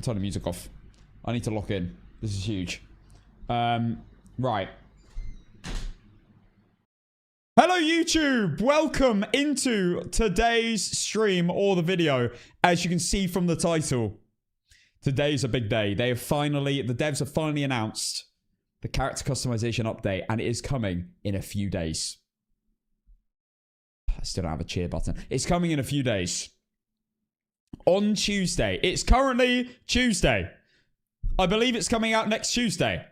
turn the music off. I need to lock in. This is huge. Right. Hello, YouTube. Welcome into today's stream or the video. As you can see from the title, today's a big day. The devs have finally announced the character customization update, and it is coming in a few days. I still don't have a cheer button. It's coming in a few days. On Tuesday. It's currently Tuesday. I believe it's coming out next Tuesday.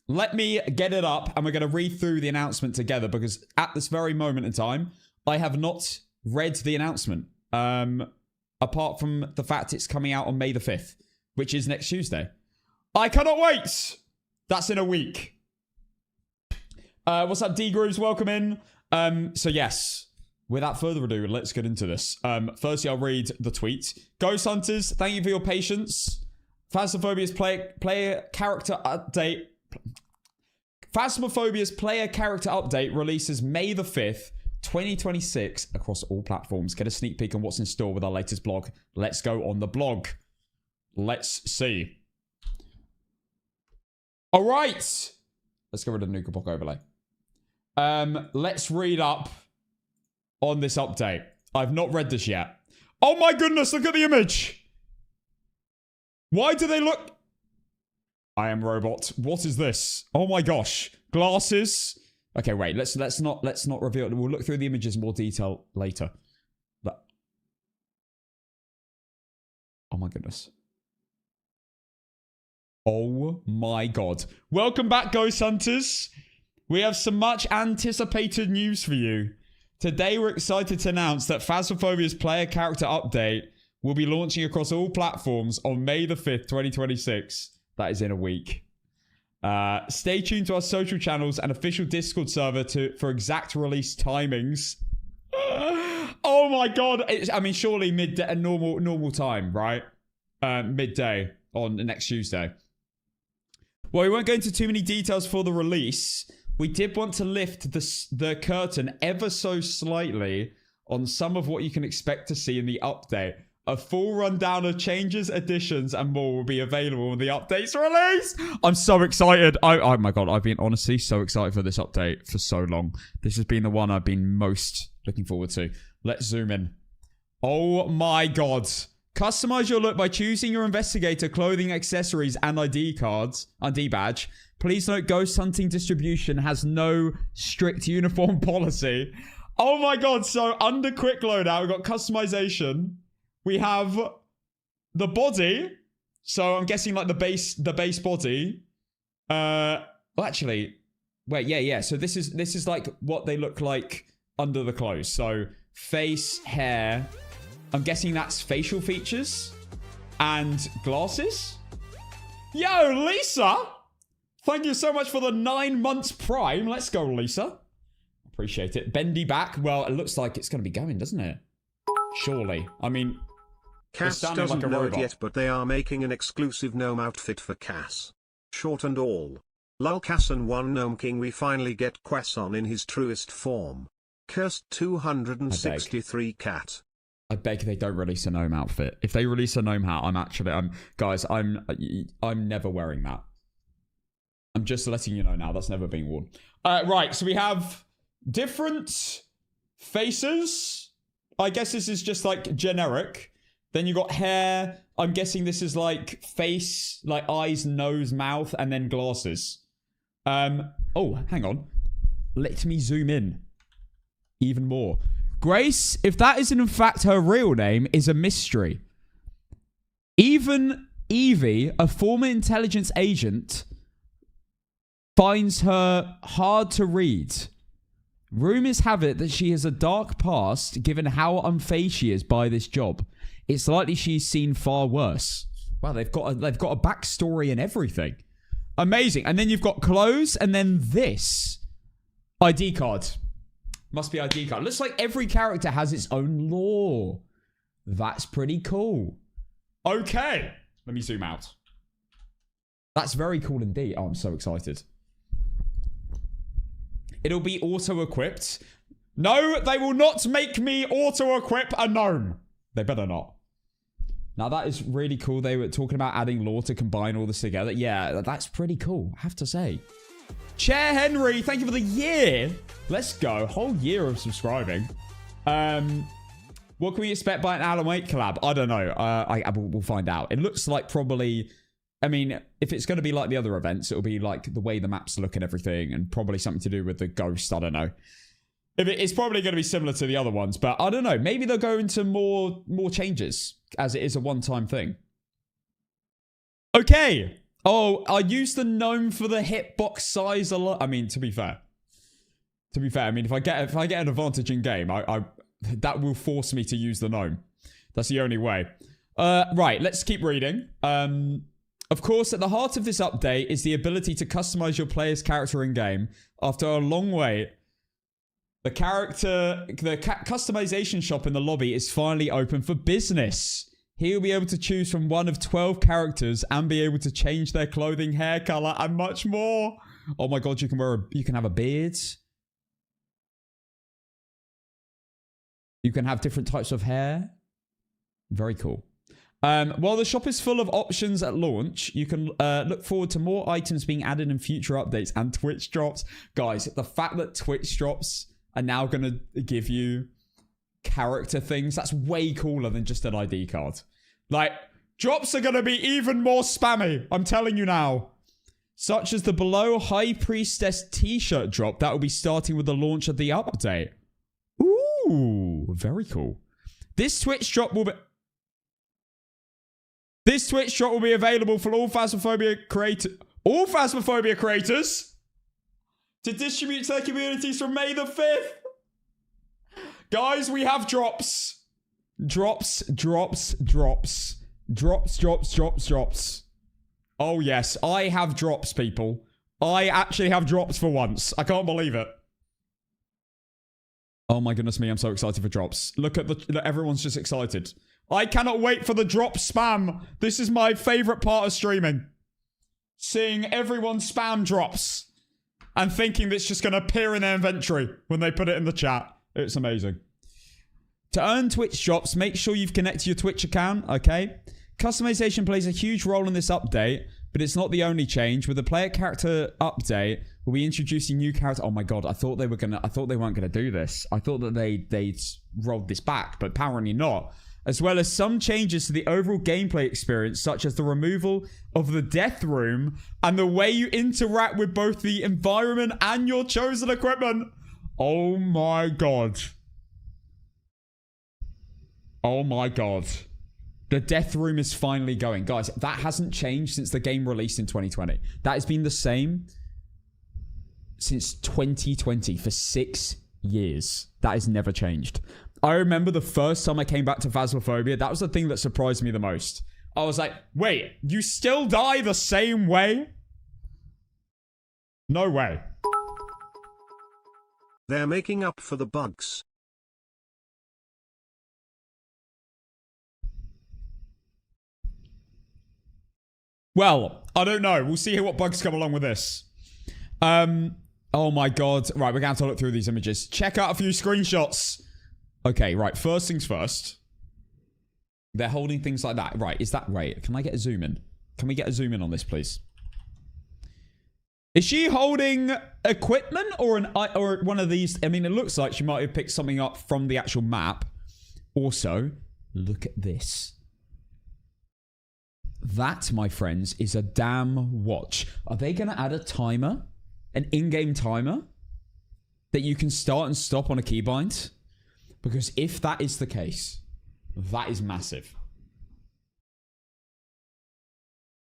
Let me get it up, and we're going to read through the announcement together, because at this very moment in time, I have not read the announcement. Apart from the fact it's coming out on May the 5th, which is next Tuesday. I cannot wait! That's in a week. What's up, D-Grooves? Welcome in. So yes, without further ado, let's get into this. Firstly, I'll read the tweet. Ghost Hunters, thank you for your patience. Phasmophobia's player character update. Phasmophobia's player character update releases May the 5th, 2026 across all platforms. Get a sneak peek on what's in store with our latest blog. Let's go on the blog. Let's see. All right. Let's get rid of the NUKAPOC overlay. Let's read up on this update. I've not read this yet. Oh my goodness, look at the image. Why do they look... I am robot. What is this? Oh my gosh. Glasses. Okay, wait. Let's not reveal it. We'll look through the images in more detail later. But... oh my goodness. Oh my god. Welcome back, Ghost Hunters. We have some much anticipated news for you. Today we're excited to announce that Phasmophobia's player character update will be launching across all platforms on May the 5th, 2026. That is in a week. Stay tuned to our social channels and official Discord server for exact release timings. Oh my god. I mean, surely midday, normal time, right? Midday on the next Tuesday. Well, we won't go into too many details for the release. We did want to lift the curtain ever so slightly on some of what you can expect to see in the update. A full rundown of changes, additions, and more will be available when the update's released. I'm so excited. Oh my god, I've been honestly so excited for this update for so long. This has been the one I've been most looking forward to. Let's zoom in. Oh my god. Customize your look by choosing your investigator, clothing, accessories, and ID badge. Please note, ghost hunting distribution has no strict uniform policy. Oh my god, so under quick loadout, we've got customization. We have the body. So I'm guessing like the base body. Well, actually, wait, yeah. So this is like what they look like under the clothes. So face, hair. I'm guessing that's facial features and glasses. Yo, Lisa. Thank you so much for the 9 months prime. Let's go, Lisa. Appreciate it. Bendy back. Well, it looks like it's going to be going, doesn't it? Surely. I mean, Cass doesn't know it yet, but they are making an exclusive gnome outfit for Cass. Short and all. Lol Cass and one gnome king, we finally get Quasson in his truest form. Cursed 263 cat. I beg they don't release a gnome outfit. If they release a gnome hat, guys, I'm never wearing that. I'm just letting you know now. That's never been worn. Right, so we have different faces. I guess this is just like generic. Then you got hair. I'm guessing this is like face, like eyes, nose, mouth, and then glasses. Oh, hang on. Let me zoom in even more. Grace, if that isn't in fact her real name, is a mystery. Even Evie, a former intelligence agent, finds her hard to read. Rumors have it that she has a dark past, given how unfazed she is by this job. It's likely she's seen far worse. Wow, they've got a backstory and everything. Amazing. And then you've got clothes, and then this ID card. Must be ID card. Looks like every character has its own lore. That's pretty cool. Okay. Let me zoom out. That's very cool indeed. Oh, I'm so excited. It'll be auto-equipped. No, they will not make me auto-equip a gnome. They better not. Now, that is really cool. They were talking about adding lore to combine all this together. Yeah, that's pretty cool, I have to say. Chair Henry, thank you for the year. Let's go. Whole year of subscribing. What can we expect by an Alan Wake collab? I don't know. We'll find out. It looks like probably... I mean, if it's going to be like the other events, it'll be like the way the maps look and everything, and probably something to do with the ghost. I don't know. It's probably going to be similar to the other ones, but I don't know. Maybe they'll go into more changes, as it is a one-time thing. Okay. Oh, I used the gnome for the hitbox size a lot. I mean, to be fair, I mean, if I get an advantage in game, that will force me to use the gnome. That's the only way. Right, let's keep reading. Of course, at the heart of this update is the ability to customize your player's character in game. After a long wait, the customization shop in the lobby is finally open for business. Here you'll be able to choose from one of 12 characters and be able to change their clothing, hair color, and much more. Oh my god, you can have a beard. You can have different types of hair. Very cool. While the shop is full of options at launch, you can look forward to more items being added in future updates and Twitch drops. Guys, the fact that Twitch drops are now going to give you character things, that's way cooler than just an ID card. Like, drops are going to be even more spammy, I'm telling you now. Such as the below High Priestess t-shirt drop that will be starting with the launch of the update. Ooh, very cool. This Twitch drop will be available for all Phasmophobia creators to distribute to their communities from May the 5th. Guys, we have drops. Drops. Oh, yes. I have drops, people. I actually have drops for once. I can't believe it. Oh, my goodness me. I'm so excited for drops. Look at everyone's just excited. I cannot wait for the drop spam. This is my favorite part of streaming. Seeing everyone spam drops and thinking that's just going to appear in their inventory when they put it in the chat. It's amazing. To earn Twitch drops, make sure you've connected your Twitch account, okay? Customization plays a huge role in this update, but it's not the only change. With the player character update, we'll be introducing new characters. Oh my god, I thought they weren't gonna do this. I thought that they'd rolled this back, but apparently not. As well as some changes to the overall gameplay experience, such as the removal of the death room and the way you interact with both the environment and your chosen equipment. Oh my god. Oh my god. The death room is finally going. Guys, that hasn't changed since the game released in 2020. That has been the same since 2020 for 6 years. That has never changed. I remember the first time I came back to Phasmophobia, that was the thing that surprised me the most. I was like, wait, you still die the same way? No way. They're making up for the bugs. Well, I don't know. We'll see what bugs come along with this. Oh my god. Right, we're going to have to look through these images. Check out a few screenshots. Okay, right. First things first. They're holding things like that. Right, is that right? Can I get a zoom in? Can we get a zoom in on this, please? Is she holding equipment or one of these? I mean, it looks like she might have picked something up from the actual map. Also, look at this. That, my friends, is a damn watch. Are they going to add a timer? An in-game timer? That you can start and stop on a keybind? Because if that is the case, that is massive.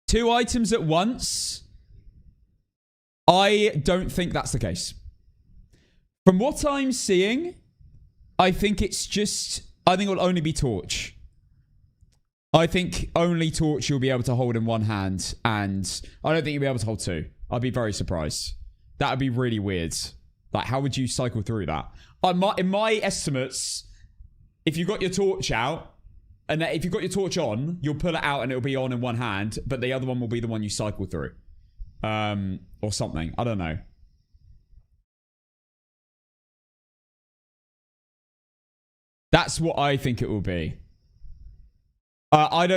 2 items at once? I don't think that's the case. From what I'm seeing, I think it's just... I think it'll only be torch. I think only torch you'll be able to hold in one hand, and I don't think you'll be able to hold 2. I'd be very surprised. That would be really weird. Like, how would you cycle through that? In my estimates, if you got your torch out, and if you've got your torch on, you'll pull it out and it'll be on in one hand, but the other one will be the one you cycle through. Or something. I don't know. That's what I think it will be. I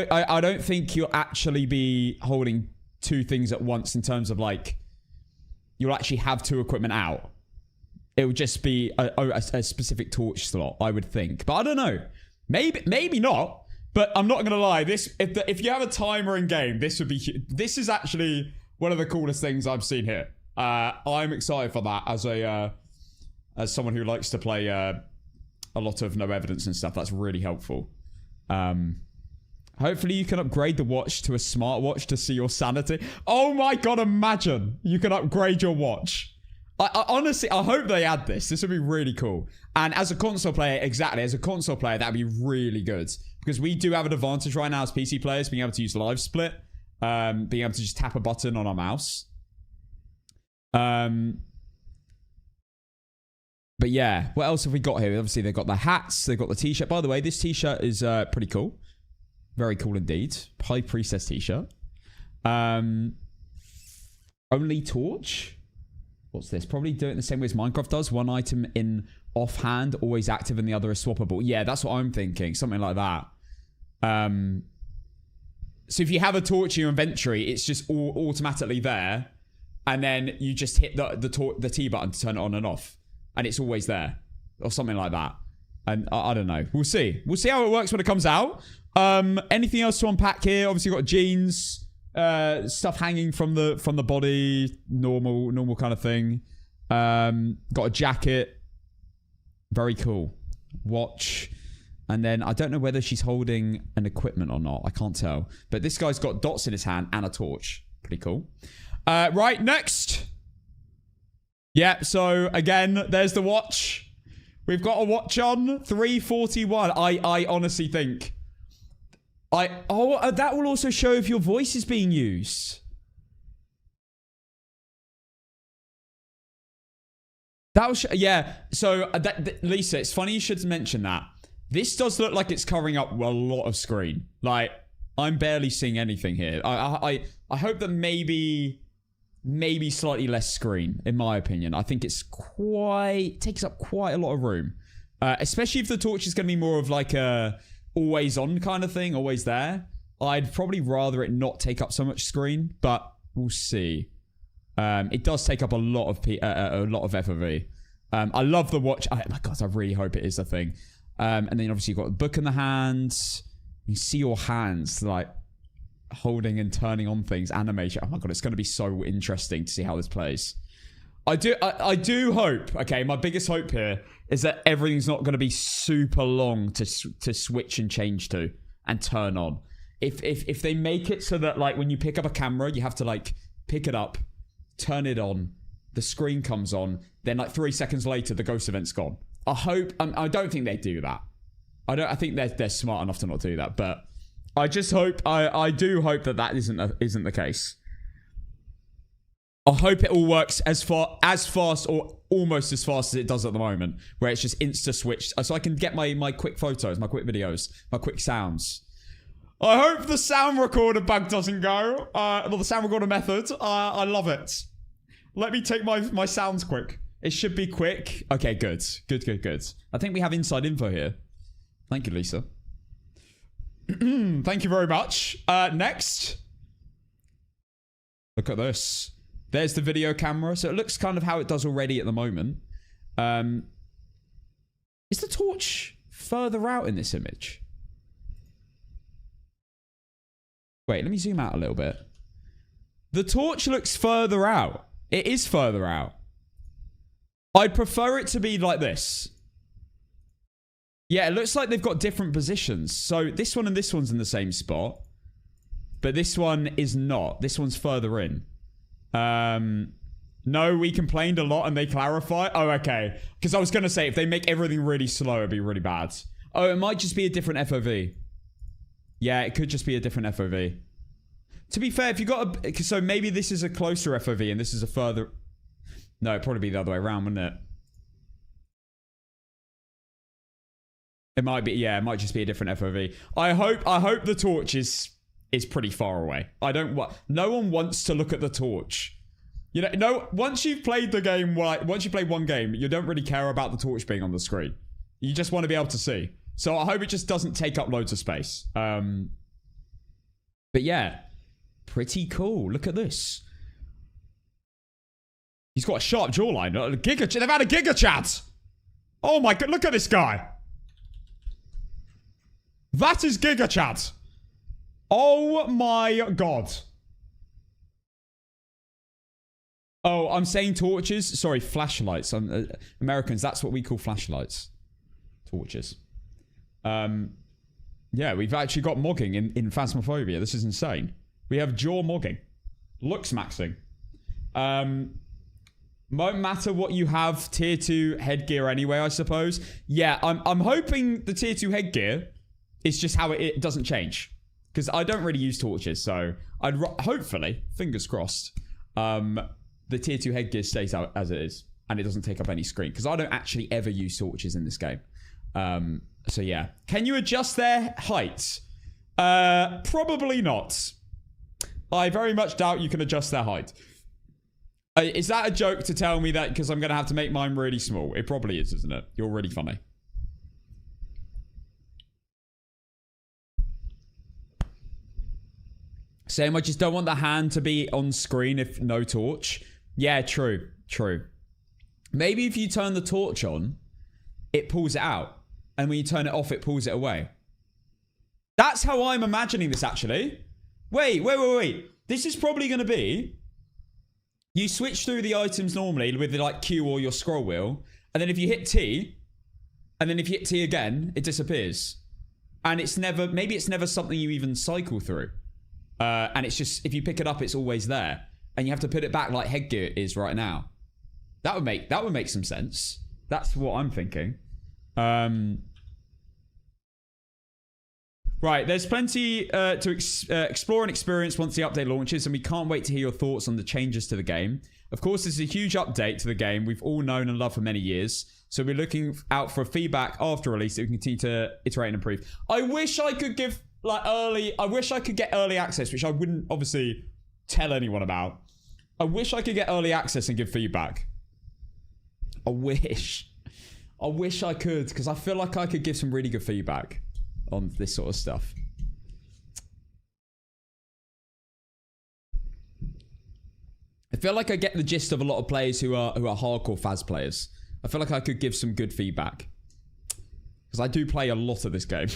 don't think you'll actually be holding two things at once in terms of like you'll actually have two equipment out. It would just be a specific torch slot, I would think. But I don't know. Maybe not. But I'm not gonna lie. If you have a timer in game, this would be. This is actually one of the coolest things I've seen here. I'm excited for that as someone who likes to play a lot of no evidence and stuff. That's really helpful. Hopefully you can upgrade the watch to a smartwatch to see your sanity. Oh my god, imagine you can upgrade your watch. I honestly, I hope they add this. This would be really cool. And as a console player, exactly, as a console player, that'd be really good. Because we do have an advantage right now as PC players, being able to use live split, being able to just tap a button on our mouse. But yeah, what else have we got here? Obviously, they've got the hats, they've got the t-shirt. By the way, this t-shirt is pretty cool. Very cool indeed. High Priestess t-shirt. Only torch. What's this? Probably do it in the same way as Minecraft does. One item in offhand, always active, and the other is swappable. Yeah, that's what I'm thinking. Something like that. So if you have a torch in your inventory, it's just all automatically there. And then you just hit the T button to turn it on and off. And it's always there. Or something like that. And I don't know. We'll see. We'll see how it works when it comes out. Anything else to unpack here? Obviously, you've got jeans. Stuff hanging from the body. Normal kind of thing. Got a jacket. Very cool. Watch. And then I don't know whether she's holding an equipment or not. I can't tell. But this guy's got dots in his hand and a torch. Pretty cool. Right, next. Yeah, so again, there's the watch. We've got a watch on. 341. I honestly think... that will also show if your voice is being used. That will yeah. So, Lisa, it's funny you should mention that. This does look like it's covering up a lot of screen. Like, I'm barely seeing anything here. I hope that maybe slightly less screen, in my opinion. I think it's takes up quite a lot of room. Especially if the torch is going to be more of like a always on kind of thing, always there. I'd probably rather it not take up so much screen, but we'll see. It does take up a lot of FOV. I love the watch. Oh my god, I really hope it is a thing. And then obviously you've got the book in the hands. You see your hands like holding and turning on things, animation. Oh my god, it's going to be so interesting to see how this plays. I do hope, okay, my biggest hope here is that everything's not going to be super long to switch and change to and turn on. If they make it so that like when you pick up a camera, you have to like pick it up, turn it on, the screen comes on, then like 3 seconds later the ghost event's gone. I don't think they do that. I think they're smart enough to not do that, but I just hope I do hope that isn't the case. I hope it all works as fast or almost as fast as it does at the moment, where it's just insta switched, so I can get my quick photos, my quick videos, my quick sounds. I hope the sound recorder bug doesn't go. Well, the sound recorder method. I love it. Let me take my sounds quick. It should be quick. Okay, good. I think we have inside info here. Thank you, Lisa. Thank you very much. Next. Look at this. There's the video camera. So it looks kind of how it does already at the moment. Is the torch further out in this image? Wait, let me zoom out a little bit. The torch looks further out. It is further out. I'd prefer it to be like this. Yeah, it looks like they've got different positions. So this one and this one's in the same spot. But this one is not. This one's further in. No, we complained a lot and they clarify. Oh, okay. Because I was going to say, if they make everything really slow, it'd be really bad. Oh, it might just be a different FOV. Yeah, it could just be a different FOV. To be fair, if you got a... So maybe this is a closer FOV and this is a further... No, it'd probably be the other way around, wouldn't it? It might be... Yeah, it might just be a different FOV. I hope the torch is pretty far away. I don't want... No one wants to look at the torch. You know, no... Once you've played the game... Once you play one game, you don't really care about the torch being on the screen. You just want to be able to see. So I hope it just doesn't take up loads of space. But yeah, pretty cool. Look at this. He's got a sharp jawline. They've had a Giga Chat. Oh my god, look at this guy. That is Giga Chat. Oh my god. Oh, I'm saying torches. Sorry, flashlights. Americans, that's what we call flashlights. Torches. Yeah, we've actually got mogging in Phasmophobia. This is insane. We have jaw mogging. Looks maxing. Won't matter what you have tier 2 headgear anyway, I suppose. Yeah, I'm hoping the tier 2 headgear is just how it doesn't change. Because I don't really use torches, so I'd hopefully, fingers crossed, the tier 2 headgear stays out as it is. And it doesn't take up any screen. Because I don't actually ever use torches in this game. So yeah. Can you adjust their height? Probably not. I very much doubt you can adjust their height. Is that a joke to tell me that because I'm going to have to make mine really small? It probably is, isn't it? You're really funny. Same, I just don't want the hand to be on screen if no torch. Yeah, true. True. Maybe if you turn the torch on, it pulls it out. And when you turn it off, it pulls it away. That's how I'm imagining this, actually. Wait. This is probably going to be... You switch through the items normally with like Q or your scroll wheel. And then if you hit T, and then if you hit T again, it disappears. And it's never... Maybe it's never something you even cycle through. And it's just... If you pick it up, it's always there. And you have to put it back like headgear is right now. That would make some sense. That's what I'm thinking. Right, there's plenty to explore and experience once the update launches, and we can't wait to hear your thoughts on the changes to the game. Of course, this is a huge update to the game we've all known and loved for many years, so we're looking out for feedback after release so we can continue to iterate and improve. I wish I could give, I wish I could get early access, which I wouldn't, obviously, tell anyone about. I wish I could get early access and give feedback. I wish I could, because I feel like I could give some really good feedback on this sort of stuff. I feel like I get the gist of a lot of players who are hardcore Phas players. I feel like I could give some good feedback. Because I do play a lot of this game.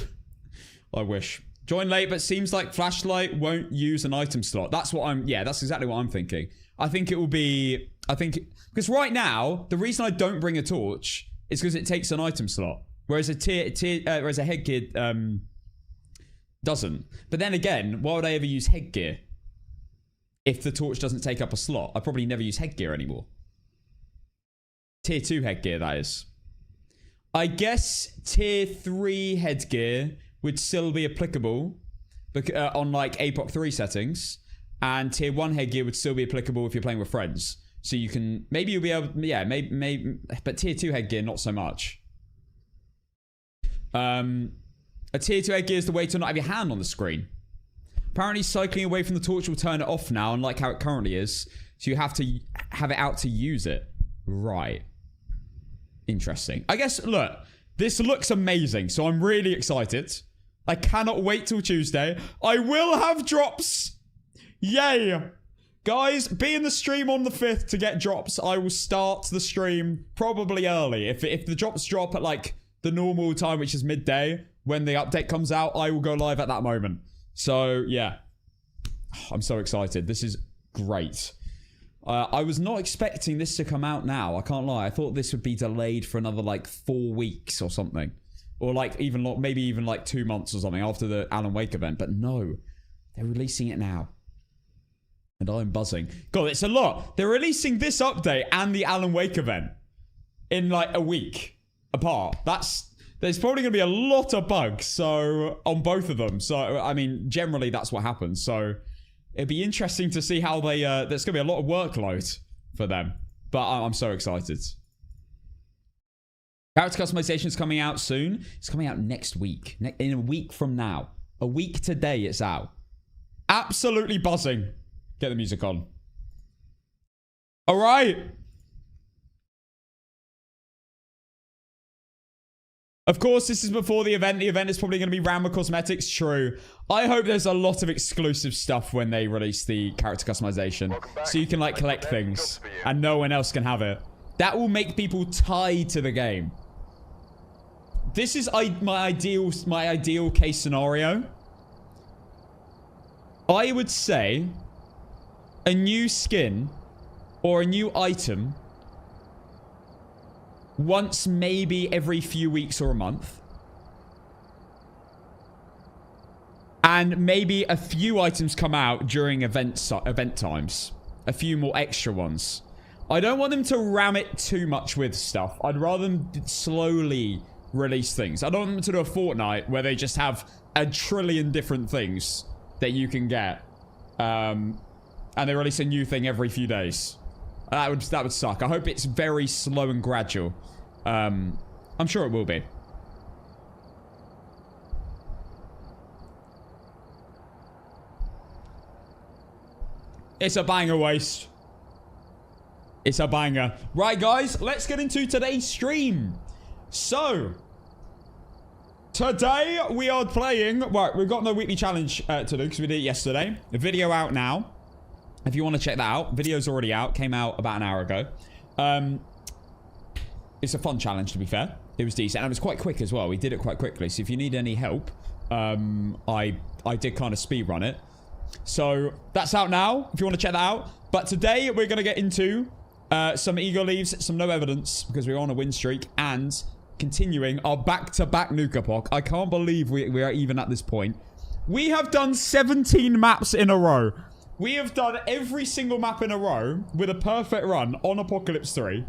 I wish. Join late, but seems like flashlight won't use an item slot. That's exactly what I'm thinking. I think it will be... Because right now, the reason I don't bring a torch is because it takes an item slot. Whereas whereas a headgear doesn't. But then again, why would I ever use headgear? If the torch doesn't take up a slot, I probably never use headgear anymore. Tier 2 headgear, that is. I guess tier 3 headgear would still be applicable on like APOC 3 settings. And tier 1 headgear would still be applicable if you're playing with friends. So you can, maybe you'll be able, yeah, maybe, but tier 2 headgear, not so much. A tier 2 headgear is the way to not have your hand on the screen. Apparently cycling away from the torch will turn it off now, unlike how it currently is. So you have to have it out to use it. Right. Interesting. I guess, look, this looks amazing, so I'm really excited. I cannot wait till Tuesday. I will have drops. Yay. Guys, be in the stream on the 5th to get drops. I will start the stream probably early. If the drops drop at like the normal time, which is midday, when the update comes out, I will go live at that moment. So, yeah. I'm so excited. This is great. I was not expecting this to come out now. I can't lie. I thought this would be delayed for another, like, 4 weeks or something. Or, like, maybe even, like, 2 months or something after the Alan Wake event. But no. They're releasing it now. And I'm buzzing. God, it's a lot. They're releasing this update and the Alan Wake event in, like, a week apart. There's probably going to be a lot of bugs, so, on both of them. So, I mean, generally that's what happens. So, it'd be interesting to see how they, there's going to be a lot of workload for them. But I'm so excited. Character customization is coming out soon. It's coming out next week. In a week from now. A week today it's out. Absolutely buzzing. Get the music on. All right. Of course, this is before the event. The event is probably going to be Rammer Cosmetics. True. I hope there's a lot of exclusive stuff when they release the character customization. So you can, like, collect things. And no one else can have it. That will make people tied to the game. This is my ideal case scenario. I would say a new skin or a new item once maybe every few weeks or a month. And maybe a few items come out during event times. A few more extra ones. I don't want them to ram it too much with stuff. I'd rather them slowly release things. I don't want them to do a fortnight where they just have a trillion different things that you can get. And they release a new thing every few days. That would suck. I hope it's very slow and gradual. I'm sure it will be. It's a banger, Waste. It's a banger. Right, guys, let's get into today's stream. So, today we are playing... Right, we've got no weekly challenge to do because we did it yesterday. The video out now. If you want to check that out. Video's already out. Came out about an hour ago. It's a fun challenge, to be fair. It was decent. And it was quite quick as well. We did it quite quickly. So if you need any help, I did kind of speed run it. So that's out now, if you want to check that out. But today we're going to get into some ego leaves, some no evidence, because we're on a win streak, and continuing our back-to-back NUKAPOC. I can't believe we are even at this point. We have done 17 maps in a row. We have done every single map in a row with a perfect run on Apocalypse 3.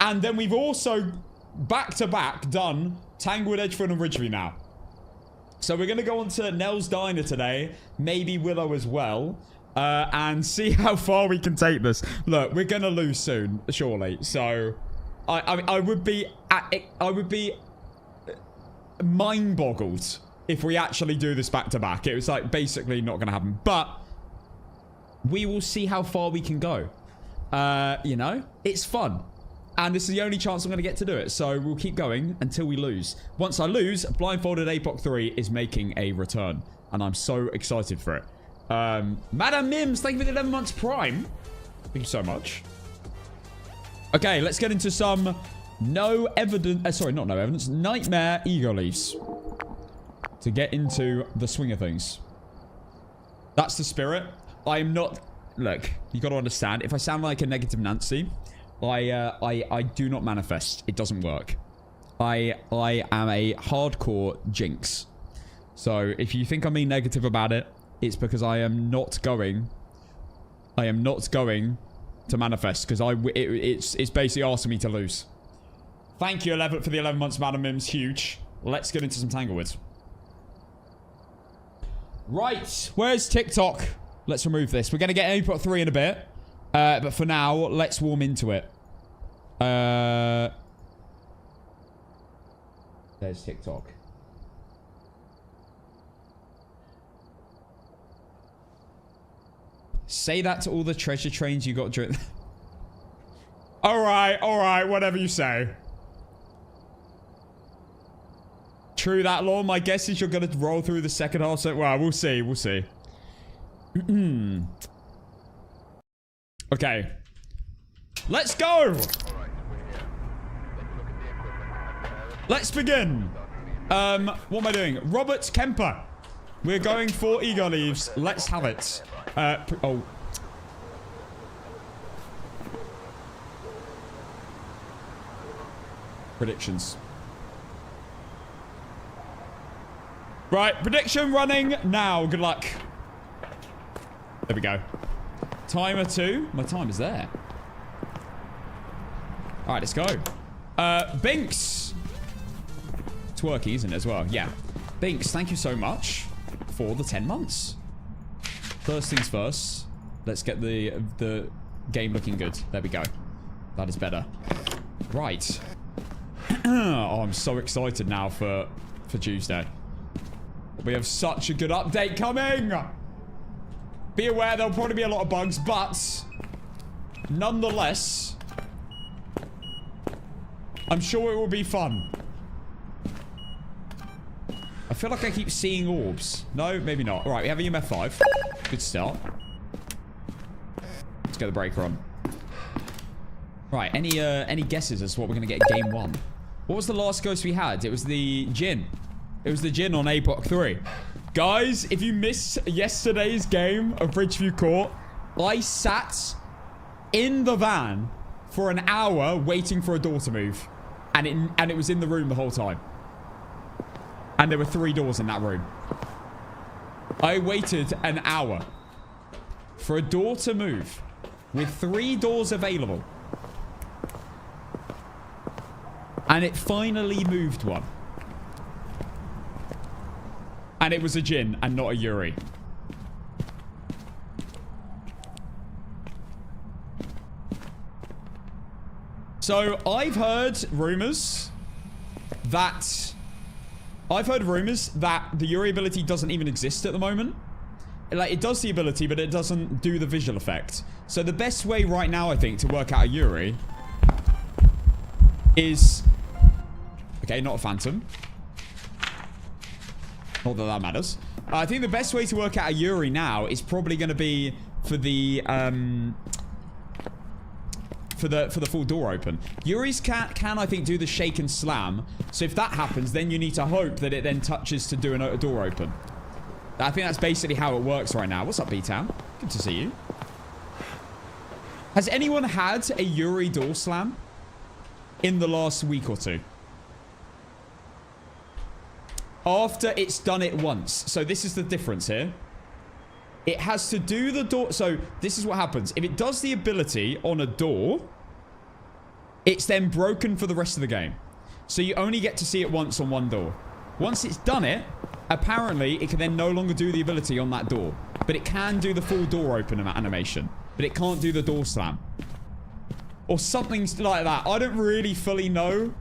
And then we've also back-to-back done Tanglewood, Edgefield, and Ridgeview now. So we're going to go on to Nell's Diner today, maybe Willow as well, and see how far we can take this. Look, we're going to lose soon, surely. So I would be mind-boggled if we actually do this back-to-back. It was like basically not going to happen, but we will see how far we can go. You know, it's fun. And this is the only chance I'm going to get to do it. So we'll keep going until we lose. Once I lose, Blindfolded APOC 3 is making a return. And I'm so excited for it. Madam Mims, thank you for the 11 months Prime. Thank you so much. Okay, let's get into some no evidence... sorry, not no evidence. Nightmare ego leaves. To get into the swing of things. That's the spirit. I am not... Look, you got to understand. If I sound like a negative Nancy... I do not manifest. It doesn't work. I am a hardcore jinx. So if you think I'm being negative about it, it's because I am not going to manifest because it's basically asking me to lose. Thank you 11 for the 11 months, Madam Mims. Huge. Let's get into some Tanglewood. Right, where's TikTok? Let's remove this. We're gonna get APOC 3 in a bit. But for now, let's warm into it. There's TikTok. Say that to all the treasure trains you got during... Alright, whatever you say. True that, Law. My guess is you're going to roll through the second half. So, well, we'll see. We'll see. Okay. Let's go! Let's begin. What am I doing? Robert Kemper. We're going for ego leaves. Let's have it. Oh. Predictions. Right, prediction running now. Good luck. There we go. Timer 2. My time is there. Alright, let's go. Binks. It's working, isn't it, as well? Yeah. Binks, thank you so much for the 10 months. First things first. Let's get the game looking good. There we go. That is better. Right. Oh, I'm so excited now for Tuesday. We have such a good update coming. Be aware there'll probably be a lot of bugs, but nonetheless, I'm sure it will be fun. I feel like I keep seeing orbs. No, maybe not. All right, we have a EMF 5. Good start. Let's get the breaker on. Right, any guesses as to what we're going to get in game 1? What was the last ghost we had? It was the Jinn. It was the Jinn on APOC 3. Guys, if you missed yesterday's game of Bridgeview Court, I sat in the van for an hour waiting for a door to move. And it was in the room the whole time. And there were 3 doors in that room. I waited an hour for a door to move with 3 doors available. And it finally moved one. And it was a Jinn and not a Yuri. So I've heard rumors that the Yuri ability doesn't even exist at the moment. Like, it does the ability, but it doesn't do the visual effect. So the best way right now, I think, to work out a Yuri is... Okay, not a phantom. Not that that matters. I think the best way to work out a Yuri now is probably going to be for the full door open. Yuris can I think do the shake and slam. So if that happens, then you need to hope that it then touches to do a door open. I think that's basically how it works right now. What's up, B-Town? Good to see you. Has anyone had a Yuri door slam in the last week or 2? After it's done it once. So this is the difference here. It has to do the door. So this is what happens. If it does the ability on a door, it's then broken for the rest of the game. So you only get to see it once on one door. Once it's done it, apparently it can then no longer do the ability on that door. But it can do the full door open animation. But it can't do the door slam. Or something like that. I don't really fully know.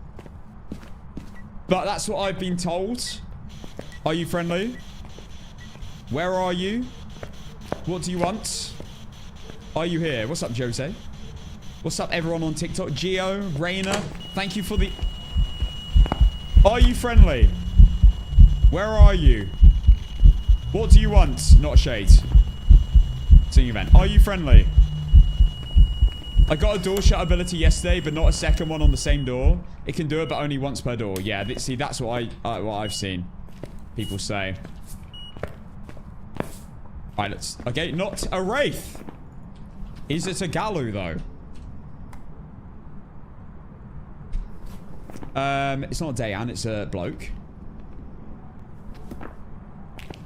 But that's what I've been told. Are you friendly? Where are you? What do you want? Are you here? What's up, Jose? What's up, everyone on TikTok? Geo, Raina, thank you for the... Are you friendly? Where are you? What do you want? Not shade. Singing event. Are you friendly? I got a door shut ability yesterday, but not a second one on the same door. It can do it, but only once per door. Yeah, see, that's what I've seen people say. Right, let's... Okay, not a Wraith. Is it a Galu, though? It's not a Dayan, it's a bloke.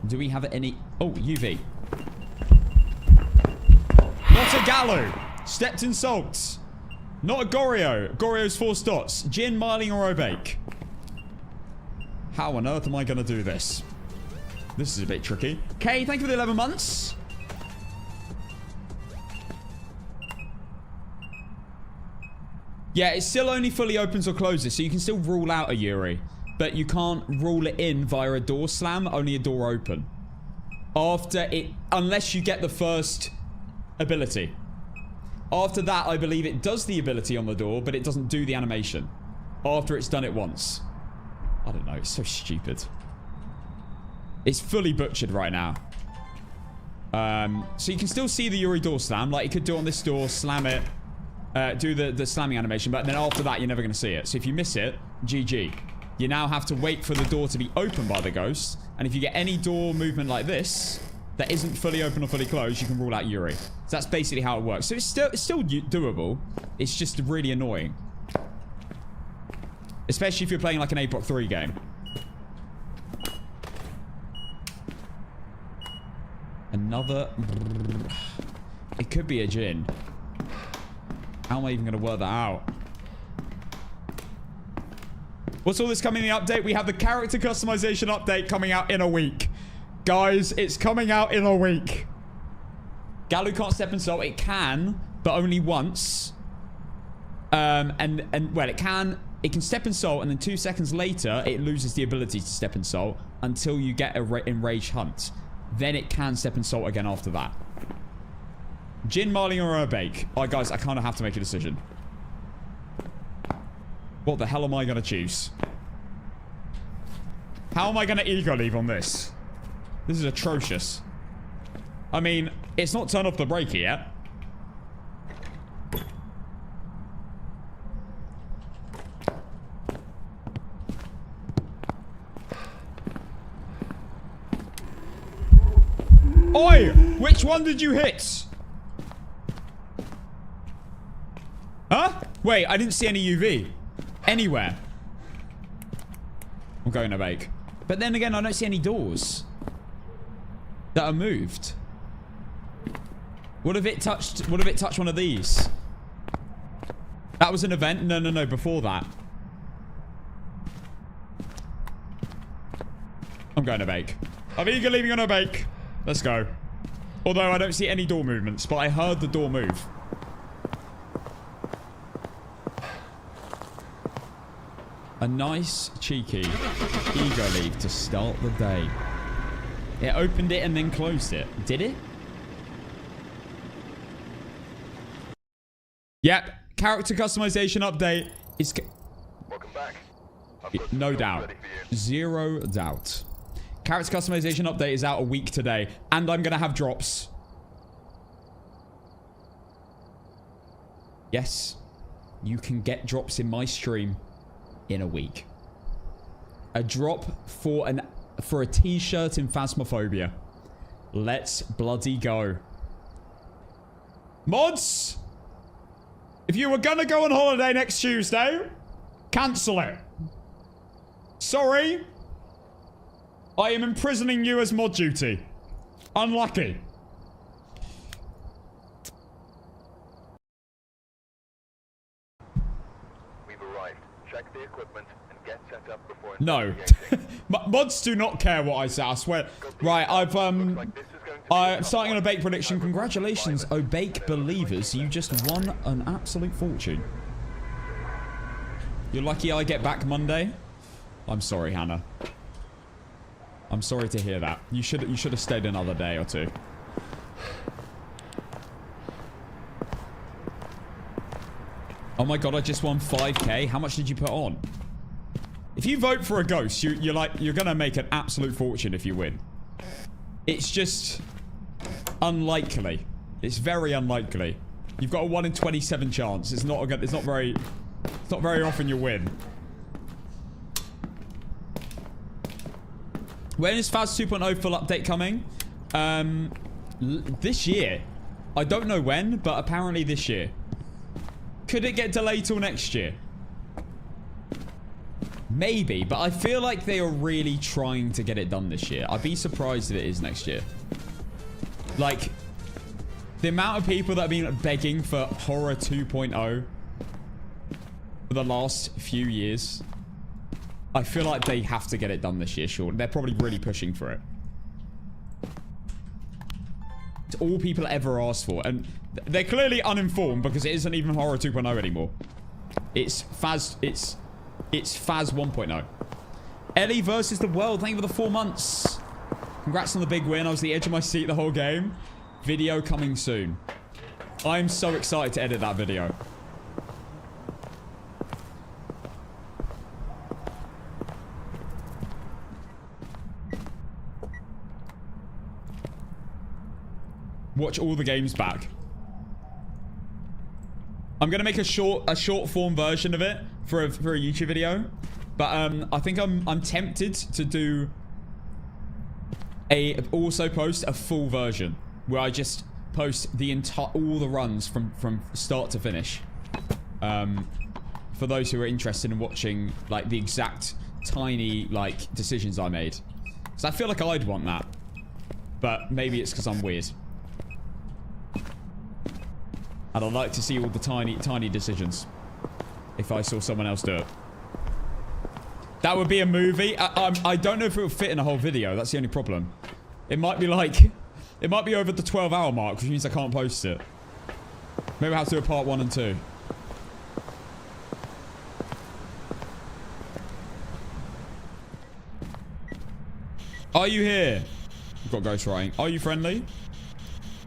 Do we have any... Oh, UV. Not a Galu. Stepped in salts. Not a Goryo. Goryo's 4 dots. Jinn, Marling, or Obake. How on earth am I going to do this? This is a bit tricky. Okay, thank you for the 11 months. Yeah, it still only fully opens or closes, so you can still rule out a Yuri. But you can't rule it in via a door slam, only a door open. After it... Unless you get the first ability. After that, I believe it does the ability on the door, but it doesn't do the animation. After it's done it once. I don't know, it's so stupid. It's fully butchered right now. So you can still see the Yuri door slam. Like, you could do on this door, slam it, do the slamming animation, but then after that, you're never going to see it. So if you miss it, GG. You now have to wait for the door to be opened by the ghost. And if you get any door movement like this, that isn't fully open or fully closed, you can rule out Yuri. So that's basically how it works. So it's still doable. It's just really annoying. Especially if you're playing like an APOC 3 game. Another... It could be a Jinn. How am I even going to work that out? What's all this coming in the update? We have the character customization update coming out in a week. Guys, it's coming out in a week. Galu can't step and salt. It can, but only once. Well, it can step and salt, and then 2 seconds later, it loses the ability to step and salt until you get a enraged hunt. Then it can step and salt again after that. Jinn, Marling, or Urbake? Oh, guys, I kind of have to make a decision. What the hell am I going to choose? How am I going to ego leave on this? This is atrocious. I mean, it's not turned off the breaker yet. Oi! Which one did you hit? Huh? Wait, I didn't see any UV. Anywhere. I'm going to bake. But then again, I don't see any doors that are moved. What if it touched one of these? That was an event? No, before that. I'm going to bake. I'm eagerly going to bake. Let's go. Although I don't see any door movements, but I heard the door move. A nice, cheeky ego leave to start the day. It opened it and then closed it. Did it? Yep. Character customization update is... Welcome back. No doubt. Zero doubt. Character customization update is out a week today. And I'm going to have drops. Yes. You can get drops in my stream in a week. A drop for a t-shirt in Phasmophobia. Let's bloody go. Mods! If you were gonna go on holiday next Tuesday, cancel it. Sorry. I am imprisoning you as mod duty. Unlucky. We've arrived. Check the equipment and get set up before... No. Mods do not care what I say, I swear. Right, I'm starting on a bake prediction. Congratulations, Obake believers. You just won an absolute fortune. You're lucky I get back Monday. I'm sorry, Hannah. I'm sorry to hear that. You should have stayed another day or two. Oh my god, I just won 5k. How much did you put on? If you vote for a ghost, you're gonna make an absolute fortune if you win. It's just unlikely. It's very unlikely. You've got a 1 in 27 chance. It's not very often you win. When is Phas 2.0 full update coming? This year. I don't know when, but apparently this year. Could it get delayed till next year? Maybe, but I feel like they are really trying to get it done this year. I'd be surprised if it is next year. Like, the amount of people that have been begging for Horror 2.0 for the last few years, I feel like they have to get it done this year, sure. They're probably really pushing for it. It's all people ever asked for, and they're clearly uninformed because it isn't even Horror 2.0 anymore. It's Phas 1.0. Ellie versus the world. Thank you for the 4 months. Congrats on the big win. I was the edge of my seat the whole game. Video coming soon. I'm so excited to edit that video. Watch all the games back. I'm gonna make a short form version of it for a YouTube video, but I think I'm tempted to do also post a full version where I just post all the runs from start to finish. For those who are interested in watching like the exact tiny like decisions I made, because I feel like I'd want that, but maybe it's because I'm weird. And I'd like to see all the tiny decisions if I saw someone else do it. That would be a movie. I don't know if it would fit in a whole video. That's the only problem. It might be like... It might be over the 12-hour mark, which means I can't post it. Maybe I have to do a part 1 and 2. Are you here? We've got ghostwriting. Are you friendly?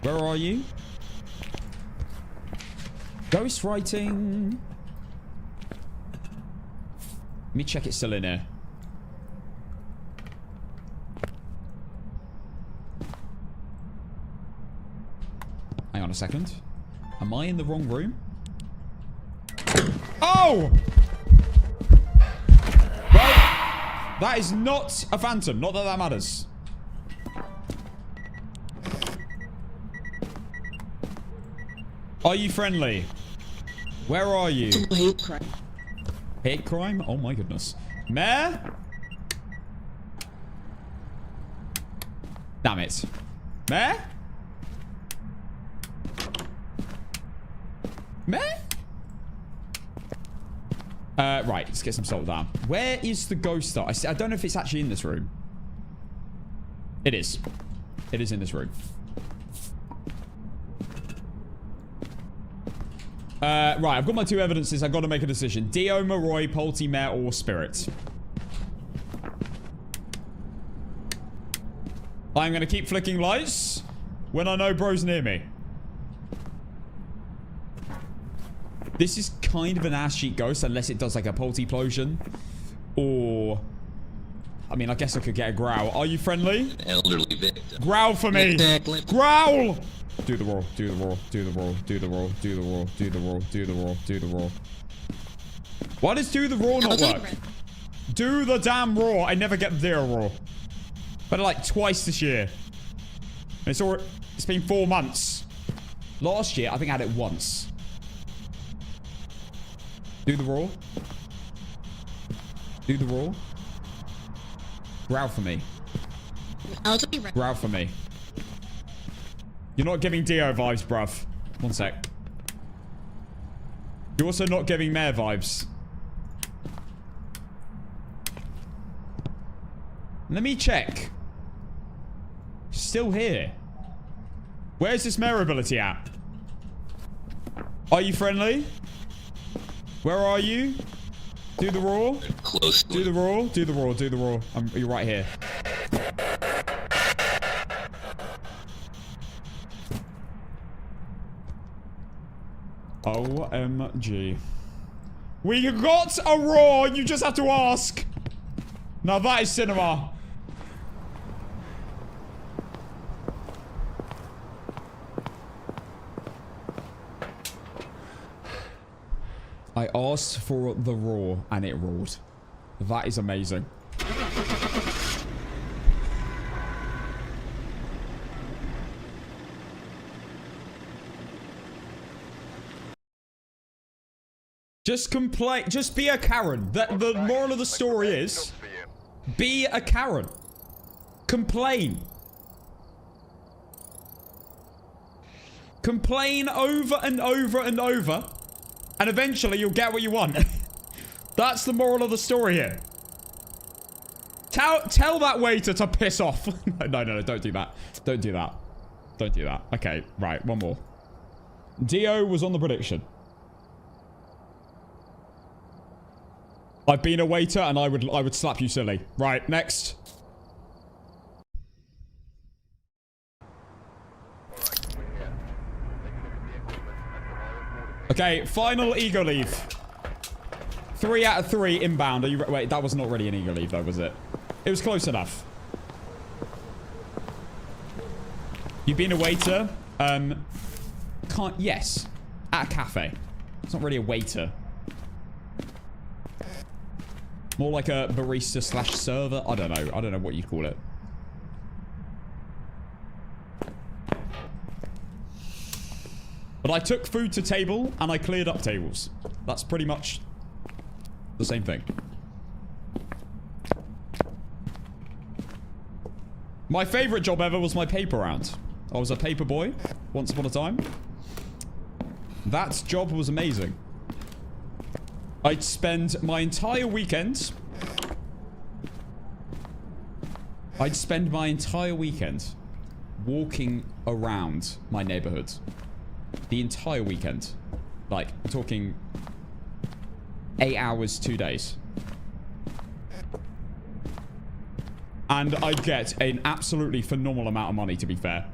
Where are you? Ghostwriting. Let me check it's still in here. Hang on a second. Am I in the wrong room? Oh! Well, that is not a phantom. Not that that matters. Are you friendly? Where are you? Hate crime. Hate crime? Oh my goodness. Mayor? Damn it. Mayor? Mayor? Right, let's get some salt down. Where is the ghost star? I don't know if it's actually in this room. It is. It is in this room. Right, I've got my two evidences. I've got to make a decision. Dio, Moroi, Polty, Mare, or Spirit. I'm going to keep flicking lights when I know bro's near me. This is kind of an ass cheek ghost unless it does like a Polty-plosion. Or... I mean, I guess I could get a growl. Are you friendly? Elderly victim. Growl for me! Growl! Do the roar, do the roar, do the roar, do the roar, do the roar, do the roar, do the roar, do the roar. Why does do the roar not work? Do the damn roar. I never get the deer roar. But like twice this year. It's been 4 months. Last year, I think I had it once. Do the roar. Do the roar. Growl for me. Growl for me. You're not giving Dio vibes, bruv. 1 sec. You're also not giving Mare vibes. Let me check. Still here. Where's this Mare ability at? Are you friendly? Where are you? Do the roar. Close. Do the roar. Do the roar. Do the roar. You're right here. OMG. We got a roar. You just have to ask. Now that is cinema. I asked for the roar and it roared. That is amazing. Just complain. Just be a Karen. The moral of the story is, be a Karen. Complain. Complain over and over and over. And eventually you'll get what you want. That's the moral of the story here. Tell that waiter to piss off. No, don't do that. Don't do that. Don't do that. Okay, right, one more. Dio was on the prediction. I've been a waiter and I would slap you silly. Right, next. Okay, final ego leave. 3 out of 3 inbound. Are you wait, that was not really an ego leave though, was it? It was close enough. You've been a waiter. Yes. At a cafe. It's not really a waiter. More like a barista slash server. I don't know. I don't know what you'd call it. But I took food to table and I cleared up tables. That's pretty much the same thing. My favorite job ever was my paper round. I was a paper boy once upon a time. That job was amazing. I'd spend my entire weekend. Walking around my neighborhood. The entire weekend. Like, I'm talking 8 hours, 2 days. And I'd get an absolutely phenomenal amount of money, to be fair.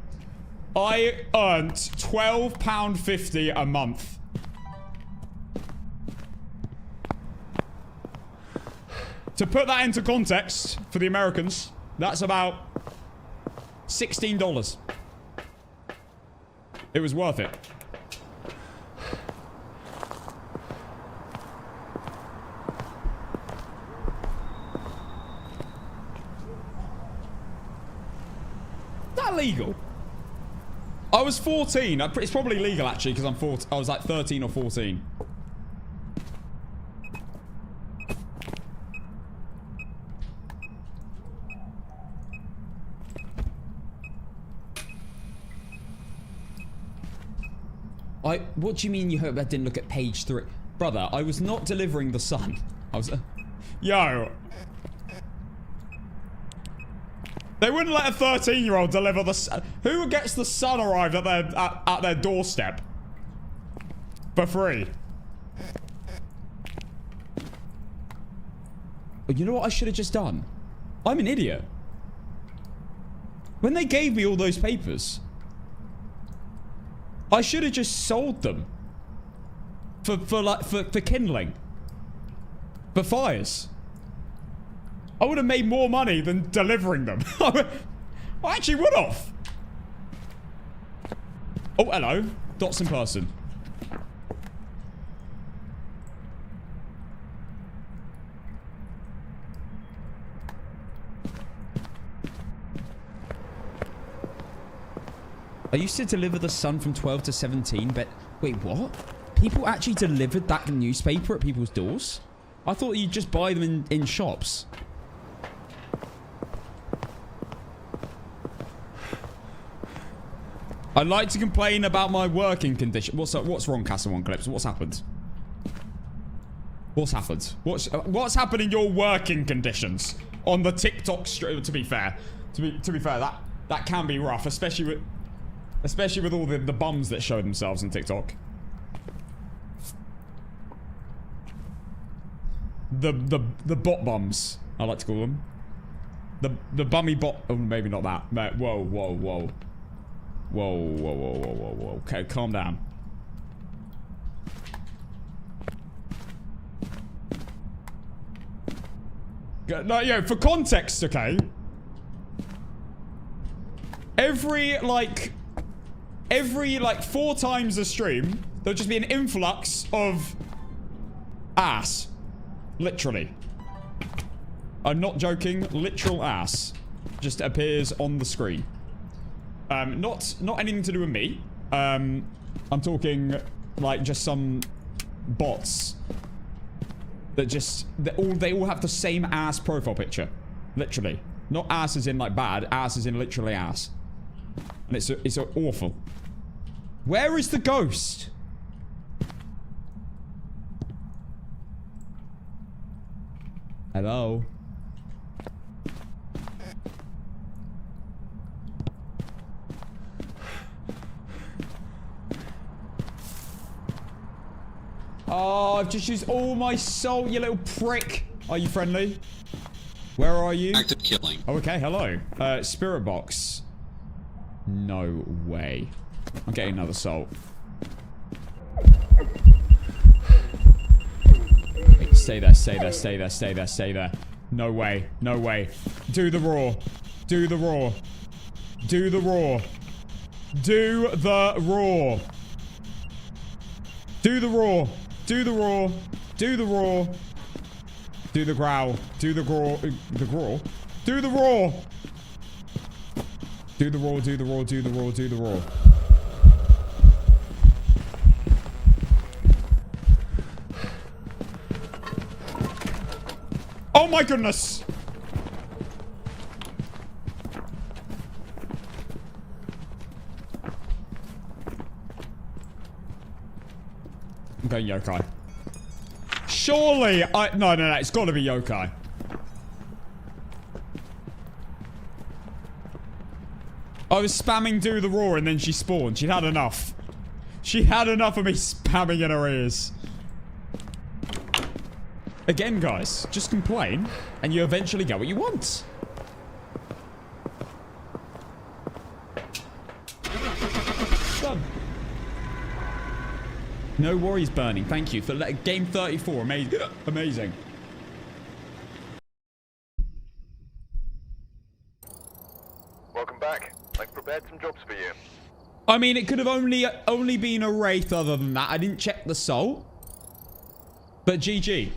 I earned £12.50 a month. To put that into context for the Americans, that's about $16. It was worth it. Is that legal? I was 14. It's probably legal actually because I'm 14. I was like 13 or 14. What do you mean you hope I didn't look at page 3? Brother, I was not delivering the sun. I was... Yo. They wouldn't let a 13-year-old deliver the sun. Who gets the sun arrived at their doorstep? For free. You know what I should have just done? I'm an idiot. When they gave me all those papers... I should have just sold them for kindling, for fires. I would have made more money than delivering them. I actually would have. Oh, hello, dots in person. I used to deliver the Sun from 12 to 17, but... Wait, what? People actually delivered that newspaper at people's doors? I thought you'd just buy them in shops. I'd like to complain about my working condition. What's wrong, Castle One Clips? What's happened? What's happened? What's happened in your working conditions? On the TikTok stream, to be fair. To be fair, that can be rough, especially with all the bums that show themselves on TikTok. The bot bums, I like to call them. The bummy bot. Oh, maybe not that. Whoa, whoa, whoa. Whoa, whoa, whoa, whoa, whoa, whoa. Okay, calm down. No, yo, for context, okay? Every 4 times a stream, there'll just be an influx of ass. Literally. I'm not joking. Literal ass just appears on the screen. Not anything to do with me. I'm talking like just some bots that they all have the same ass profile picture. Literally. Not ass as in like bad, ass as in literally ass. And it's awful. Where is the ghost? Hello? Oh, I've just used all my soul, you little prick. Are you friendly? Where are you? Active killing. Oh, okay, hello. Spirit box. No way. I'm getting another soul. Wait, stay there, stay there, stay there, stay there, stay there. No way, no way. Do the roar. Do the roar. Do the roar. Do the roar. Do the roar. Do the roar. Do the roar. Do the growl. Do the growl. The growl. Do the roar. Do the roar. Do the roar. Do the roar. Do the roar. Oh my goodness. I'm going yokai. Surely no, it's got to be yokai. I was spamming do the roar and then she spawned. She'd had enough. She had enough of me spamming in her ears. Again, guys, just complain and you eventually get what you want. Done. No worries, Burning. Thank you for game 34. Amazing. Amazing. Welcome back. I've prepared some jobs for you. I mean, it could have only been a wraith other than that. I didn't check the soul. But GG.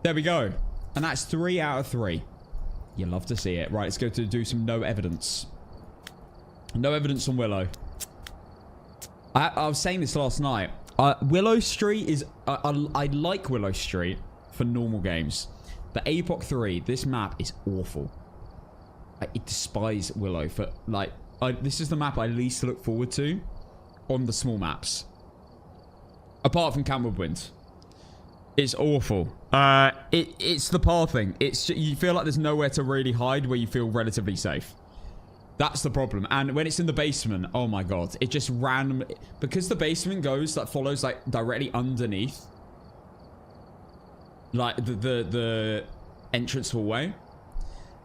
There we go. And that's 3 out of 3. You love to see it. Right, let's go to do some no evidence. No evidence on Willow. I was saying this last night. Willow Street is... I like Willow Street for normal games. But APOC 3, this map is awful. I despise Willow for... Like, this is the map I least look forward to on the small maps. Apart from Tanglewood Wind. It's awful. It's the pathing. You feel like there's nowhere to really hide where you feel relatively safe. That's the problem. And when it's in the basement, oh my god, it just randomly... Because the basement follows like directly underneath like the entrance hallway.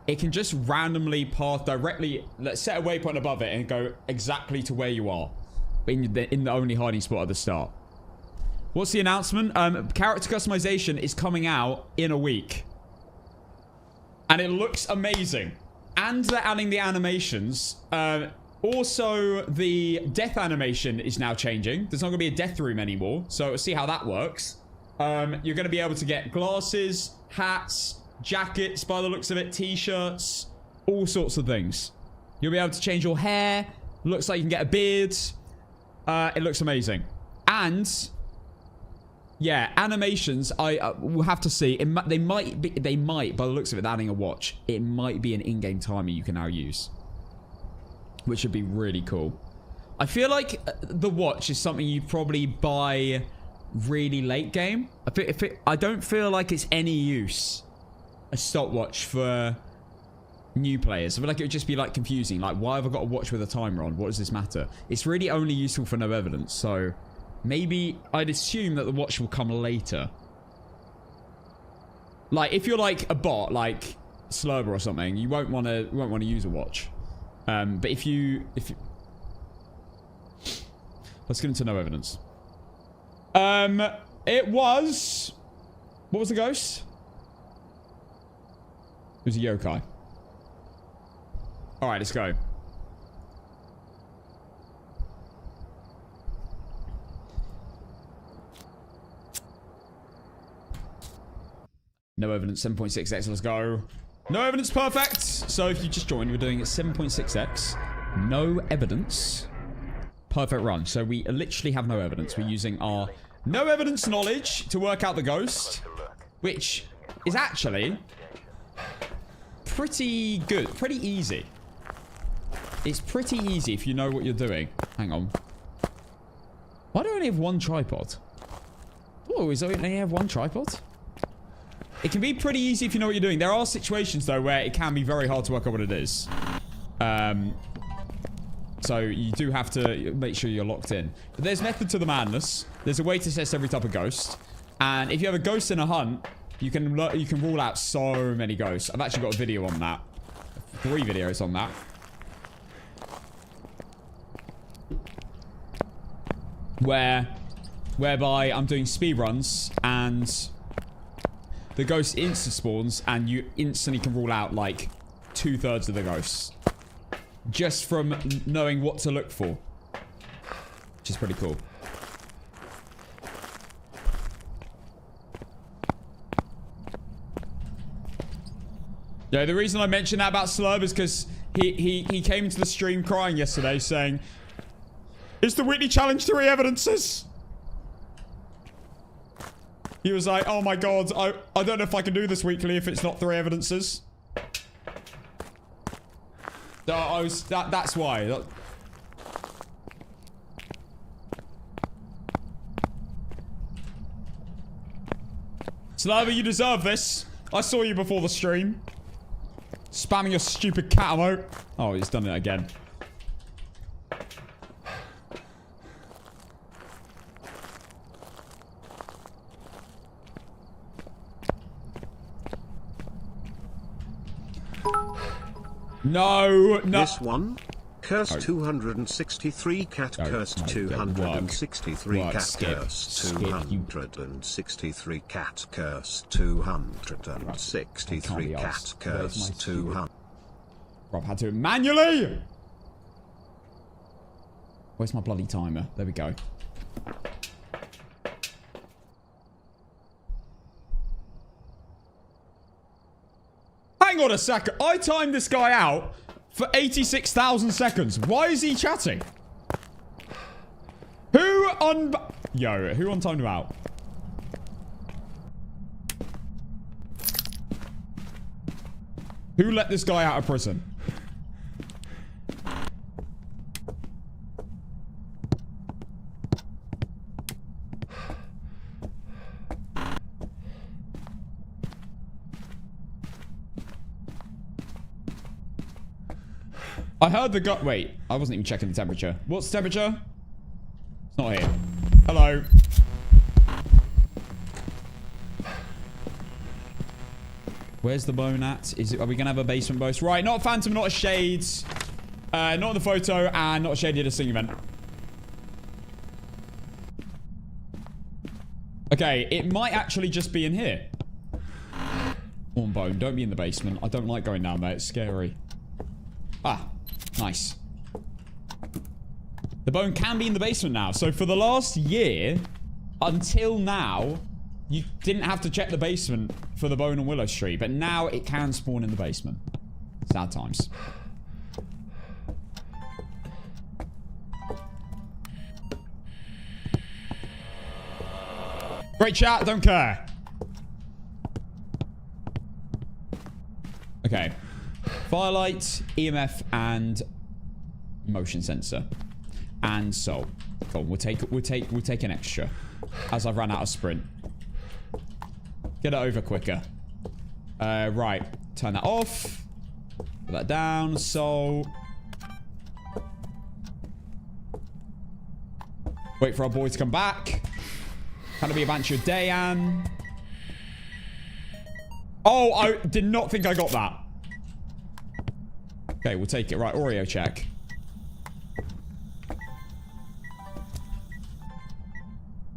It can just randomly path directly, let's set a waypoint above it and go exactly to where you are. In the only hiding spot at the start. What's the announcement? Character customization is coming out in a week. And it looks amazing. And they're adding the animations. Also, the death animation is now changing. There's not going to be a death room anymore. So we'll see how that works. You're going to be able to get glasses, hats, jackets, by the looks of it, t-shirts, all sorts of things. You'll be able to change your hair. Looks like you can get a beard. It looks amazing. And... yeah, animations, we'll have to see. They might, by the looks of it, adding a watch. It might be an in-game timer you can now use. Which would be really cool. I feel like the watch is something you probably buy really late game. I don't feel like it's any use, a stopwatch for new players. I feel like it would just be like confusing. Like, why have I got a watch with a timer on? What does this matter? It's really only useful for no evidence, so... maybe I'd assume that the watch will come later. Like, if you're like a bot, like Slurber or something, you won't want to use a watch. But if you let's get into no evidence. It was... what was the ghost? It was a yokai. All right, let's go. No evidence, 7.6x, let's go. No evidence, perfect. So if you just joined, we're doing it 7.6x. No evidence. Perfect run. So we literally have no evidence. We're using our no evidence knowledge to work out the ghost. Which is actually pretty good. Pretty easy. It's pretty easy if you know what you're doing. Hang on. Why do I only have one tripod? Oh, is it only have one tripod? It can be pretty easy if you know what you're doing. There are situations, though, where it can be very hard to work out what it is. So you do have to make sure you're locked in. But there's method to the madness. There's a way to test every type of ghost. And if you have a ghost in a hunt, you can rule out so many ghosts. I've actually got a video on that. 3 videos on that. Whereby I'm doing speedruns and... the ghost instant spawns, and you instantly can rule out, like, 2/3 of the ghosts. Just from knowing what to look for. Which is pretty cool. Yeah, the reason I mentioned that about Slurb is because he came into the stream crying yesterday saying, "Is the weekly challenge 3 evidences?" He was like, oh my god, I don't know if I can do this weekly if it's not 3 evidences. So that's why. Slava, you deserve this. I saw you before the stream. Spamming your stupid cat emote. Oh, he's done it again. No. This one? Curse 263 cat, curse 263 cat, curse 263 cat, curse 263 cat, curse 200. Rob had to manually. Where's my bloody timer? There we go. Hang on a second. I timed this guy out for 86,000 seconds. Why is he chatting? Who untimed him out? Who let this guy out of prison? I heard the guy. Wait, I wasn't even checking the temperature. What's the temperature? It's not here. Hello. Where's the bone at? Are we gonna have a basement boast? Right, not a phantom, not a shades. Not in the photo, and not a shady at a sing event. Okay, it might actually just be in here. Warm bone, don't be in the basement. I don't like going down there, it's scary. Ah, nice. The bone can be in the basement now. So for the last year, until now, you didn't have to check the basement for the bone on Willow Street. But now it can spawn in the basement. Sad times. Great chat, don't care. Okay. Firelight, EMF, and motion sensor. And soul. Cool. We'll take an extra. As I've run out of sprint. Get it over quicker. Right. Turn that off. Put that down. Soul. Wait for our boy to come back. Can it be a bunch of Dayan? Oh, I did not think I got that. Okay, we'll take it. Right, Oreo check.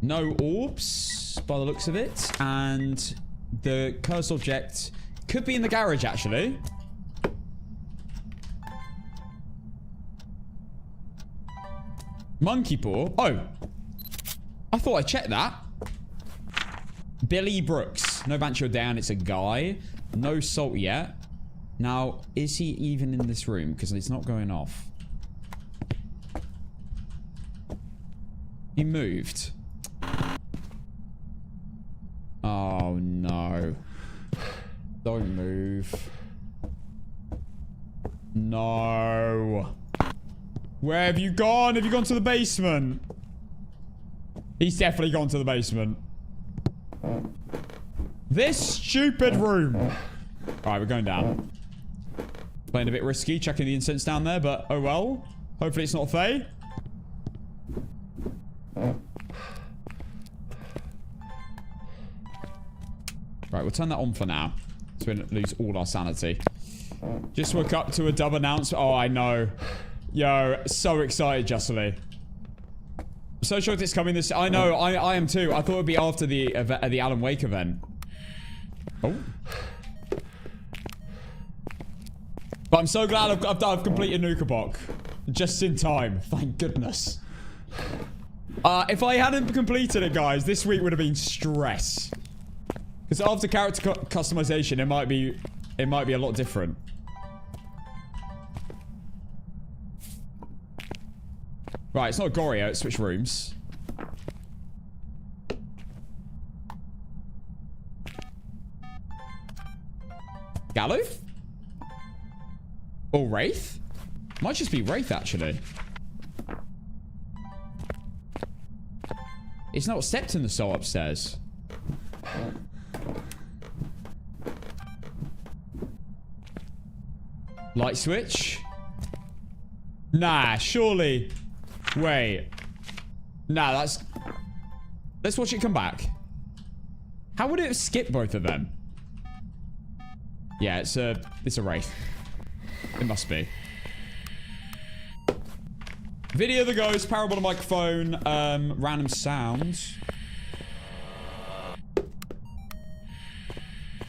No orbs, by the looks of it. And the cursed object could be in the garage, actually. Monkey paw. Oh. I thought I checked that. Billy Brooks. No Bancho down. It's a guy. No salt yet. Now, is he even in this room? Because it's not going off. He moved. Oh, no. Don't move. No. Where have you gone? Have you gone to the basement? He's definitely gone to the basement. This stupid room. Alright, we're going down. Playing a bit risky, checking the incense down there, but oh well. Hopefully it's not Faye. Right, we'll turn that on for now. So we don't lose all our sanity. Just woke up to a dub announcement. Oh, I know. Yo, so excited, Justly. I'm so sure it's coming this... I know, I am too. I thought it would be after the Alan Wake event. Oh. But I'm so glad I've completed NUKAPOC. Just in time. Thank goodness. If I hadn't completed it, guys, this week would have been stress. Because after character customization, it might be a lot different. Right, it's not Gorio, it's switch rooms. Gallo? Or Wraith? Might just be Wraith, actually. It's not stepped in the soul upstairs. Light switch? Nah, surely. Wait. Nah, that's... Let's watch it come back. How would it have skipped both of them? Yeah, it's a Wraith. It must be. Video the ghost, parabolic microphone, random sounds. I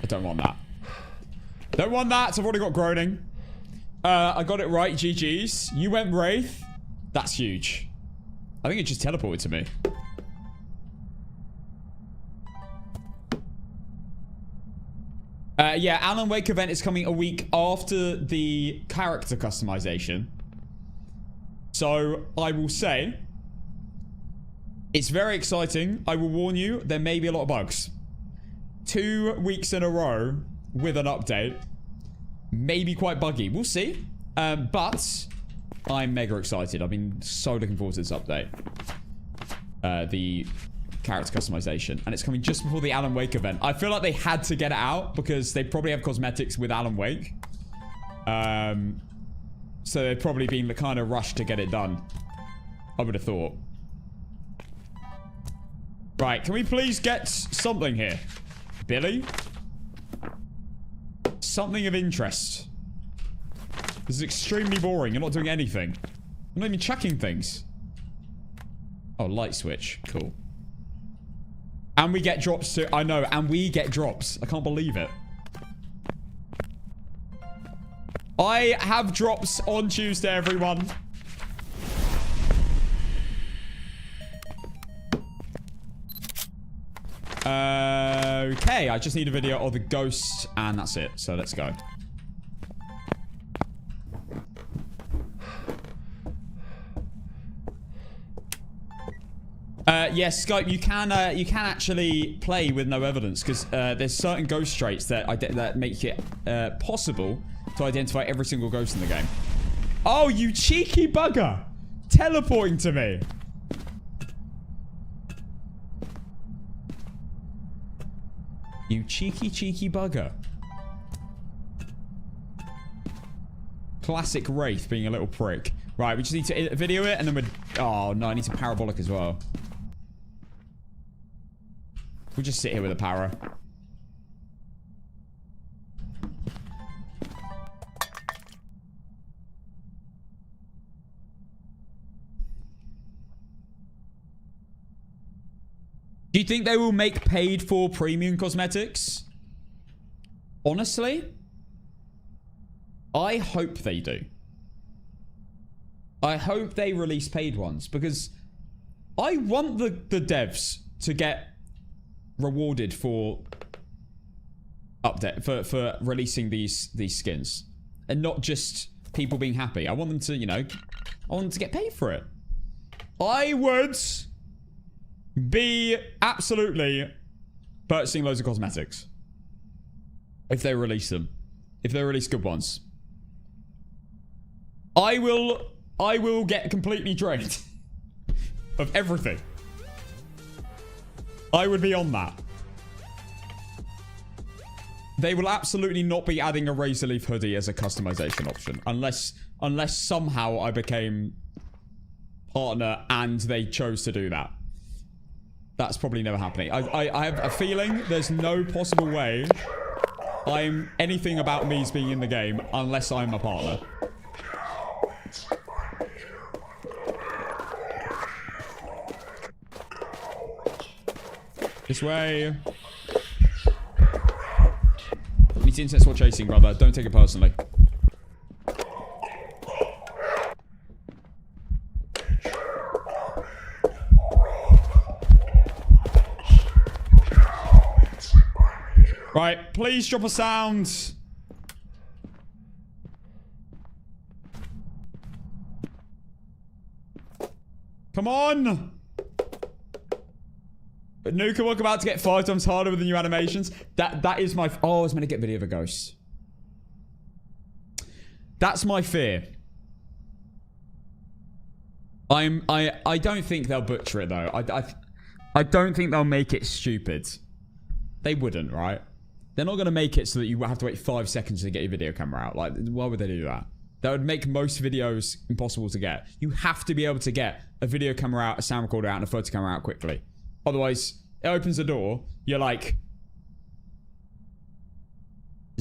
don't want that. Don't want that, so I've already got groaning. I got it right, GG's. You went Wraith. That's huge. I think it just teleported to me. Yeah, Alan Wake event is coming a week after the character customization. So, I will say, it's very exciting. I will warn you, there may be a lot of bugs. 2 weeks in a row with an update. Maybe quite buggy. We'll see. But I'm mega excited. I've been so looking forward to this update. The character customization. And it's coming just before the Alan Wake event. I feel like they had to get it out because they probably have cosmetics with Alan Wake. So they've probably been the kind of rush to get it done. I would have thought. Right, can we please get something here? Billy? Something of interest. This is extremely boring. You're not doing anything. You're not even checking things. Oh, light switch. Cool. And we get drops too. I know, and we get drops. I can't believe it. I have drops on Tuesday, everyone. Okay, I just need a video of the ghosts, and that's it. So let's go. Yes, Skype, you can actually play with no evidence because there's certain ghost traits that make it possible to identify every single ghost in the game. Oh, you cheeky bugger! Teleporting to me. You cheeky bugger. Classic Wraith being a little prick. Right, we just need to video it and then we're... Oh, no, I need some parabolic as well. We'll just sit here with a para. Do you think they will make paid for premium cosmetics? Honestly, I hope they do. I hope they release paid ones because I want the devs to get rewarded for for releasing these skins and not just people being happy. I want them to, you know, I want them to get paid for it. I would be absolutely purchasing loads of cosmetics if they release them. If they release good ones. I will get completely drained of everything. I would be on that. They will absolutely not be adding a Razor Leaf hoodie as a customization option unless somehow I became partner and they chose to do that. That's probably never happening. I have a feeling there's no possible way anything about me is being in the game unless I'm a partner. This way. You need to internet sword chasing, brother. Don't take it personally. Right, please drop a sound. Come on. NUKAPOC about to get 5 times harder with the new animations. That is my... Oh, I was meant to get video of a ghost. That's my fear. I don't think they'll butcher it though. I don't think they'll make it stupid. They wouldn't, right? They're not going to make it so that you have to wait 5 seconds to get your video camera out. Like, why would they do that? That would make most videos impossible to get. You have to be able to get a video camera out, a sound recorder out, and a photo camera out quickly. Otherwise, it opens the door. You're like...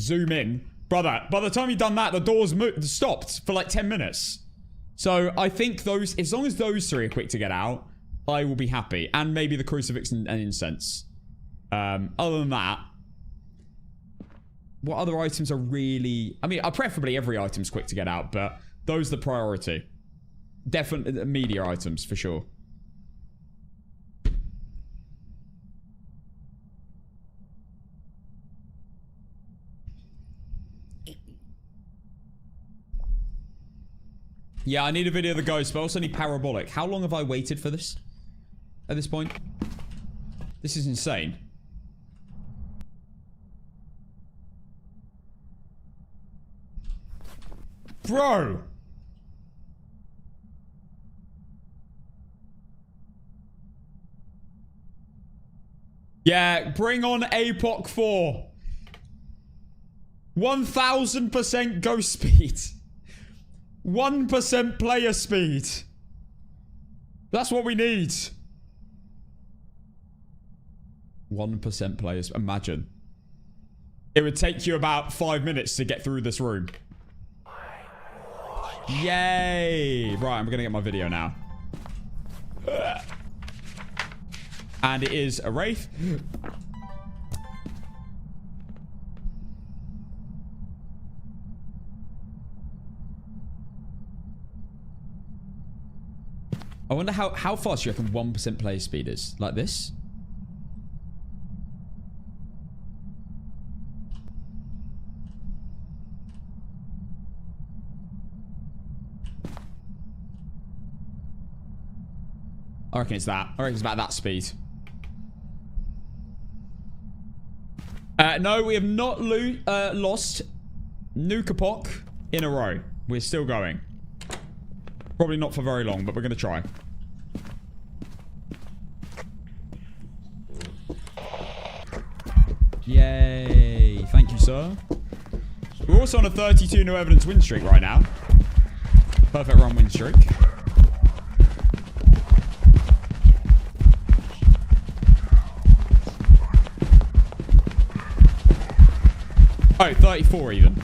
Zoom in. Brother, by the time you've done that, the door's stopped for like 10 minutes. So, I think those... As long as those 3 are quick to get out, I will be happy. And maybe the crucifix and incense. Other than that... What other items are really... I mean, preferably every item's quick to get out, but those are the priority. Definitely media items, for sure. Yeah, I need a video of the ghost, but I also need parabolic. How long have I waited for this? At this point? This is insane. Bro! Yeah, bring on APOC 4. 1000% ghost speed. 1% player speed. That's what we need. 1% players. Imagine. It would take you about 5 minutes to get through this room. Yay! Right, I'm gonna get my video now. And it is a wraith. I wonder how fast you reckon 1% player speed is. Like this? I reckon it's that. I reckon it's about that speed. No, we have not lost NUKAPOC in a row. We're still going. Probably not for very long, but we're going to try. Yay. Thank you, sir. We're also on a 32 no evidence win streak right now. Perfect run win streak. Oh, 34 even.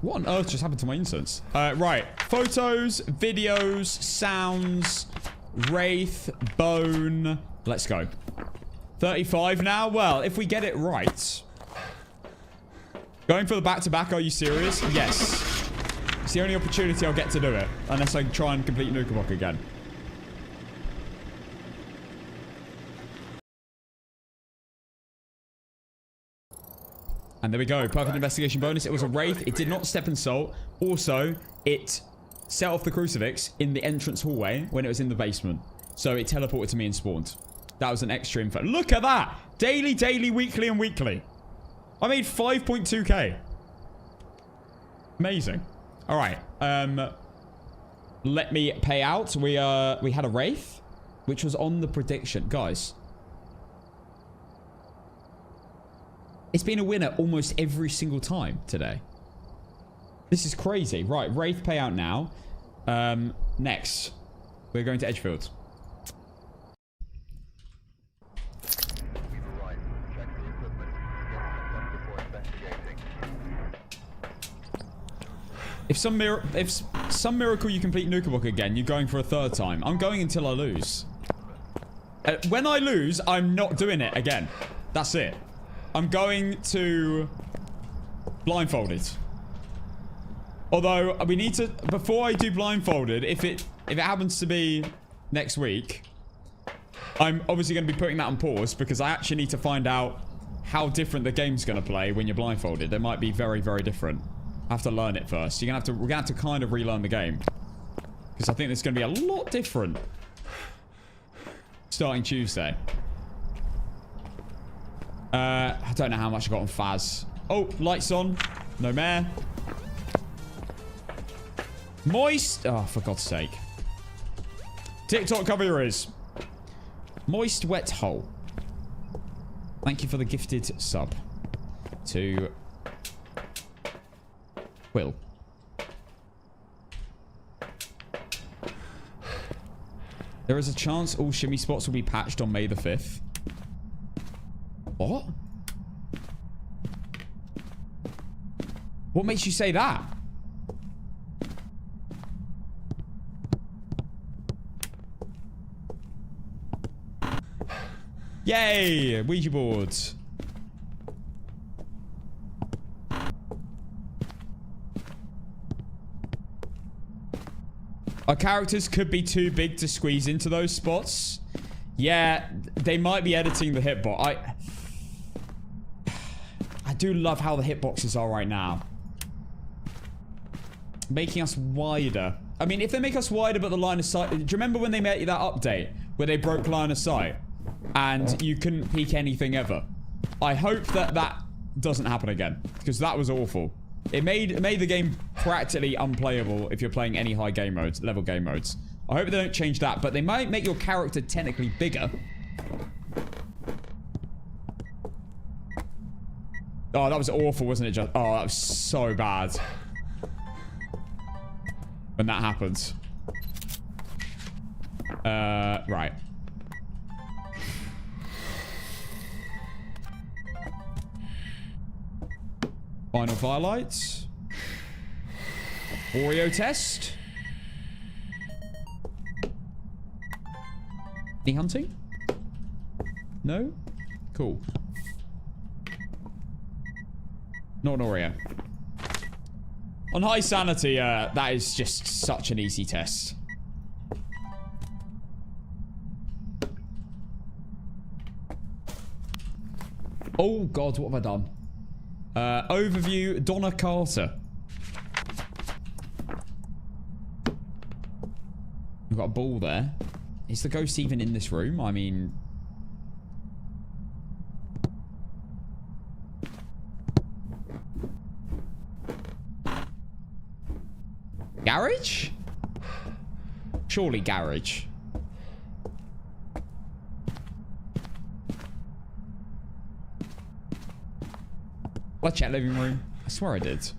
What on earth just happened to my instance? Right. Photos, videos, sounds, wraith, bone. Let's go. 35 now? Well, if we get it right. Going for the back-to-back, are you serious? Yes. It's the only opportunity I'll get to do it. Unless I try and complete NUKAPOC again. And there we go. Perfect investigation bonus. It was a wraith. It did not step and salt. Also, it set off the crucifix in the entrance hallway when it was in the basement. So it teleported to me and spawned. That was an extra info. Look at that. Daily, daily, weekly, and weekly. I made 5.2k. Amazing. All right. Let me pay out. We had a wraith, which was on the prediction. Guys. It's been a winner almost every single time today. This is crazy. Right, wraith payout now. Next, we're going to Edgefield. If some miracle you complete NUKAPOC again, you're going for a third time. I'm going until I lose. When I lose, I'm not doing it again. That's it. I'm going to blindfolded. Although we need to, before I do blindfolded, if it happens to be next week, I'm obviously going to be putting that on pause because I actually need to find out how different the game's going to play when you're blindfolded. It might be very, very different. I have to learn it first. We're gonna have to kind of relearn the game because I think it's going to be a lot different starting Tuesday. I don't know how much I got on Phas. Oh, lights on. No mare. Moist. Oh, for God's sake. TikTok, cover your ears. Moist wet hole. Thank you for the gifted sub. To Will. There is a chance all shimmy spots will be patched on May the 5th. What? What makes you say that? Yay! Ouija boards. Our characters could be too big to squeeze into those spots. Yeah, they might be editing the hitbot. I do love how the hitboxes are right now. Making us wider. I mean, if they make us wider but the line of sight... Do you remember when they made that update where they broke line of sight and you couldn't peek anything ever? I hope that doesn't happen again, because that was awful. It made the game practically unplayable if you're playing any high game modes, level game modes. I hope they don't change that, but they might make your character technically bigger. Oh, that was awful, wasn't it? Just oh, that was so bad when that happens. Right. Final firelights. Oreo test. Any hunting? No? Cool. Not an Oreo. On high sanity, that is just such an easy test. Oh god, what have I done? Overview, Donna Carter. We've got a ball there. Is the ghost even in this room? I mean... Garage? Surely garage. Let's check living room. I swear I did.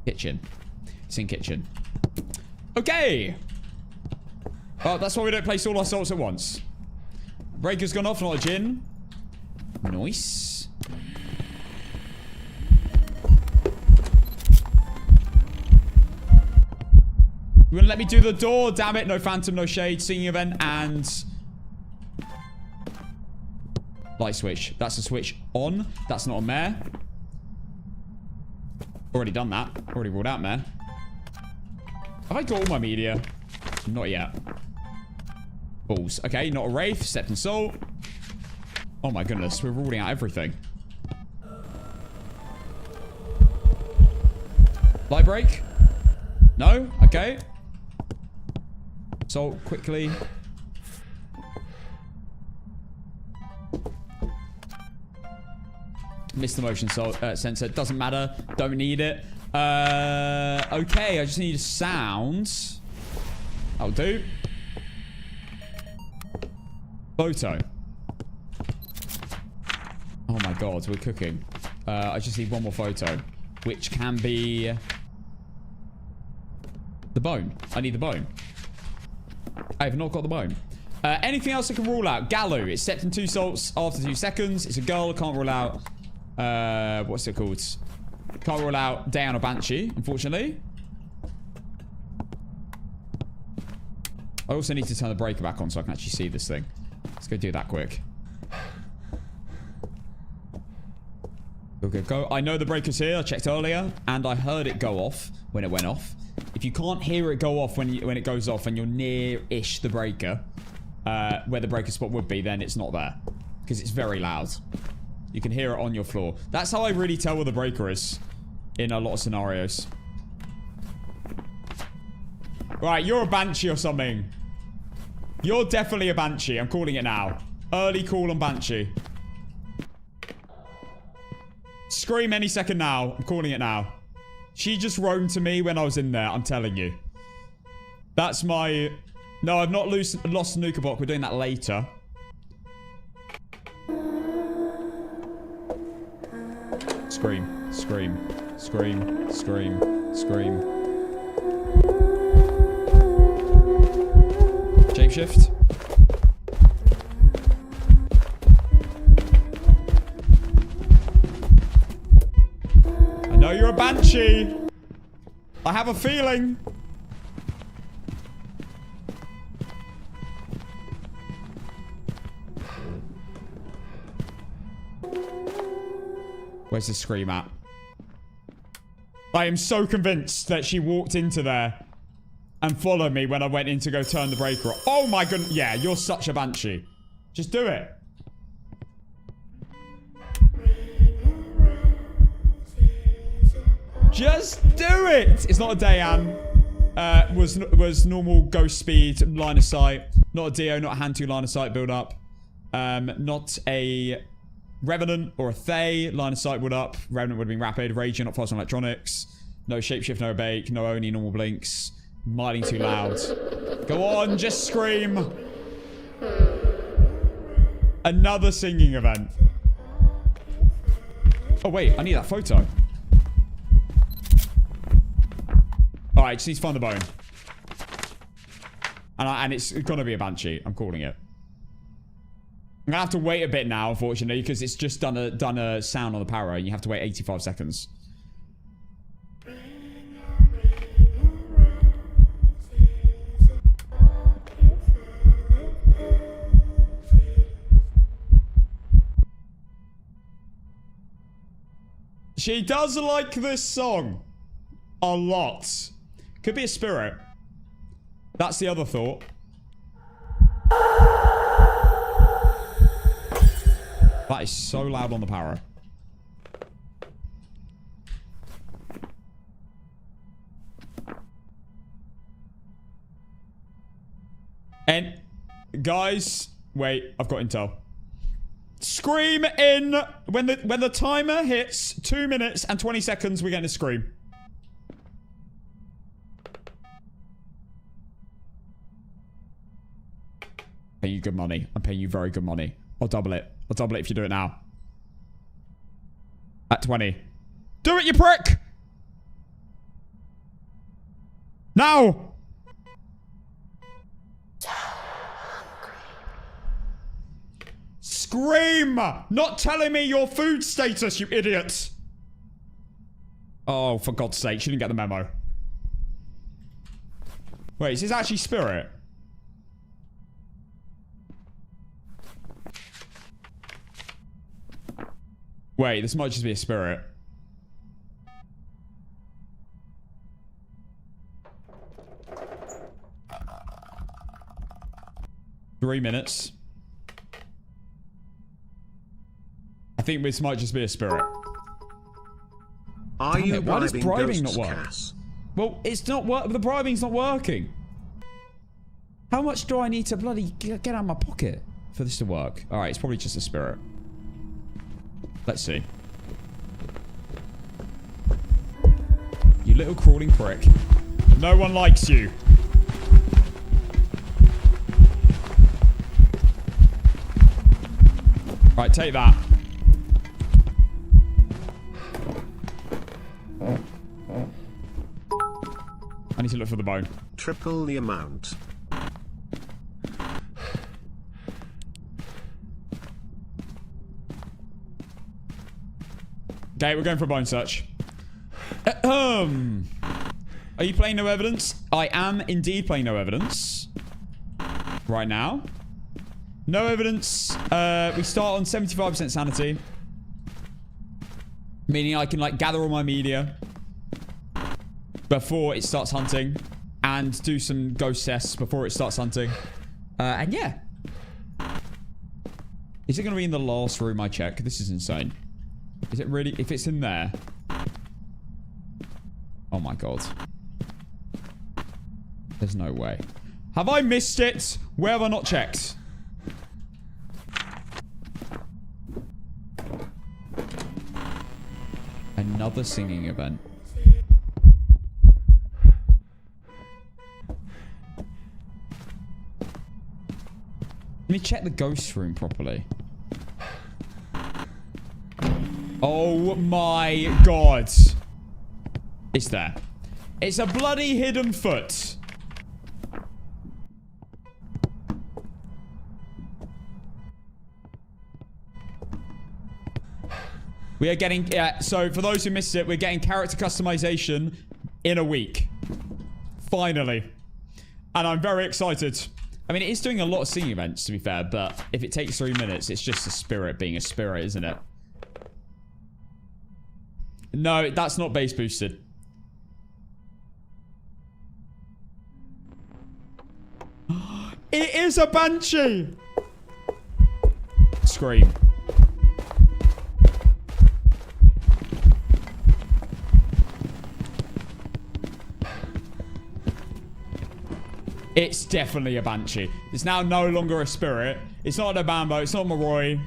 Kitchen. It's in kitchen. Okay. Oh, that's why we don't place all our salts at once. Breaker's gone off, not a gin. Nice. You wouldn't let me do the door, damn it. No phantom, no shade, singing event, and... light switch. That's a switch on. That's not a mare. Already done that. Already ruled out mare. Have I got all my media? Not yet. Balls. Okay, not a wraith. Stepped and salt. Oh my goodness, we're ruling out everything. Light break? No? Okay. Salt quickly. Missed the motion sensor. Doesn't matter. Don't need it. Okay, I just need a sound. That'll do. Photo. Oh my god, we're cooking. I just need one more photo, which can be the bone. I need the bone. I have not got the bone. Anything else I can rule out? Gallo. It's stepped in 2 salts after 2 seconds. It's a girl. Can't rule out. What's it called? Can't rule out Dayan or Banshee, unfortunately. I also need to turn the breaker back on so I can actually see this thing. Let's go do that quick. Go. I know the breaker's here. I checked earlier, and I heard it go off when it went off. If you can't hear it go off when it goes off and you're near-ish the breaker, where the breaker spot would be, then it's not there. Because it's very loud. You can hear it on your floor. That's how I really tell where the breaker is in a lot of scenarios. Right, you're a Banshee or something. You're definitely a Banshee. I'm calling it now. Early call on Banshee. Scream any second now. I'm calling it now. She just roamed to me when I was in there. I'm telling you. That's my... No, I've not lost NUKAPOC. We're doing that later. Scream. Scream. Scream. Scream. Scream. Shapeshift. I know you're a Banshee. I have a feeling. Where's the scream at? I am so convinced that she walked into there and follow me when I went in to go turn the breaker off. Oh my goodness. Yeah, you're such a banshee. Just do it. Just do it. It's not a Dayan. Was normal ghost speed, line of sight. Not a Dio, not a hand to line of sight build up. Not a Revenant or a Thay, line of sight would up. Revenant would have been rapid. Raging, not fast on electronics. No shapeshift, no bake. No only normal blinks. Miling too loud. Go on, just scream. Another singing event. Oh wait, I need that photo. Alright, just need to find the bone. And it's gonna be a banshee. I'm calling it. I'm gonna have to wait a bit now, unfortunately, because it's just done a sound on the power, and you have to wait 85 seconds. She does like this song a lot. Could be a spirit. That's the other thought. That is so loud on the power. And guys, wait, I've got intel. Scream in when the timer hits 2 minutes and 20 seconds, we're getting a scream. Paying you good money. I'm paying you very good money. I'll double it. I'll double it if you do it now. At 20. Do it, you prick! Now! Scream! Not telling me your food status, you idiot! Oh, for God's sake, she didn't get the memo. Wait, is this actually spirit? Wait, this might just be a spirit. Three minutes. I think this might just be a spirit. Are you why does bribing not work? Cass? Well, it's not work. The bribing's not working. How much do I need to bloody get out of my pocket for this to work? All right, it's probably just a spirit. Let's see. You little crawling prick. No one likes you. Right, take that. I need to look for the bone. Triple the amount. Okay, we're going for a bone search. Are you playing no evidence? I am indeed playing no evidence. Right now. No evidence. We start on 75% sanity. Meaning I can, like, gather all my media before it starts hunting. And do some ghost tests before it starts hunting. And yeah. Is it going to be in the last room I check? This is insane. Is it really? If it's in there. Oh my god. There's no way. Have I missed it? Where have I not checked? Another singing event. Let me check the ghost room properly. Oh my god. It's there. It's a bloody hidden foot. We are getting... so, for those who missed it, we're getting character customization in a week. Finally. And I'm very excited. I mean, it is doing a lot of singing events, to be fair, but if it takes 3 minutes, it's just a spirit being a spirit, isn't it? No, that's not base boosted. It is a banshee. Scream. It's definitely a banshee. It's now no longer a spirit. It's not a Bambo. It's not Moroi.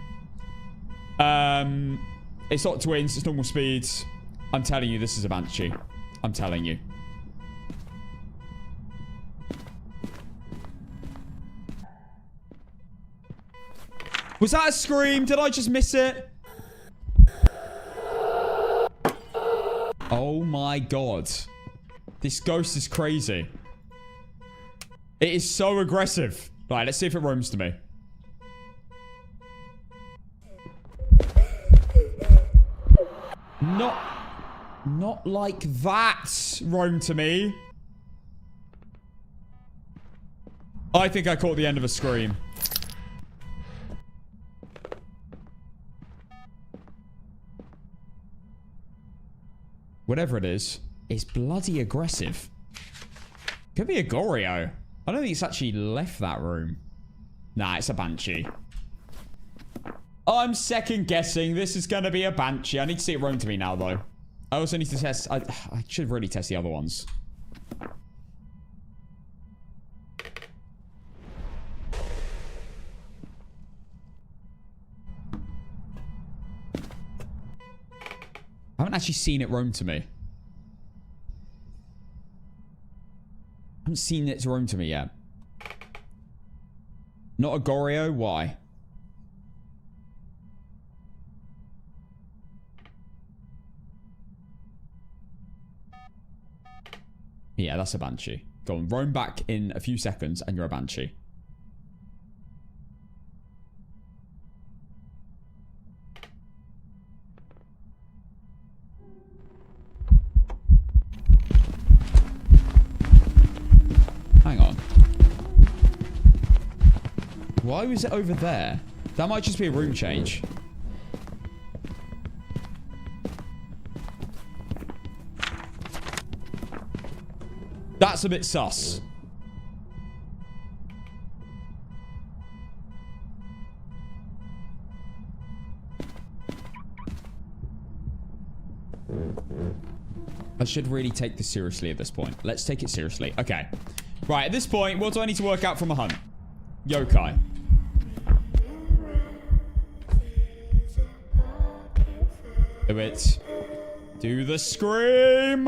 It's not twins. It's normal speeds. I'm telling you, this is a banshee. I'm telling you. Was that a scream? Did I just miss it? Oh my god. This ghost is crazy. It is so aggressive. Right, let's see if it roams to me. Not like that, roam to me. I think I caught the end of a scream. Whatever it is, it's bloody aggressive. Could be a Goryo. I don't think it's actually left that room. Nah, it's a banshee. I'm second guessing this is going to be a banshee. I need to see it roam to me now, though. I also need to test... I should really test the other ones. I haven't actually seen it roam to me. I haven't seen it roam to me yet. Not a Goryo? Why? Yeah, that's a banshee. Go on, roam back in a few seconds and you're a banshee. Hang on. Why was it over there? That might just be a room change. That's a bit sus. I should really take this seriously at this point. Let's take it seriously. Okay. Right, at this point, what do I need to work out from a hunt? Yokai. Do it. Do the scream!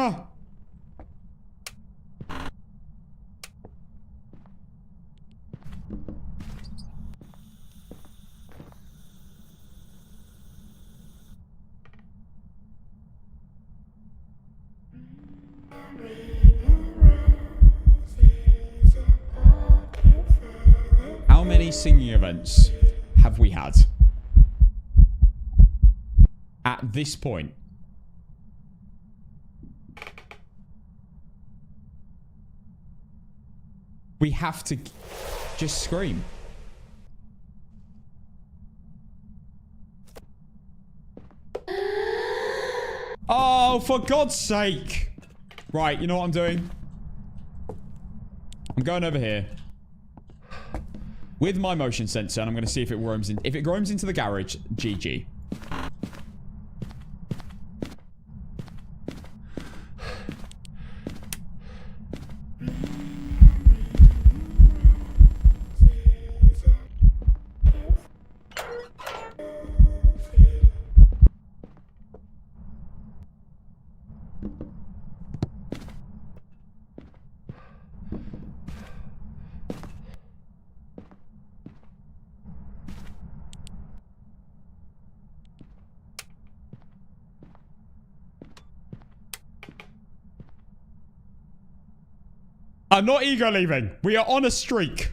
How many singing events have we had? At this point. We have to just scream. Oh, for God's sake. Right, you know what I'm doing? I'm going over here with my motion sensor, and I'm going to see if it roams in. If it roams into the garage, GG. I'm not ego leaving. We are on a streak.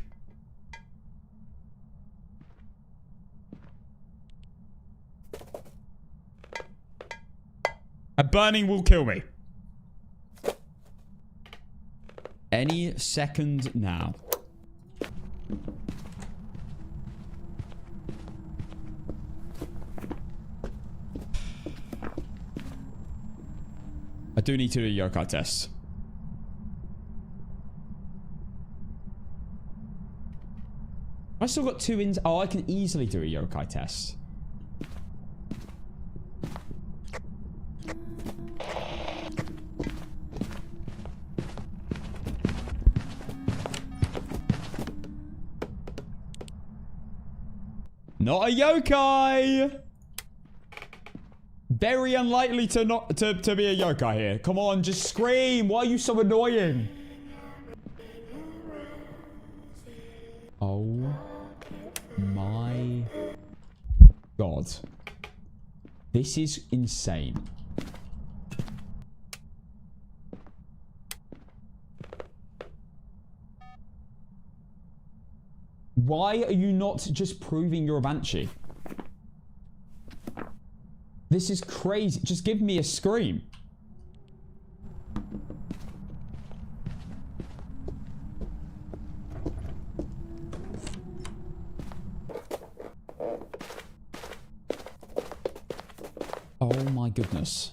A burning will kill me. Any second now. I do need to do a yokai test. I still got 2 ins. Oh, I can easily do a yokai test. Not a yokai. Very unlikely to be a yokai here. Come on, just scream. Why are you so annoying? Oh my god. This is insane. Why are you not just proving you're a banshee? This is crazy. Just give me a scream. Oh my goodness.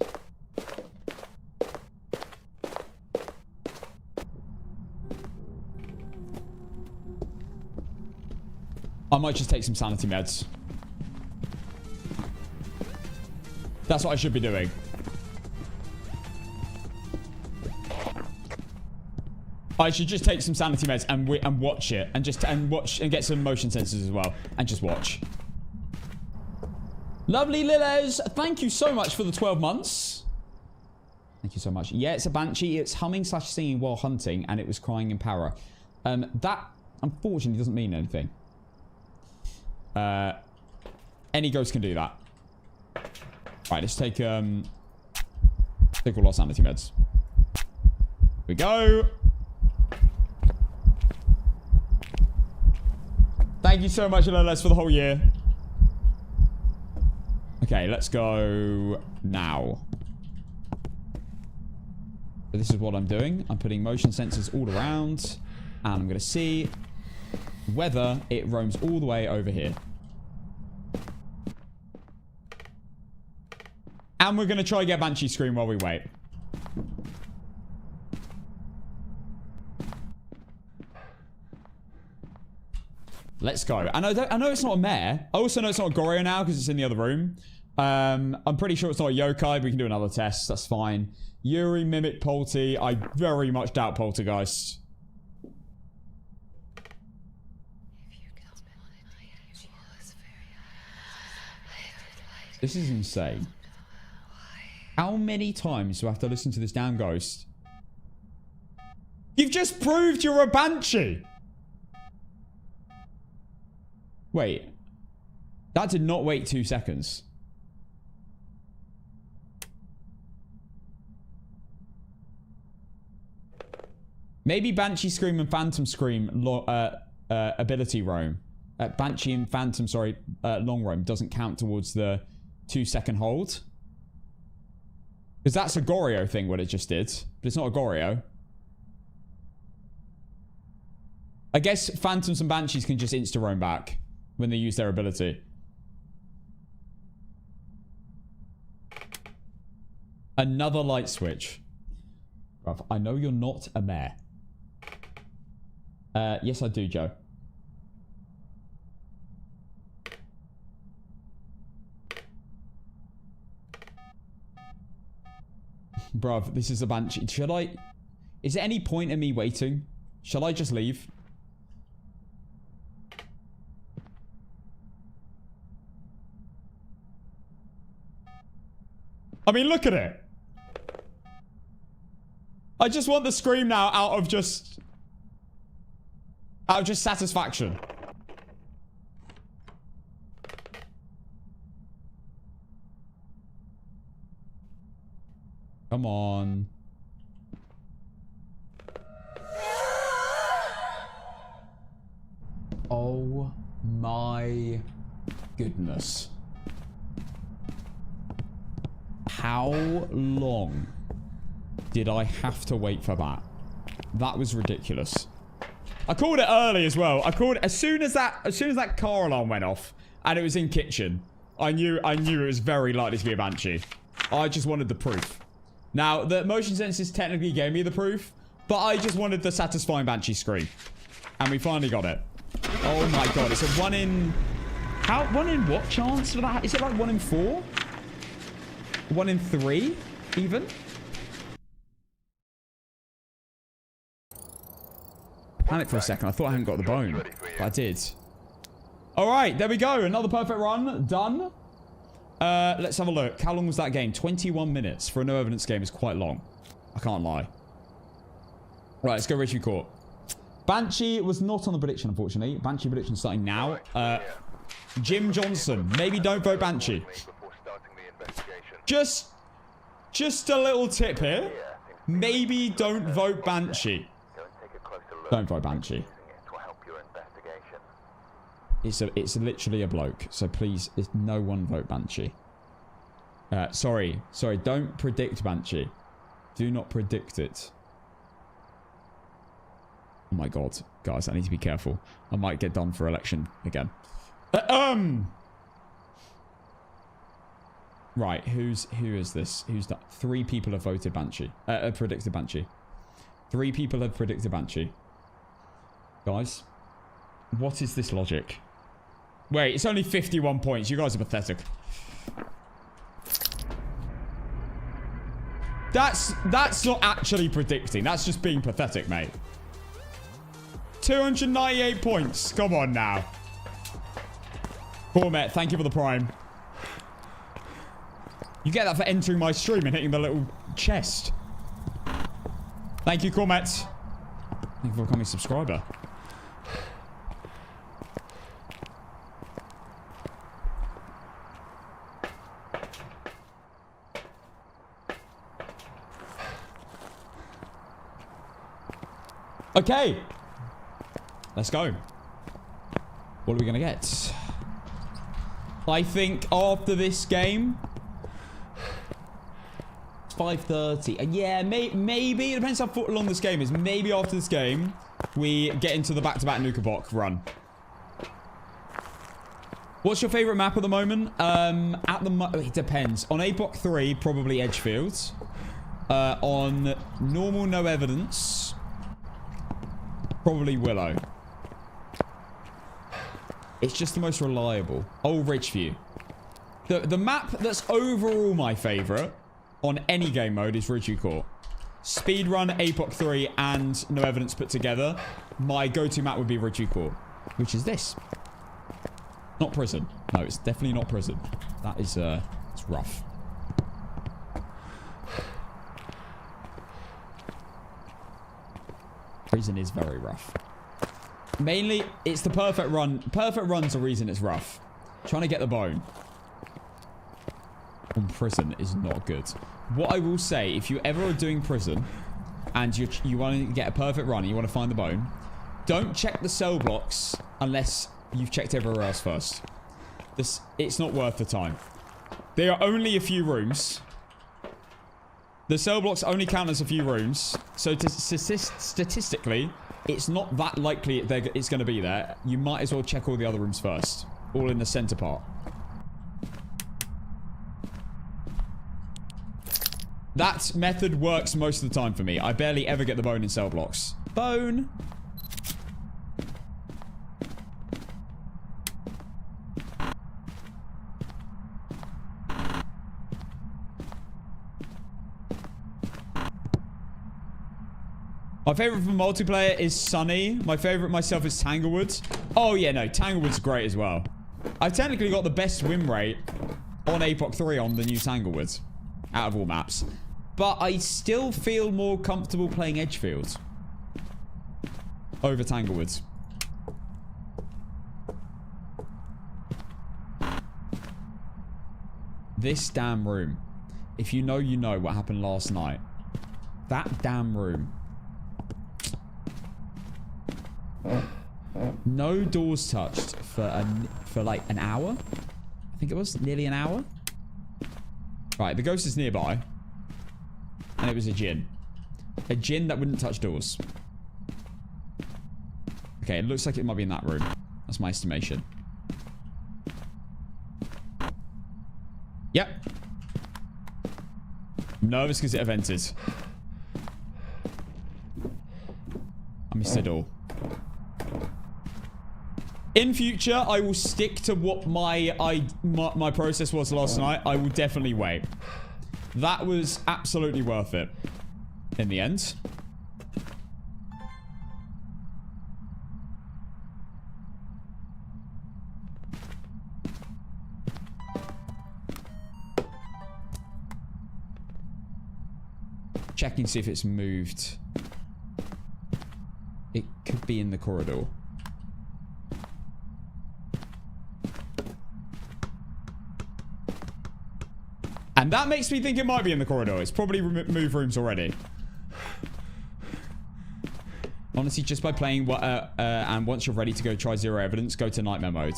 I might just take some sanity meds. That's what I should be doing. I should just take some sanity meds and watch it and watch and get some motion sensors as well and just watch. Lovely Lilez, thank you so much for the 12 months. Thank you so much. Yeah, it's a banshee. It's humming / singing while hunting, and it was crying in power. That unfortunately doesn't mean anything. Any ghost can do that. Right, let's take all our sanity meds. Here we go. Thank you so much, Lilez, for the whole year. Okay, let's go now. So this is what I'm doing. I'm putting motion sensors all around, and I'm going to see whether it roams all the way over here. And we're going to try and get Banshee Scream while we wait. Let's go. And I know it's not a mare. I also know it's not a Goryo now because it's in the other room. I'm pretty sure it's not a yokai. We can do another test. That's fine. Yuri, Mimic, Polty. I very much doubt Poltergeist. This is insane. How many times do I have to listen to this damn ghost? You've just proved you're a banshee! Wait. That did not wait 2 seconds. Maybe Banshee Scream and Phantom Scream ability roam. Banshee and Phantom, sorry, long roam doesn't count towards the 2-second hold. Because that's a Goryo thing, what it just did. But it's not a Goryo. I guess Phantoms and Banshees can just insta-roam back when they use their ability. Another light switch. Bruv, I know you're not a mare. Yes, I do, Joe. Bruv, this is a banshee. Should I... Is there any point in me waiting? Shall I just leave? I mean, look at it. I just want the scream now out of just satisfaction. Come on. Oh my goodness. How long did I have to wait for that? That was ridiculous. I called it early as well. I called it as soon as that car alarm went off and it was in kitchen. I knew it was very likely to be a banshee. I just wanted the proof. Now, the motion sensors technically gave me the proof, but I just wanted the satisfying banshee scream. And we finally got it. Oh my god, it's a 1 in... How? 1 in what chance for that? Is it like 1 in 4? 1 in 3? Even? Panic for a second. I thought I hadn't got the bone. But I did. Alright, there we go. Another perfect run. Done. Let's have a look. How long was that game? 21 minutes for a no evidence game is quite long. I can't lie. Right, let's go Richie Court. Banshee was not on the prediction, unfortunately. Banshee prediction starting now. Jim Johnson. Maybe don't vote Banshee. Just a little tip here. Maybe don't vote Banshee. Don't vote Banshee. It's literally a bloke. So please, no one vote Banshee. Sorry, don't predict Banshee. Do not predict it. Oh my god. Guys, I need to be careful. I might get done for election again. Right, who is this? Who's that? 3 people have voted Banshee. Predicted Banshee. 3 people have predicted Banshee. Guys, what is this logic? Wait, it's only 51 points. You guys are pathetic. That's not actually predicting. That's just being pathetic, mate. 298 points. Come on now. Cormet, thank you for the prime. You get that for entering my stream and hitting the little chest. Thank you, Cormet. Thank you for becoming a subscriber. Okay. Let's go. What are we going to get? I think after this game... It's 5:30. Yeah, maybe. It depends how long this game is. Maybe after this game, we get into the back-to-back NUKAPOC run. What's your favorite map at the moment? It depends. On APOC 3, probably Edgefields. On normal no evidence, probably Willow. It's just the most reliable. Oh, Ridgeview. The map that's overall my favorite on any game mode is Ridgeview Court. Speedrun, APOC 3, and no evidence put together. My go-to map would be Ridgeview Court, which is this. Not prison. No, it's definitely not prison. That is, it's rough. Prison is very rough. Mainly, it's the perfect run. Perfect run's the reason it's rough. Trying to get the bone on prison is not good. What I will say, if you ever are doing prison and you want to get a perfect run and you want to find the bone, don't check the cell blocks unless you've checked everywhere else first. It's not worth the time. There are only a few rooms. The cell blocks only count as a few rooms. So statistically, it's not that likely it's going to be there. You might as well check all the other rooms first. All in the center part. That method works most of the time for me. I barely ever get the bone in cell blocks. Bone. My favorite for multiplayer is Sunny. My favorite myself is Tanglewood. Oh, yeah, no. Tanglewood's great as well. I've technically got the best win rate on APOC 3 on the new Tanglewood out of all maps. But I still feel more comfortable playing Edgefield over Tanglewood. This damn room. If you know, you know what happened last night. That damn room. No doors touched for like an hour. I think it was nearly an hour. Right, the ghost is nearby. And it was a djinn. A djinn that wouldn't touch doors. Okay, it looks like it might be in that room. That's my estimation. Yep. I'm nervous because it evented. I missed a door. In future, I will stick to what my process was last night. I will definitely wait. That was absolutely worth it in the end. Checking, see if it's moved. It could be in the corridor. And that makes me think it might be in the corridor. It's probably moved rooms already. Honestly, just by playing and once you're ready to go try zero evidence, go to nightmare mode.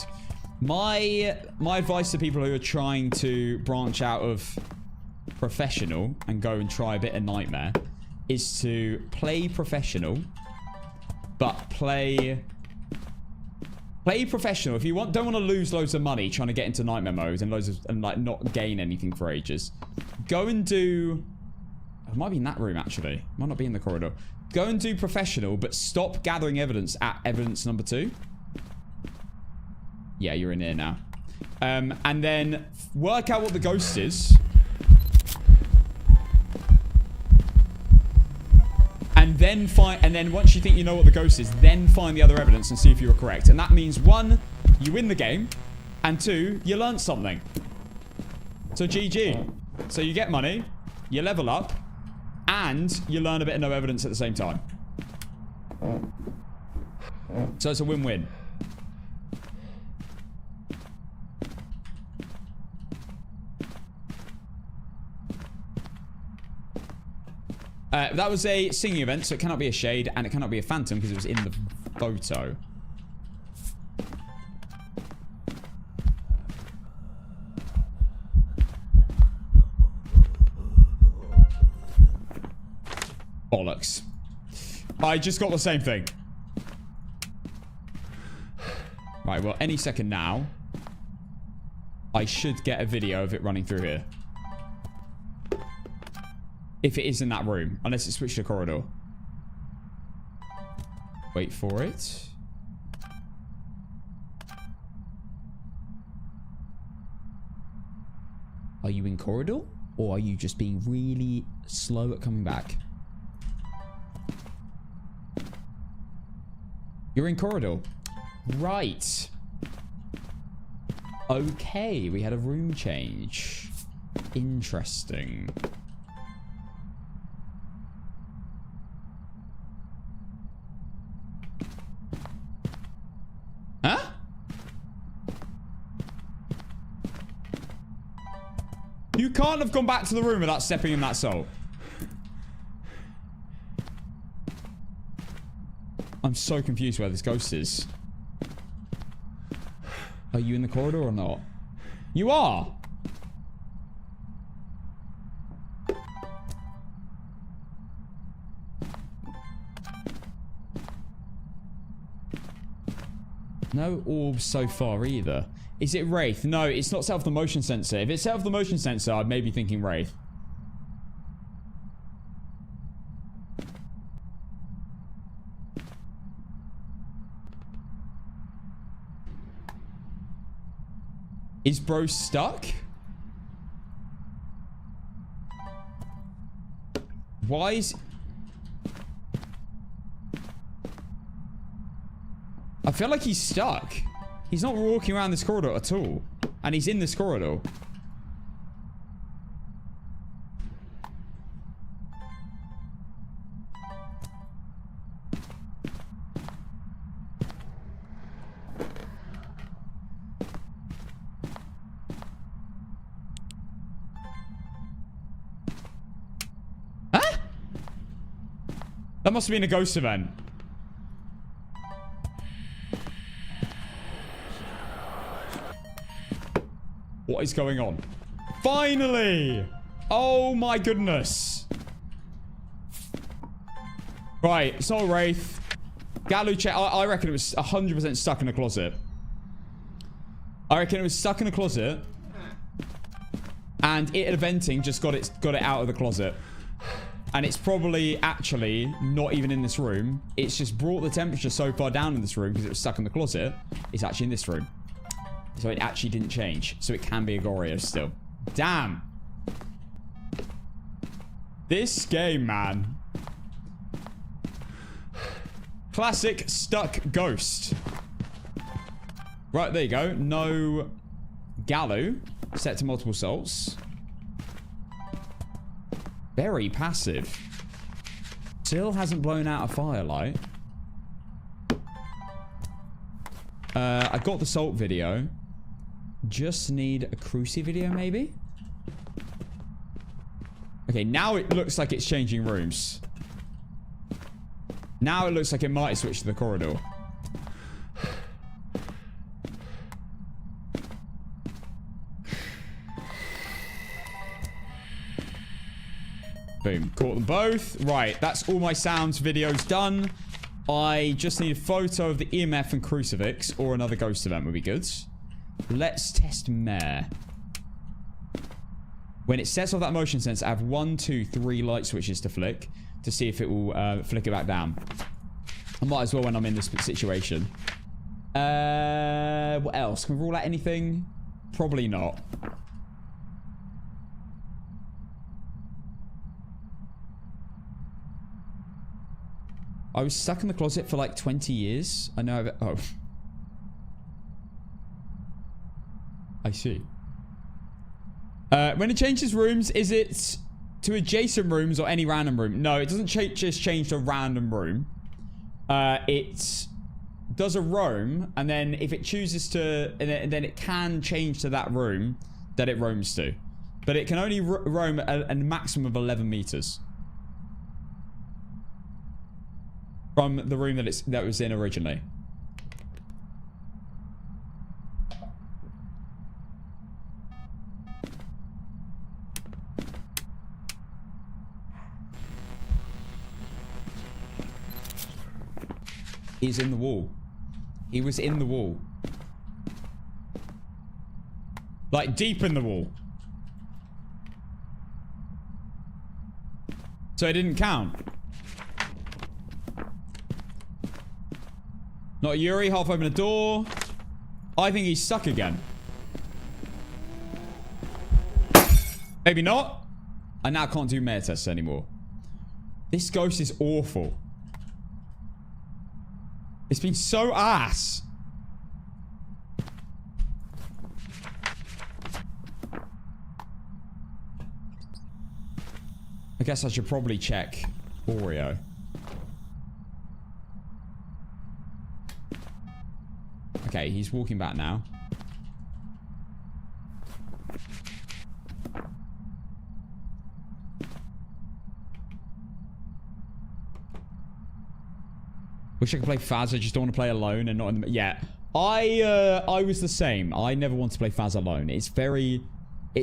My advice to people who are trying to branch out of professional and go and try a bit of nightmare is to play professional, but play professional. If you don't want to lose loads of money trying to get into nightmare mode and like not gain anything for ages, go and do. It might be in that room actually. It might not be in the corridor. Go and do professional, but stop gathering evidence at evidence number 2. Yeah, you're in here now. And then work out what the ghost is. And then once you think you know what the ghost is, then find the other evidence and see if you were correct. And that means 1, you win the game, and 2, you learn something. So GG. So you get money, you level up, and you learn a bit of no evidence at the same time. So it's a win-win. That was a singing event, so it cannot be a shade, and it cannot be a phantom because it was in the photo. Bollocks. I just got the same thing. Right, well, any second now, I should get a video of it running through here. If it is in that room. Unless it's switched to corridor. Wait for it. Are you in corridor? Or are you just being really slow at coming back? You're in corridor. Right. Okay, we had a room change. Interesting. Huh? You can't have gone back to the room without stepping in that soul. I'm so confused where this ghost is. Are you in the corridor or not? You are! No orbs so far either. Is it Wraith? No, it's not set off the motion sensor. If it's set off the motion sensor, I may be thinking Wraith. Is bro stuck? Why is... I feel like he's stuck. He's not walking around this corridor at all. And he's in this corridor. Huh? That must have been a ghost event. What is going on? Finally! Oh my goodness. Right, it's not Wraith. Galu check. I reckon it was 100% stuck in a closet. I reckon it was stuck in a closet. And it venting just got it out of the closet. And it's probably actually not even in this room. It's just brought the temperature so far down in this room because it was stuck in the closet. It's actually in this room. So it actually didn't change. So it can be a Goryo still. Damn. This game, man. Classic stuck ghost. Right, there you go. No Gallo. Set to multiple salts. Very passive. Still hasn't blown out a firelight. I got the salt video. Just need a Cruci video, maybe? Okay, now it looks like it's changing rooms. Now it looks like it might switch to the corridor. Boom. Caught them both. Right, that's all my sounds videos done. I just need a photo of the EMF and crucifix, or another ghost event would be good. Let's test Mare. When it sets off that motion sensor, I have 1, 2, 3 light switches to flick to see if it will flick it back down. I might as well when I'm in this situation. What else? Can we rule out anything? Probably not. I was stuck in the closet for like 20 years. I know. Oh. I see. When it changes rooms, is it to adjacent rooms or any random room? No, it doesn't just change to a random room. It does a roam, and then if it chooses to, and then it can change to that room that it roams to. But it can only roam a maximum of 11 meters. From the room that it was in originally. He's in the wall. He was in the wall. Like deep in the wall. So it didn't count. Not Yuri, half open a door. I think he's stuck again. Maybe not. I now can't do Mare tests anymore. This ghost is awful. It's been so ass. I guess I should probably check Oreo. Okay, he's walking back now. Wish I could play Phaz. I just don't want to play alone and not in the... Yeah. I was the same. I never want to play Phaz alone. It's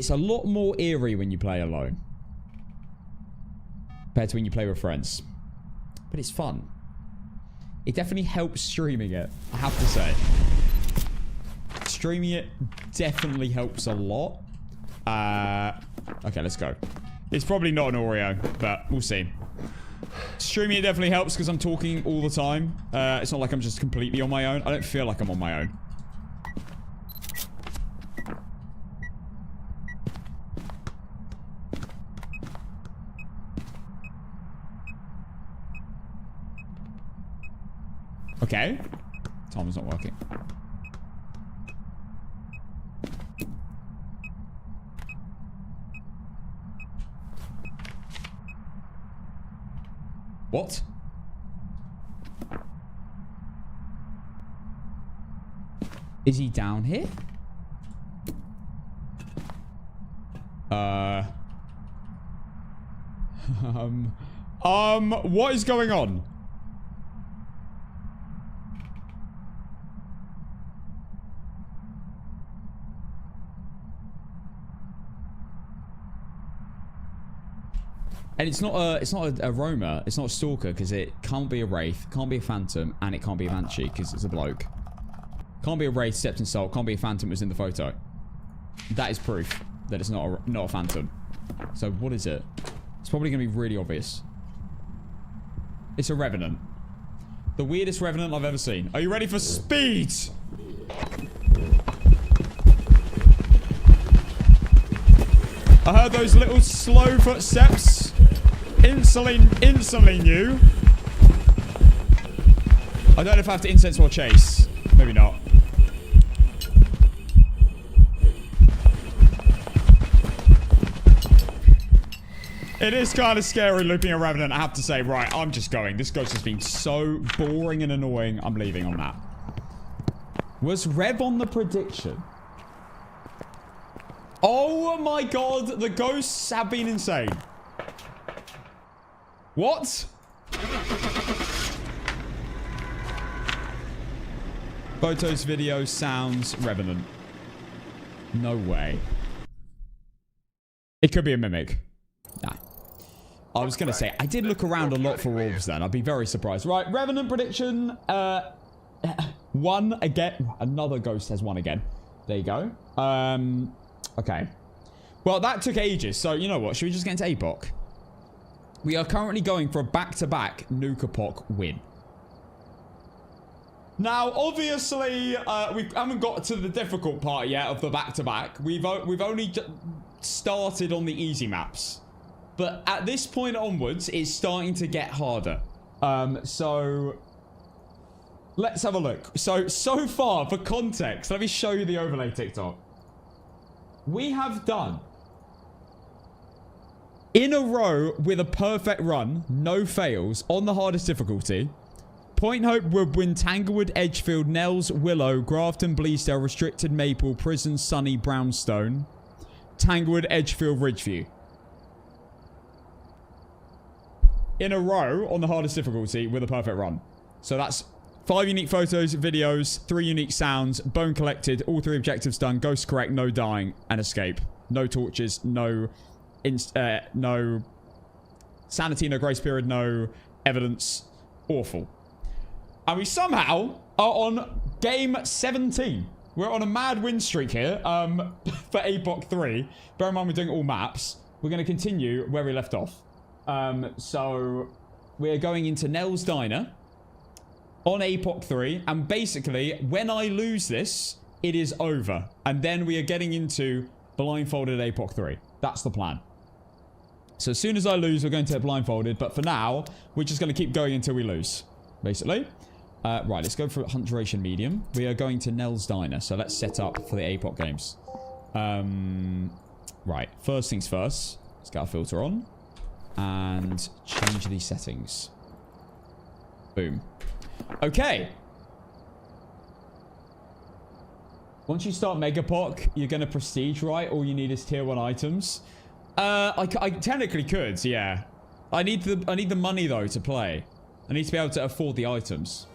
a lot more eerie when you play alone. Compared to when you play with friends. But it's fun. It definitely helps streaming it, I have to say. Streaming it definitely helps a lot. Okay, let's go. It's probably not an Oreo, but we'll see. Streaming it definitely helps because I'm talking all the time. It's not like I'm just completely on my own. I don't feel like I'm on my own. Okay. Tom's not working. What? Is he down here? What is going on? And it's not a roamer, it's not a stalker, because it can't be a wraith, can't be a phantom, and it can't be a banshee, because it's a bloke. Can't be a wraith, stepped in salt, can't be a phantom, was in the photo. That is proof that it's not a phantom. So what is it? It's probably going to be really obvious. It's a Revenant. The weirdest Revenant I've ever seen. Are you ready for speed? I heard those little slow footsteps. Instantly knew. I don't know if I have to incense or chase. Maybe not. It is kind of scary looping a Revenant, I have to say. Right, I'm just going. This ghost has been so boring and annoying. I'm leaving on that. Was Rev on the prediction? Oh my god, the ghosts have been insane. What? Photos, videos, sounds, Revenant. No way. It could be a mimic. Nah. I was going to say, I did look around a lot for wolves then. I'd be very surprised. Right, Revenant prediction. One again. Another ghost has one again. There you go. Okay. Well, that took ages. So, you know what? Should we just get into APOC? We are currently going for a back-to-back NUKAPOC win. Now, obviously, we haven't got to the difficult part yet of the back-to-back. We've only started on the easy maps. But at this point onwards, it's starting to get harder. So let's have a look. So far, for context, let me show you the overlay TikTok. We have done in a row with a perfect run, no fails, on the hardest difficulty. Point Hope, Woodwind, Tanglewood, Edgefield, Nell's, Willow, Grafton, Bleasdale, Restricted, Maple, Prison, Sunny, Brownstone, Tanglewood, Edgefield, Ridgeview. In a row on the hardest difficulty with a perfect run. So that's 5 unique photos, videos, 3 unique sounds, bone collected, all 3 objectives done, ghost correct, no dying, and escape. No torches, no sanity, no grace period, no evidence. Awful. And we somehow are on game 17. We're on a mad win streak here for APOC 3. Bear in mind we're doing all maps. We're going to continue where we left off. So we're going into Nell's Diner on APOC 3. And basically, when I lose this, it is over. And then we are getting into blindfolded APOC 3. That's the plan. So as soon as I lose, we're going to blindfolded. But for now, we're just going to keep going until we lose, basically. Right, let's go for hunt duration medium. We are going to Nell's Diner. So let's set up for the APOC games. Right, first things first. Let's get our filter on. And change these settings. Boom. Okay. Once you start Megapoc, you're going to prestige, right? All you need is tier 1 items. I technically could, yeah. I need the money, though, to play. I need to be able to afford the items.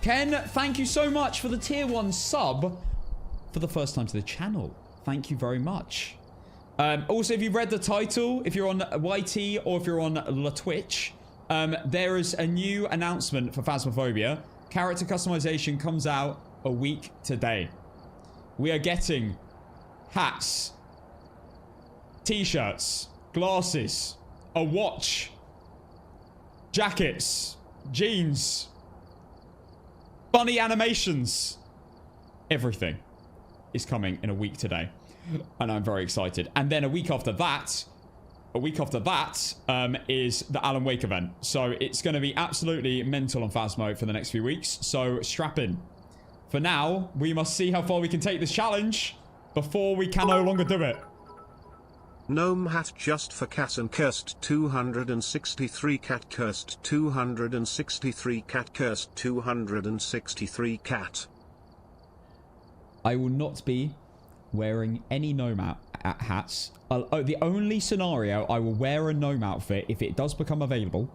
Ken, thank you so much for the tier 1 sub for the first time to the channel. Thank you very much. Also, if you've read the title, if you're on YT or if you're on La Twitch, there is a new announcement for Phasmophobia. Character customization comes out a week today. We are getting hats, t-shirts, glasses, a watch, jackets, jeans, funny animations. Everything is coming in a week today. And I'm very excited. And then a week after that is the Alan Wake event. So it's going to be absolutely mental on Phasmo for the next few weeks. So strap in. For now, we must see how far we can take this challenge before we can no longer do it. Gnome hat just for cat and cursed 263 cat cursed 263 cat cursed 263 cat. I will not be wearing any gnome hats. The only scenario I will wear a gnome outfit if it does become available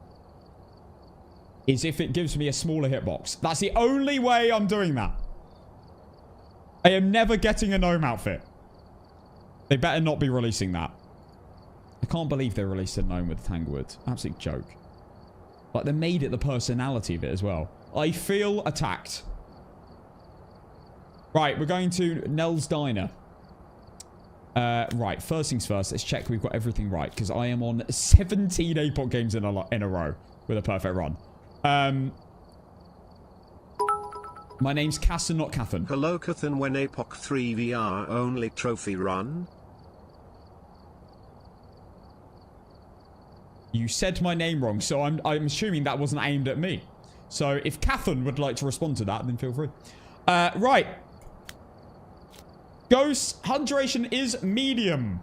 is if it gives me a smaller hitbox. That's the only way I'm doing that. I am never getting a gnome outfit. They better not be releasing that. I can't believe they released a gnome with Tanglewood. Absolute joke. Like, they made it the personality of it as well. I feel attacked. Right, we're going to Nell's Diner. Right, first things first, let's check we've got everything right, because I am on 17 APOC games in a row with a perfect run. My name's Casson, not Cathan. Hello Cathan, when APOC 3 VR only trophy run? You said my name wrong, so I'm assuming that wasn't aimed at me. So if Cathan would like to respond to that, then feel free. Right. Ghost HUD duration is medium.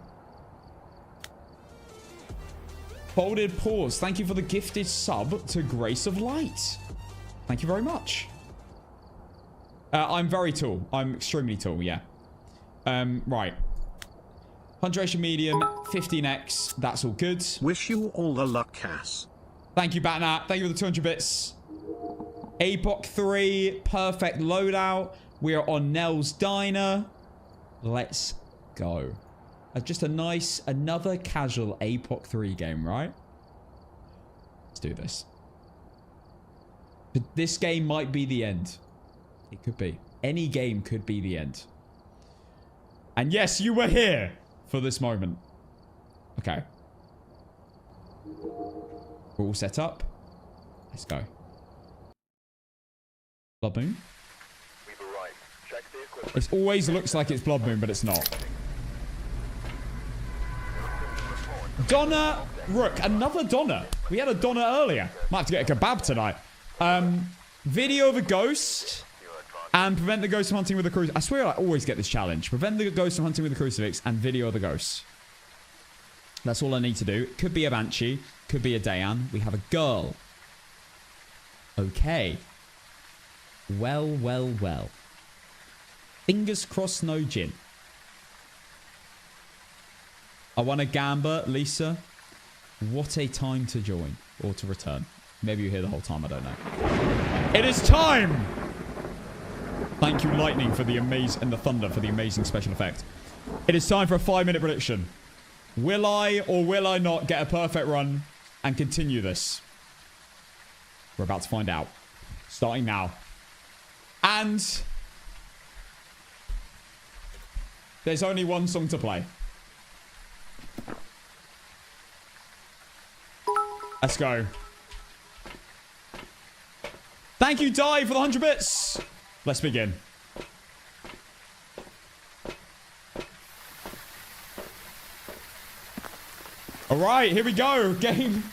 Folded pause. Thank you for the gifted sub to Grace of Light. Thank you very much. I'm very tall. I'm extremely tall, yeah. Right. HUD duration medium, 15x. That's all good. Wish you all the luck, Cass. Thank you, Batnat. Thank you for the 200 bits. APOC 3, perfect loadout. We are on Nell's Diner. Let's go. Just a nice, another casual APOC 3 game, right? Let's do this. But this game might be the end. It could be. Any game could be the end. And yes, you were here for this moment. Okay. We're all set up. Let's go. Blood Moon. We've arrived. Check the equipment. It always looks like it's Blood Moon, but it's not. Donna Rook. Another Donna. We had a Donna earlier. Might have to get a kebab tonight. Video of a ghost. And prevent the ghost from hunting with a crucifix. I swear I always get this challenge. Prevent the ghost from hunting with a crucifix and video of the ghost. That's all I need to do. Could be a Banshee. Could be a Dayan. We have a girl. Okay. Well, well, well. Fingers crossed, no gin. I want a Gamba, Lisa. What a time to join. Or to return. Maybe you're here the whole time, I don't know. It is time! Thank you, Lightning, for the amazing... and the Thunder for the amazing special effect. It is time for a 5-minute prediction. Will I or will I not get a perfect run and continue this? We're about to find out. Starting now. And... there's only one song to play. Let's go. Thank you, Di, for the 100 bits. Let's begin. All right, here we go. Game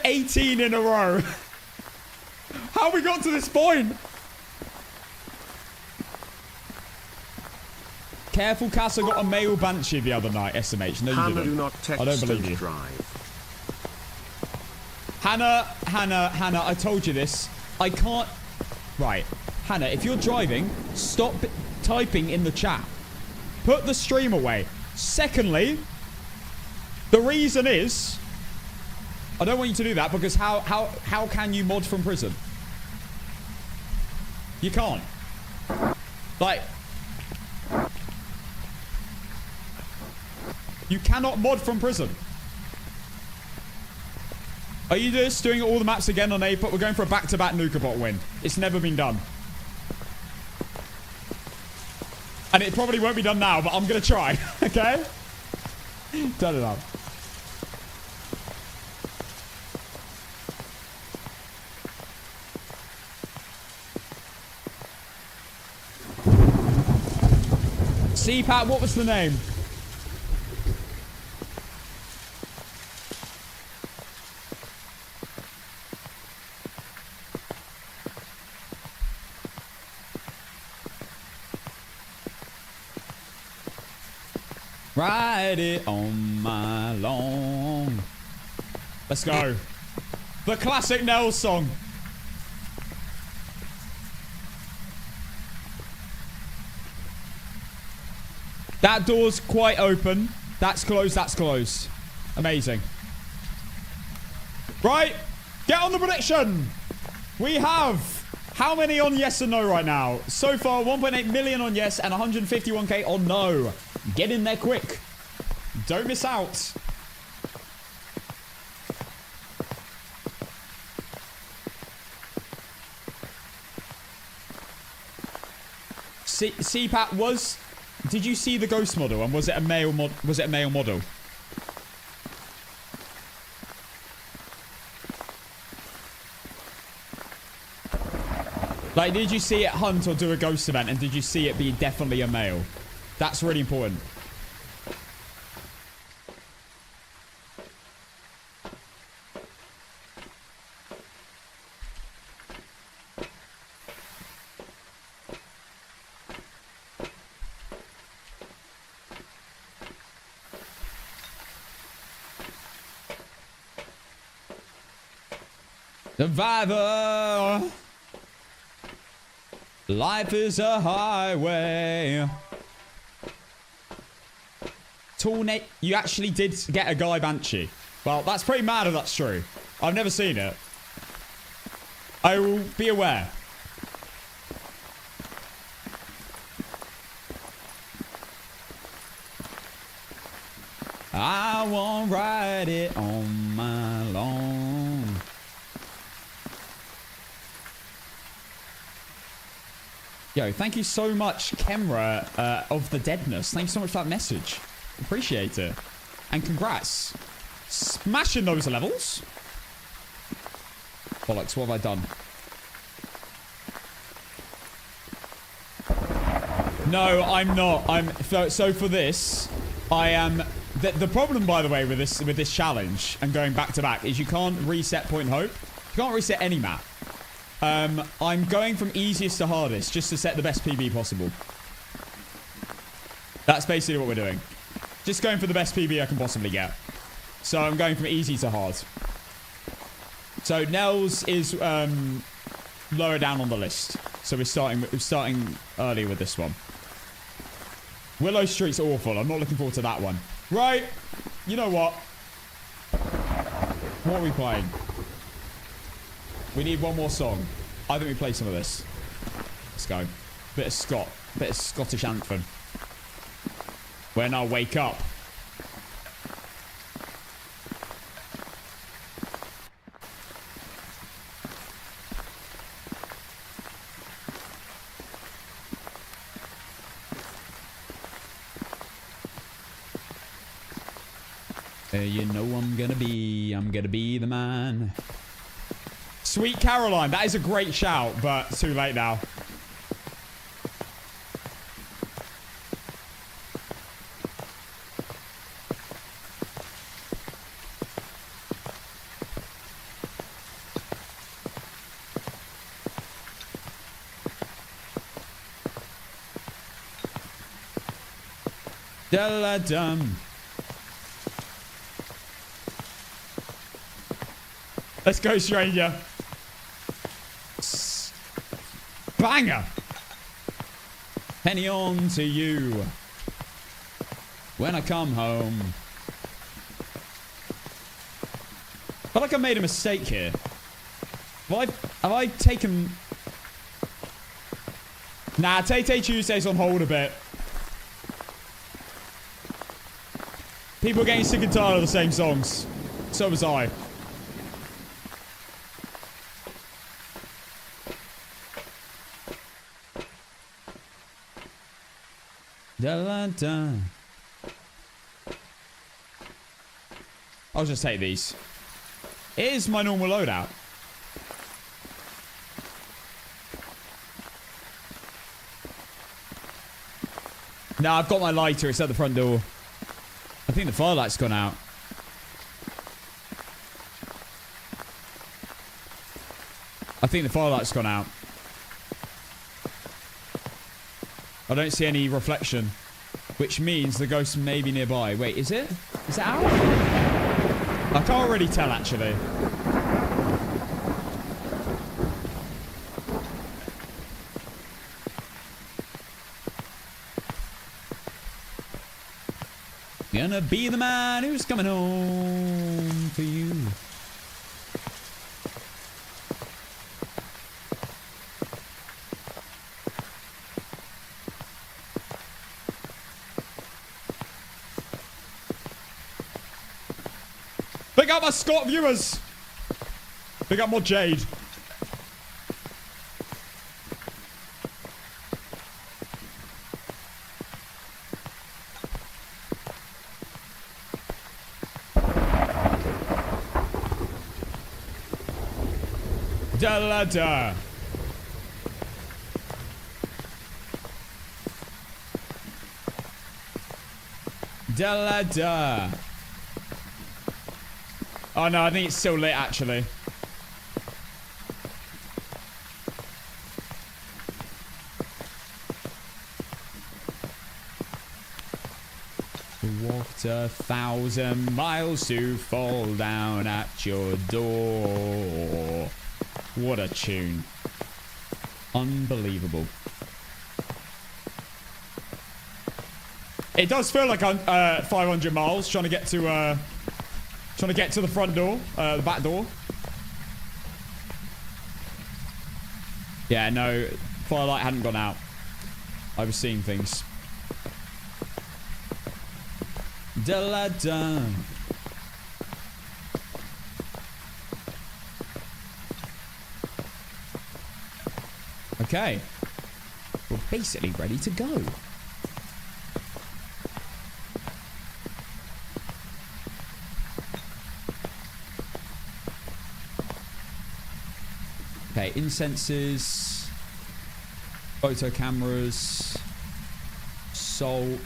18 in a row. How we got to this point? Careful, Cass. I got a male Banshee the other night, SMH. No, you Hannah, didn't. do not text I don't believe you. Drive. Hannah, I told you this. I can't... Right. Hannah, if you're driving, stop typing in the chat. Put the stream away. Secondly, the reason is... I don't want you to do that because how can you mod from prison? You can't. Like... You cannot mod from prison. Are you just doing all the maps again on APOC? We're going for a back-to-back NUKAPOC win. It's never been done. And it probably won't be done now, but I'm going to try. Okay? Turn it up. CPAT, what was the name? Ride it on my lawn. Let's go. The classic Nell song. That door's quite open. That's closed. That's closed. Amazing. Right. Get on the prediction. We have... how many on yes and no right now? So far, 1.8 million on yes and 151k on no. Get in there quick. Don't miss out. CPAT was... Did you see the ghost model? And was it a male model? Like, did you see it hunt or do a ghost event? And did you see it be definitely a male? That's really important. Survivor. Life is a highway. Tornado. You actually did get a guy banshee. Well, that's pretty mad if that's true. I've never seen it. I will be aware. I won't ride it on my lawn. Yo, thank you so much, Kemra, of the Deadness. Thank you so much for that message. Appreciate it. And congrats. Smashing those levels. Bollocks, what have I done? No, I'm not. So for this, I am... The problem, by the way, with this challenge and going back to back is you can't reset Point Hope. You can't reset any map. I'm going from easiest to hardest just to set the best PB possible. That's basically what we're doing. Just going for the best PB I can possibly get. So I'm going from easy to hard. So Nell's is lower down on the list. So we're starting early with this one. Willow Street's awful. I'm not looking forward to that one. Right. You know what? What are we playing? We need one more song. I think we play some of this. Let's go. Bit of Scottish anthem. When I wake up. You know I'm gonna be the man. Sweet Caroline, that is a great shout, but too late now. Da-la-dum. Let's go, stranger. Banger. Penny on to you. When I come home. I feel like I made a mistake here. Have I taken... Nah, Tay Tuesday's on hold a bit. People are getting sick and tired of the same songs. So was I. Da-la-da. I'll just take these. It is my normal loadout. No, I've got my lighter. It's at the front door. I think the firelight's gone out. I think the firelight's gone out. I don't see any reflection, which means the ghost may be nearby. Wait, is it? Is it out? I can't really tell, actually. Gonna be the man who's coming home for you. Big up my Scott viewers. Big up more Jade. Da la da. Da la da. Oh no, I think it's still lit actually. Walked 1,000 miles to fall down at your door. What a tune. Unbelievable. It does feel like I'm 500 miles trying to get to the front door, the back door. Yeah, no, firelight hadn't gone out. I was seeing things. Da la da. Okay. We're basically ready to go. Okay, incenses, photo cameras, salt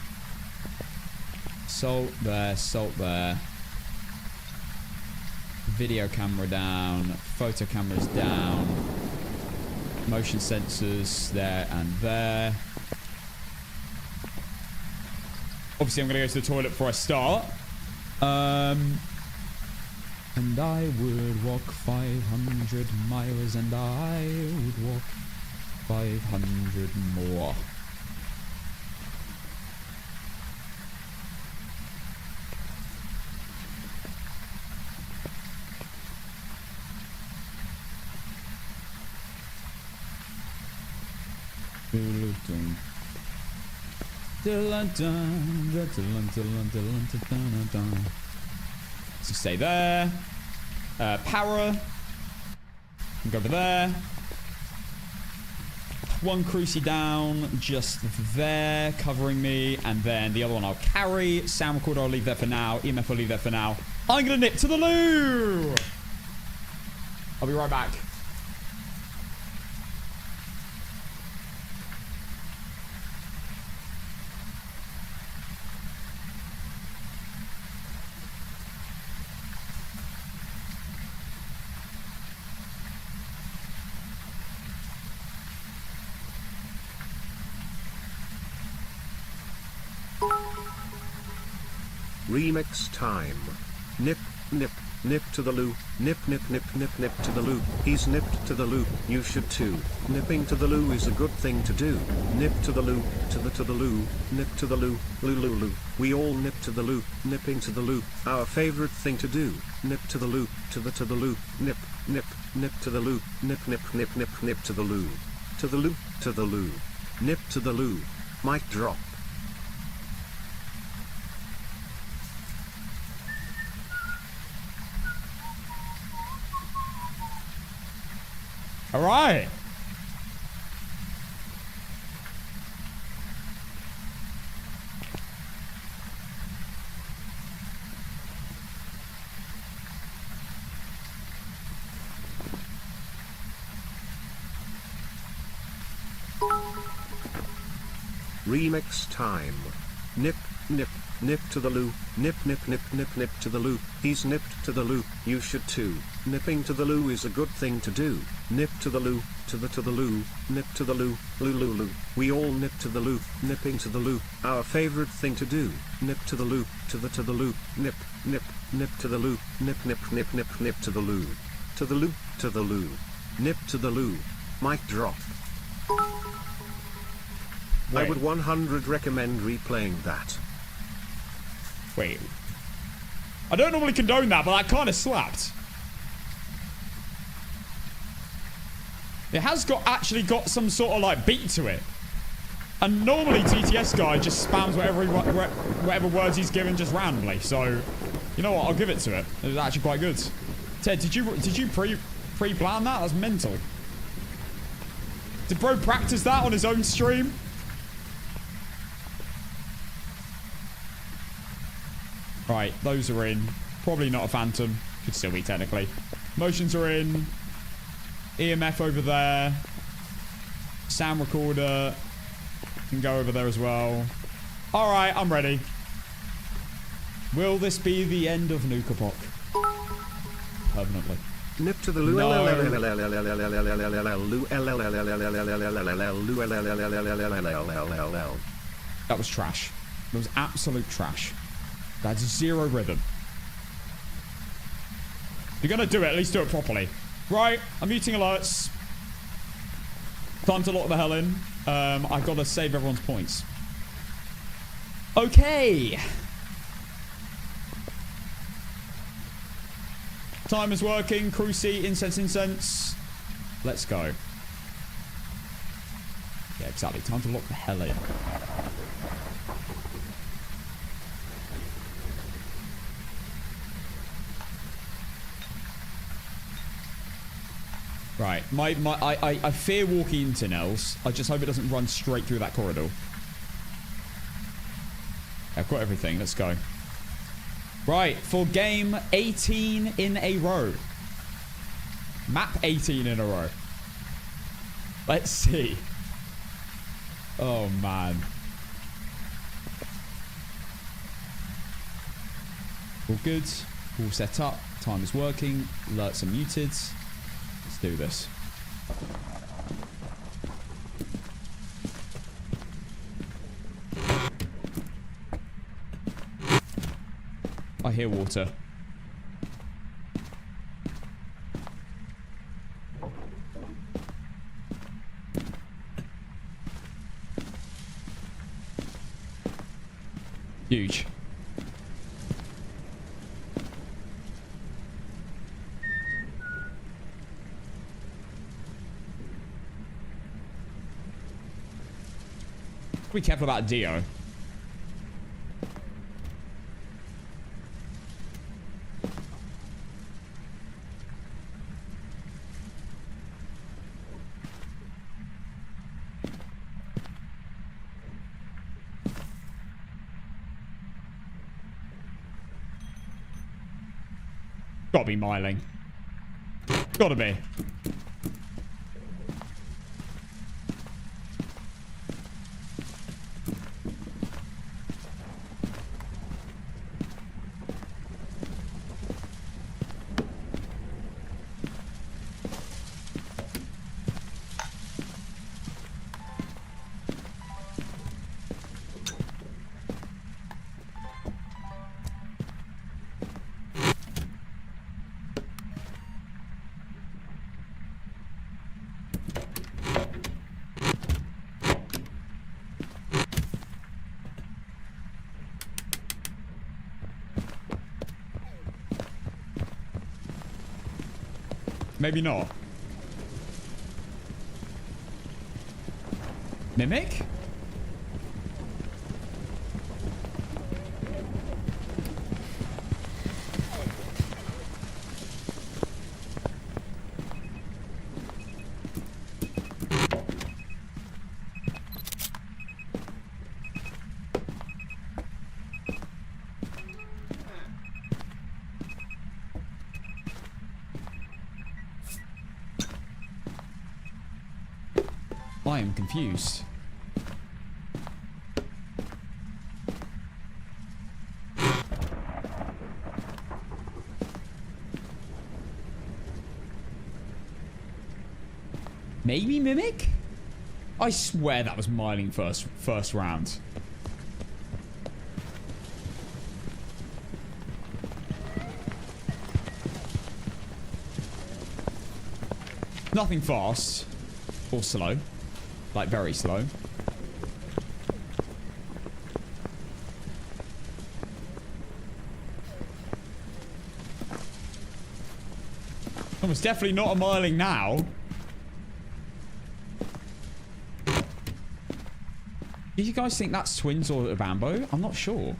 there, video camera down, photo cameras down, motion sensors there and there. Obviously I'm gonna go to the toilet before I start. And I would walk 500 miles and I would walk 500 more. So stay there. Power. Go over there. One crucie down, just there, covering me, and then the other one I'll carry. Sound recorder I'll leave there for now. EMF I'll leave there for now. I'm gonna nip to the loo. I'll be right back. Remix time. Nip, nip, nip to the loo. Nip, nip, nip, nip, nip to the loo. He's nipped to the loo. You should too. Nipping to the loo is a good thing to do. Nip to the loo, to the loo. Nip to the loo, loo loo loo. We all nip to the loo. Nipping to the loo, our favorite thing to do. Nip to the loo, to the loo. Nip, nip, nip to the loo. Nip, nip, nip, nip, nip to the loo. To the loo, to the loo. Nip to the loo. Mic drop. All right. Remix time. Nip, nip, nip to the loo. Nip, nip, nip, nip, nip to the loo. He's nipped to the loo. You should too. Nipping to the loo is a good thing to do. Nip to the loo, to the loo. Nip to the loo, loo loo loo. We all nip to the loo. Nipping to the loo, our favorite thing to do. Nip to the loo, to the loo. Nip, nip, nip to the loo. Nip, nip, nip, nip, nip to the loo. To the loo, to the loo. Nip to the loo. Mic drop. Wait. I would 100 recommend replaying that. Wait. I don't normally condone that, but that kind of slapped. It has actually got some sort of like beat to it. And normally TTS guy just spams whatever words he's given just randomly. So, you know what? I'll give it to it. It was actually quite good. Ted, did you pre-plan that? That's mental. Did bro practice that on his own stream? Right, those are in. Probably not a phantom. Could still be technically. Motions are in. EMF over there. Sound recorder can go over there as well. All right, I'm ready. Will this be the end of NUKAPOC? Permanently. Nip to the That was trash. That was absolute trash. That's zero rhythm. If you're gonna do it, at least do it properly. Right, I'm muting alerts. Time to lock the hell in. I've got to save everyone's points. Okay. Time is working. Crew seat, incense. Let's go. Yeah, exactly. Time to lock the hell in. Right. I fear walking into Nell's. I just hope it doesn't run straight through that corridor. I've got everything. Let's go. Right. For game 18 in a row. Map 18 in a row. Let's see. Oh, man. All good. All set up. Time is working. Alerts are muted. Let's do this. I hear water. Huge. Be careful about Dio. Gotta be miling. Gotta be. Maybe not. Mimic? I am confused. Maybe Mimic? I swear that was mining first round. Nothing fast or slow. Like, very slow. Almost definitely not a miling now. Do you guys think that's twins or a Bambo? I'm not sure.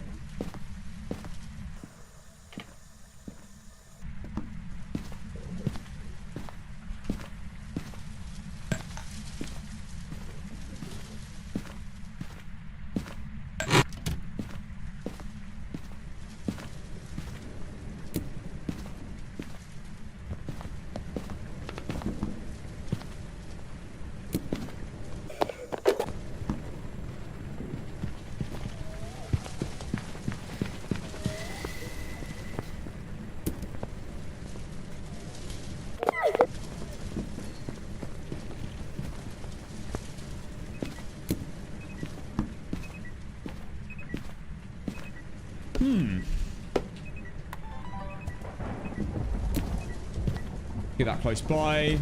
Get that close by.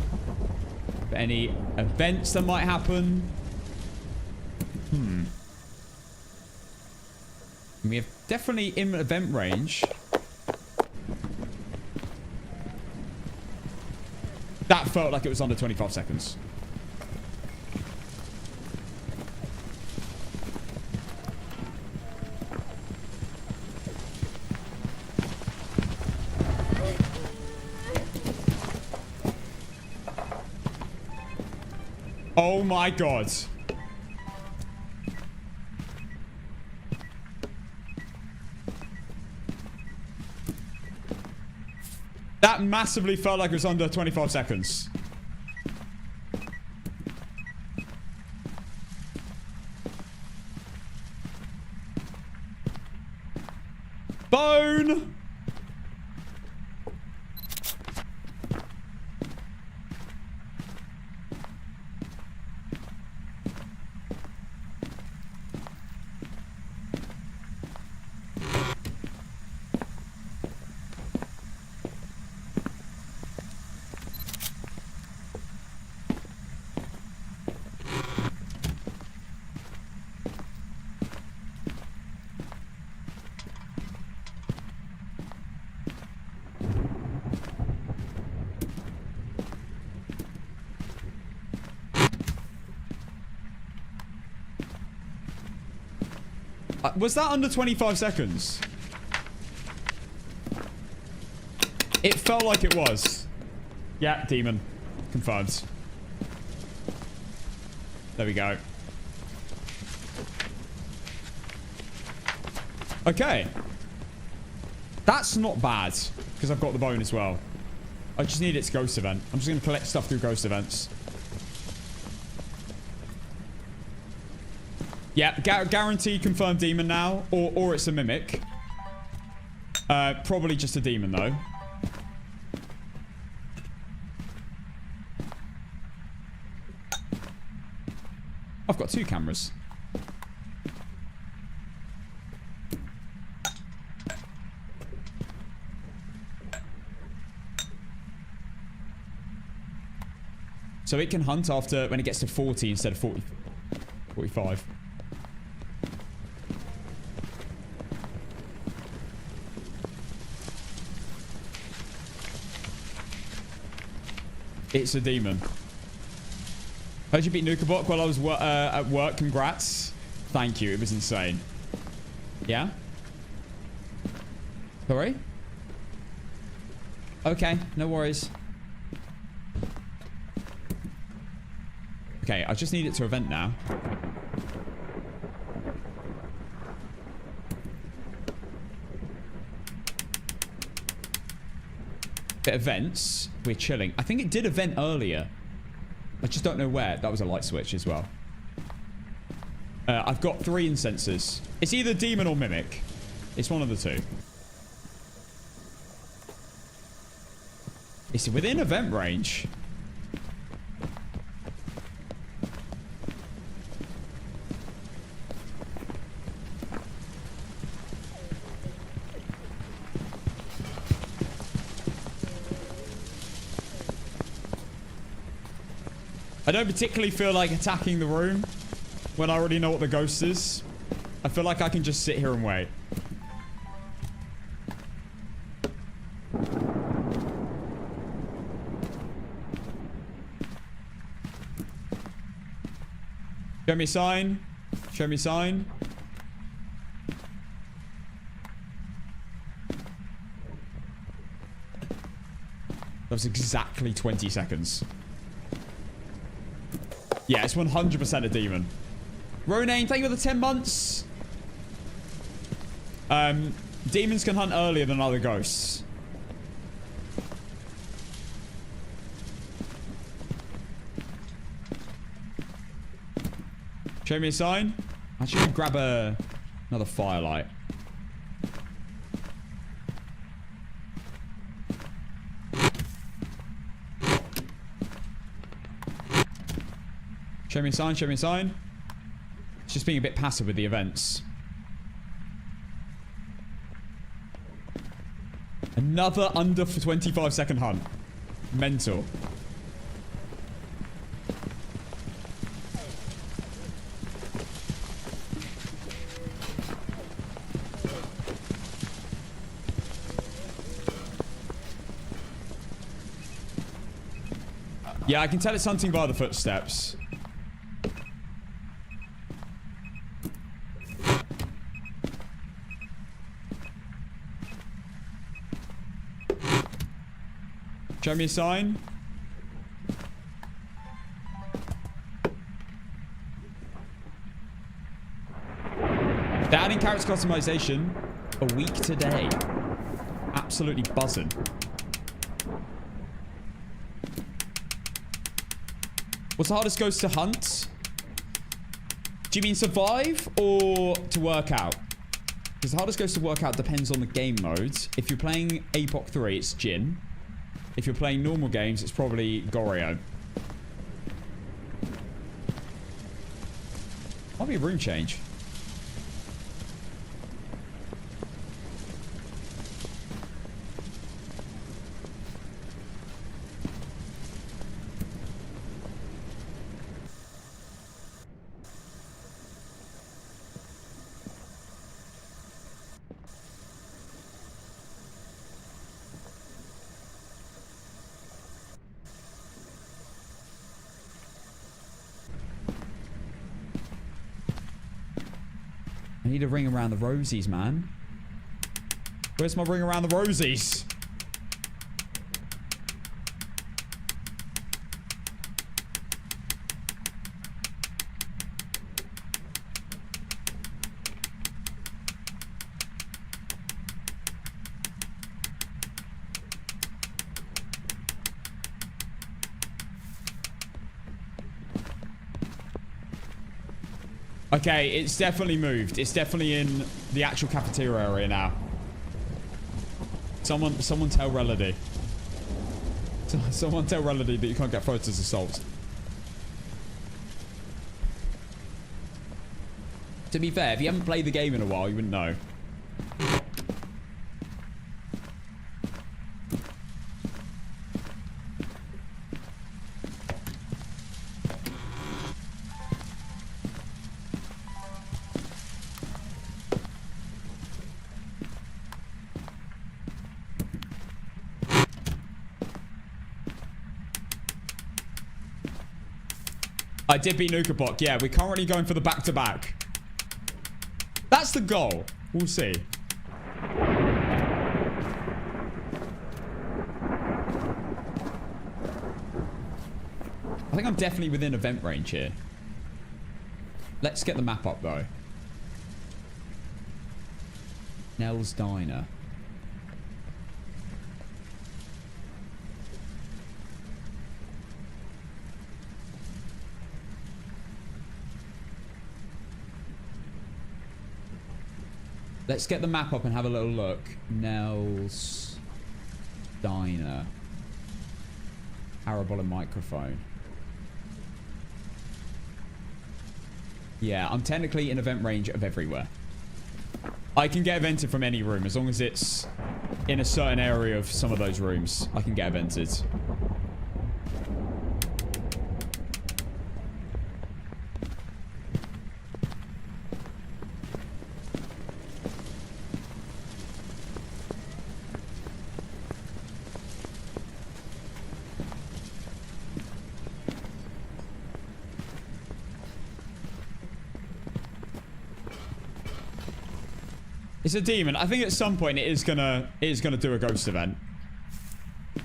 For any events that might happen. We have definitely in event range. That felt like it was under 25 seconds. Oh my god. That massively felt like it was under 25 seconds. Bone! Was that under 25 seconds? It felt like it was. Yeah, demon. Confirmed. There we go. Okay. That's not bad, because I've got the bone as well. I just need its ghost event. I'm just going to collect stuff through ghost events. Yeah, guaranteed confirmed demon now. Or it's a mimic. Probably just a demon, though. I've got 2 cameras. So it can hunt after when it gets to 40 instead of 45. It's a demon. Heard you beat NUKAPOC while I was at work. Congrats. Thank you. It was insane. Yeah? Sorry? Okay. No worries. Okay. I just need it to event now. It events. We're chilling. I think it did event earlier. I just don't know where. That was a light switch as well. I've got 3 incenses. It's either demon or mimic. It's one of the 2. It's within event range. I don't particularly feel like attacking the room when I already know what the ghost is. I feel like I can just sit here and wait. Show me a sign. Show me a sign. That was exactly 20 seconds. Yeah, it's 100% a demon. Ronaine, thank you for the 10 months. Demons can hunt earlier than other ghosts. Show me a sign. I should grab another firelight. Show me a sign, show me a sign. It's just being a bit passive with the events. Another under 25-second hunt. Mental. Yeah, I can tell it's hunting by the footsteps. Show me a sign. They're adding character customization a week today. Absolutely buzzing. What's the hardest ghost to hunt? Do you mean survive or to work out? Because the hardest ghost to work out depends on the game modes. If you're playing APOC 3, it's Jin. If you're playing normal games, it's probably Goryo. Might be a room change. I need a ring around the rosies, man. Where's my ring around the rosies? Okay, it's definitely moved. It's definitely in the actual cafeteria area now. Someone tell Relody. Someone tell Relody that you can't get photos of salt. To be fair, if you haven't played the game in a while, you wouldn't know. I did beat NUKAPOC. Yeah, we're currently going for the back-to-back. That's the goal. We'll see. I think I'm definitely within event range here. Let's get the map up, though. Nell's Diner. Let's get the map up and have a little look. Nell's Diner. Parabolic microphone. Yeah, I'm technically in event range of everywhere. I can get evented from any room as long as it's in a certain area of some of those rooms. I can get evented. It's a demon. I think at some point it is gonna do a ghost event. I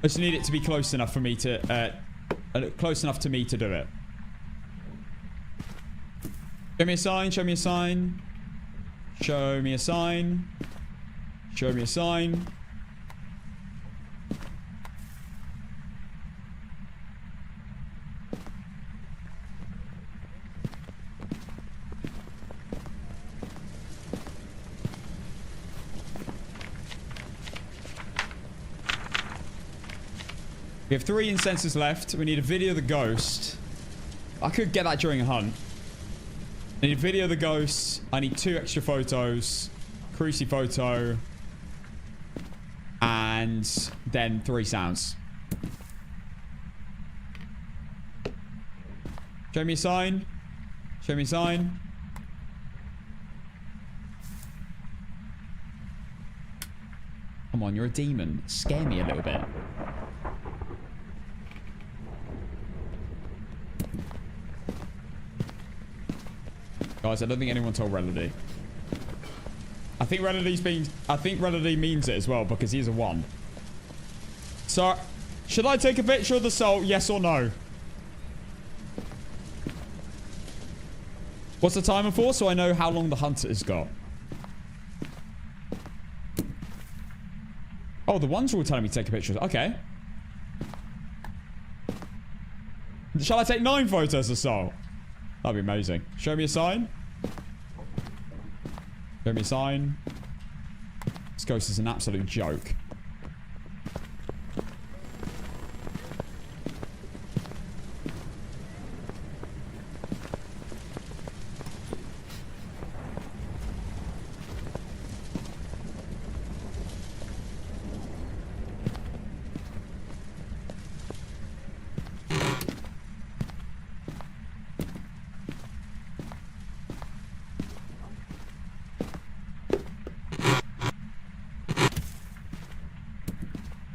just need it to be close enough for me to close enough to me to do it. Show me a sign, show me a sign. Show me a sign. Show me a sign. We have 3 incenses left. We need a video of the ghost. I could get that during a hunt. I need a video of the ghost. I need 2 extra photos. Cruci photo. And then 3 sounds. Show me a sign. Show me a sign. Come on, you're a demon. Scare me a little bit. Guys, I don't think anyone told Relody. I think Relody means it as well because he's a 1. So, should I take a picture of the soul? Yes or no? What's the timer for? So I know how long the hunter has got. Oh, the ones are all telling me to take a picture. Okay. Shall I take 9 photos of soul? That'd be amazing. Show me a sign. Show me a sign. This ghost is an absolute joke.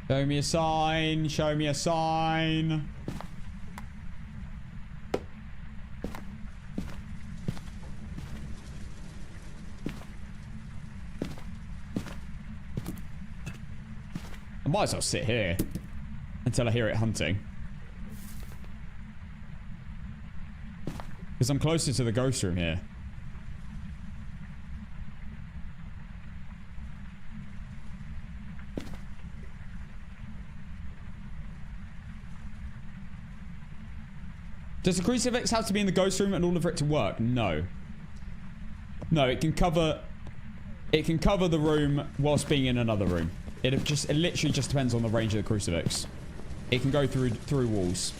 Show me a sign. Show me a sign. I might as well sit here until I hear it hunting. Because I'm closer to the ghost room here. Does the crucifix have to be in the ghost room in order for it to work? No. No, it can cover the room whilst being in another room. It literally just depends on the range of the crucifix. It can go through walls.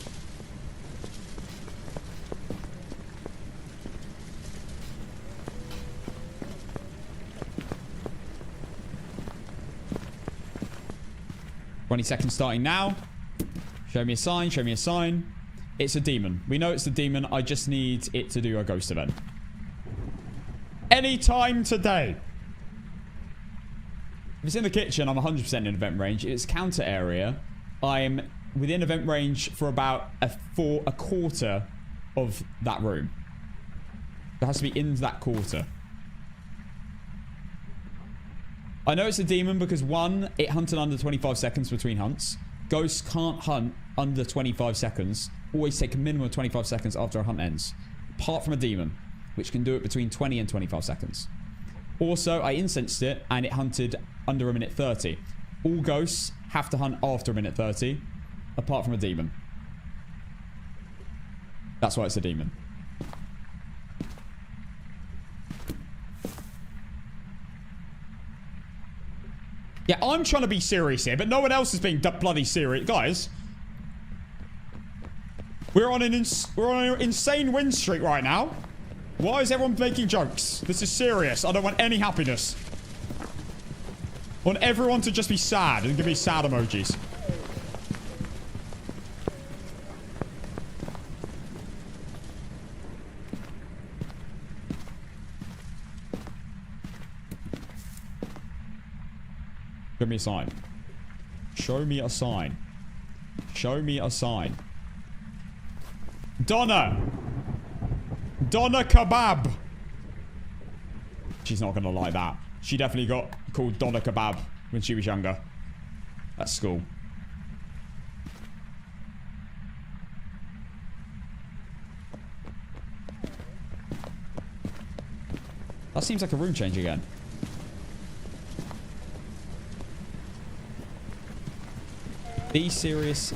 "20 seconds starting now. Show me a sign, show me a sign. It's a demon. We know it's a demon. I just need it to do a ghost event. Anytime today. If it's in the kitchen, I'm 100% in event range. If it's counter area, I'm within event range for about a quarter of that room. It has to be in that quarter. I know it's a demon because 1, it hunted under 25 seconds between hunts. Ghosts can't hunt under 25 seconds. Always take a minimum of 25 seconds after a hunt ends. Apart from a demon, which can do it between 20 and 25 seconds. Also, I incensed it, and it hunted under 1:30. All ghosts have to hunt after 1:30, apart from a demon. That's why it's a demon. Yeah, I'm trying to be serious here, but no one else is being bloody serious. Guys, we're on an insane win streak right now. Why is everyone making jokes? This is serious. I don't want any happiness. I want everyone to just be sad and give me sad emojis. Give me a sign. Show me a sign. Show me a sign. Donna! Donna Kebab! She's not gonna like that. She definitely got called Donna Kebab when she was younger. At school. That seems like a room change again. Be serious.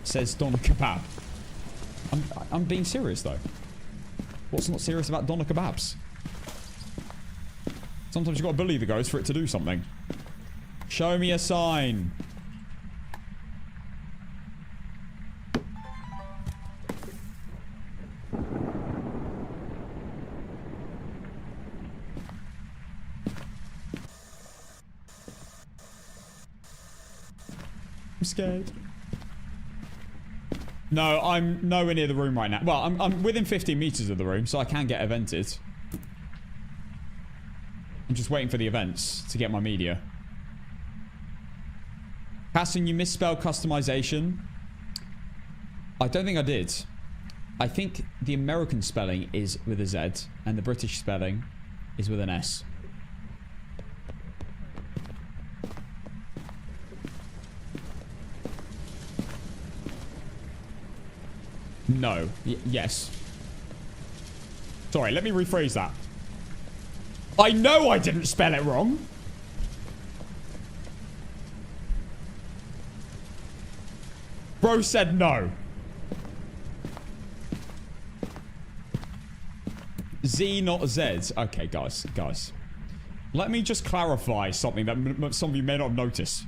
Says Donna Kebab. I'm being serious though. What's not serious about Donna Kebabs? Sometimes you've got to bully the ghost for it to do something. Show me a sign. I'm scared. No, I'm nowhere near the room right now. Well, I'm within 15 meters of the room, so I can get evented. I'm just waiting for the events to get my media. Casting, you misspelled customization. I don't think I did. I think the American spelling is with a Z, and the British spelling is with an S. No. Yes. Sorry, let me rephrase that. I know I didn't spell it wrong. Bro said no. Z, not Z. Okay, guys. Let me just clarify something that some of you may not have noticed.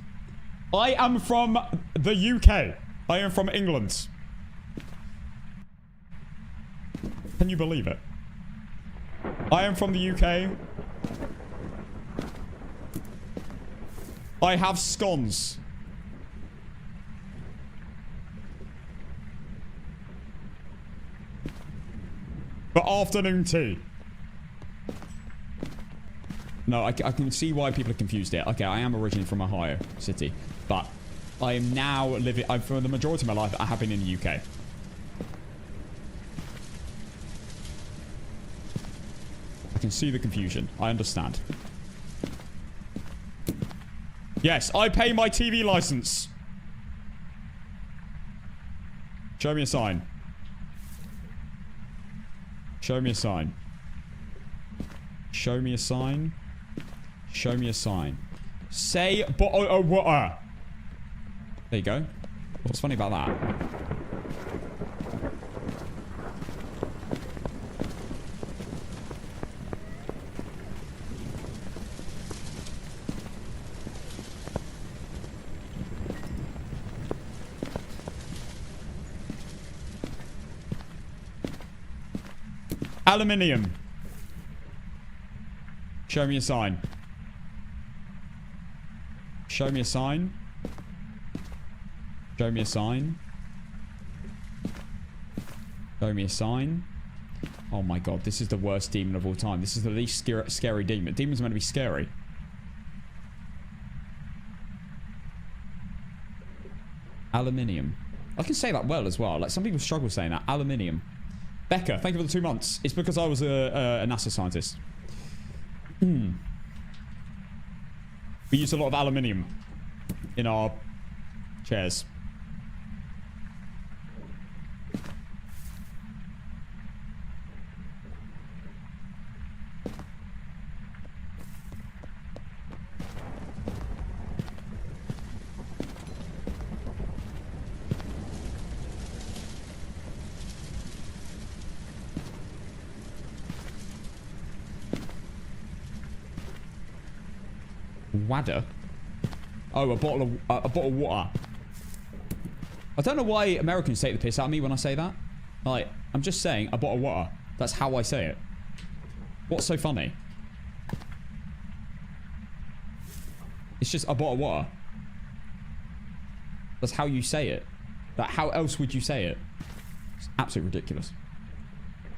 I am from the UK. I am from England. Can you believe it? I am from the UK. I have scones. For afternoon tea. No, I can see why people are confused here. Okay, I am originally from Ohio City. But I am now living... for the majority of my life, I have been in the UK. I can see the confusion. I understand. Yes, I pay my TV license. Show me a sign. Show me a sign. Show me a sign. Show me a sign. Say... There you go. What's funny about that? Aluminium. Show me a sign. Show me a sign. Show me a sign. Show me a sign. Oh my god, this is the worst demon of all time. This is the least scary demon. Demons are meant to be scary. Aluminium. I can say that well as well. Like, some people struggle saying that. Aluminium. Becca, thank you for the 2 months. It's because I was a NASA scientist. We use a lot of aluminium in our chairs. Wadder? Oh, a bottle of water. I don't know why Americans take the piss out of me when I say that. Like, I'm just saying a bottle of water. That's how I say it. What's so funny? It's just a bottle of water. That's how you say it. Like, how else would you say it? It's absolutely ridiculous.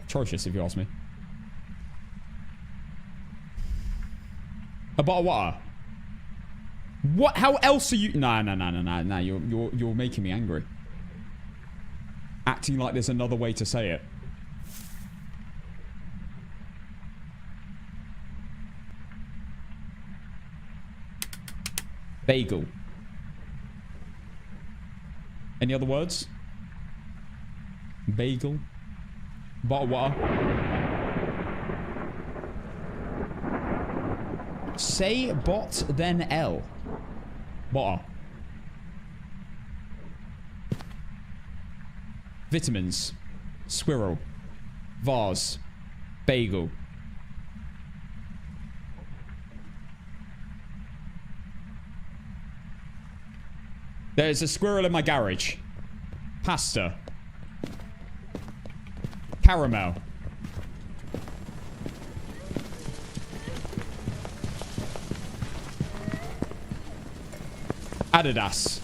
Atrocious, if you ask me. A bottle of water. What? How else are you? No. You're making me angry. Acting like there's another way to say it. Bagel. Any other words? Bagel. Bottle of water. Say bot, then L. Water. Vitamins. Squirrel. Vase. Bagel. There's a squirrel in my garage. Pasta. Caramel. Adidas.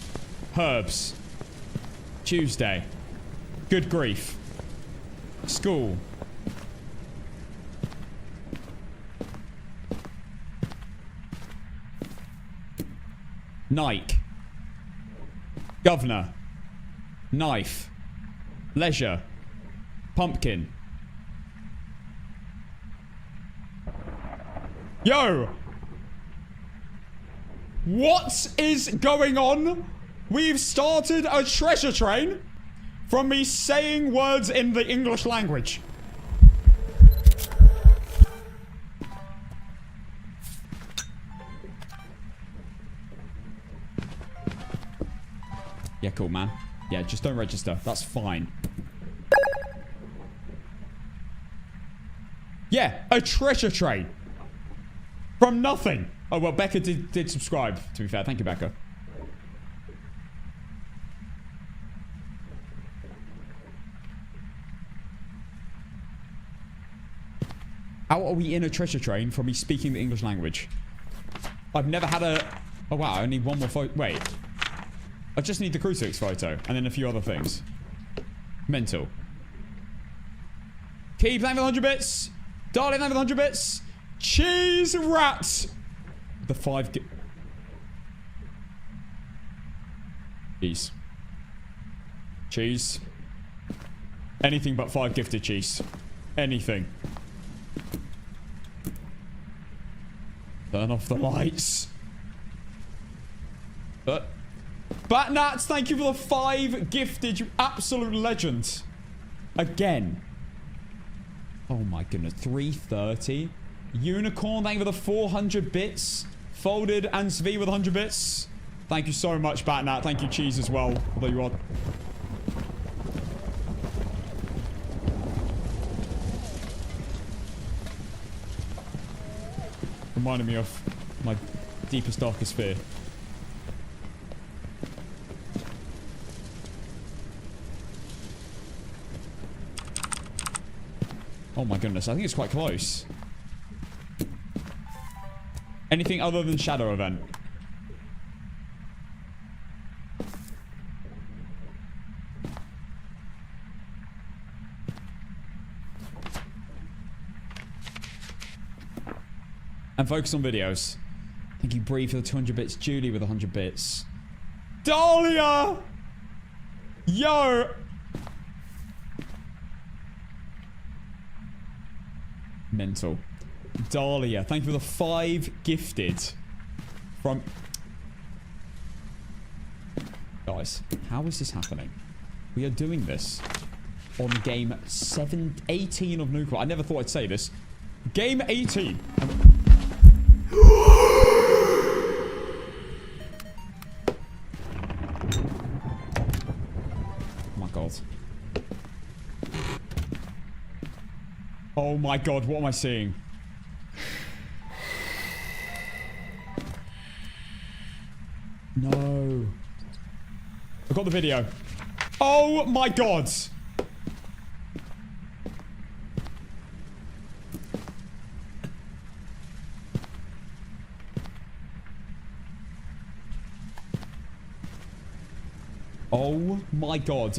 Herbs. Tuesday. Good grief. School. Nike. Governor. Knife. Leisure. Pumpkin. Yo! What is going on? We've started a treasure train from me saying words in the English language. Yeah, cool, man. Yeah, just don't register. That's fine. Yeah, a treasure train. From nothing. Oh, well, Becca did subscribe, to be fair. Thank you, Becca. How are we in a treasure train from me speaking the English language? I've never had a... Oh, wow. I need one more photo. Wait. I just need the crucifix photo. And then a few other things. Mental. Keep, thank you for the 100 bits. Darling, thank you for the 100 bits. Cheese rats. The 5... Cheese. Cheese. Anything but 5 gifted cheese. Anything. Turn off the lights. Batnats, thank you for the 5 gifted, you absolute legend. Again. Oh my goodness. 330. Unicorn, thank you for the 400 bits. Folded and Svi with 100 bits. Thank you so much, Batnat. Thank you, Cheese, as well. Although you are... Reminding me of my deepest, darkest fear. Oh my goodness, I think it's quite close. Anything other than shadow event? And focus on videos. Thank you, Bree, for the 200 bits. Julie with 100 bits. Dahlia! Yo! Mental. Dahlia, thank you for the 5 gifted. From... Guys, how is this happening? We are doing this on game 18 of NUKAPOC. I never thought I'd say this. Game 18. Oh my god, what am I seeing? No. I got the video. Oh my god. Oh my god.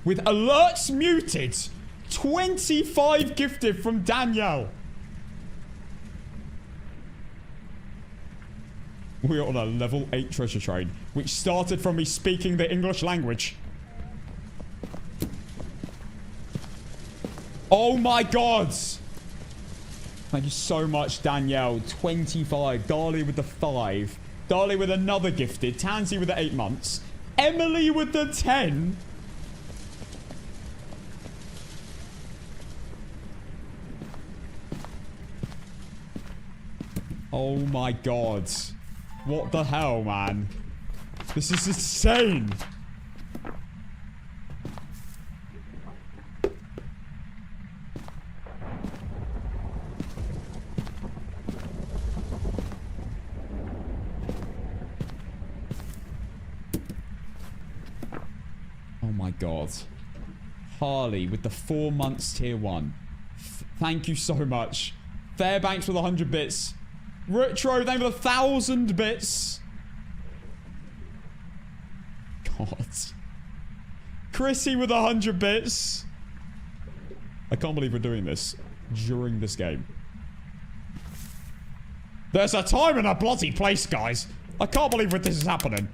With alerts muted. 25 gifted from Danielle. We are on a level 8 treasure train, which started from me speaking the English language. Oh my god. Thank you so much, Danielle. 25. Dali with the 5. Dali with another gifted. Tansy with the 8 months. Emily with the 10. Oh my god. What the hell, man? This is insane. Oh my god. Harley with the 4 months tier 1. Thank you so much. Fairbanks with 100 bits. Retro, thank you for 1,000 bits. God. Chrissy with 100 bits. I can't believe we're doing this during this game. There's a time and a bloody place, guys. I can't believe this is happening.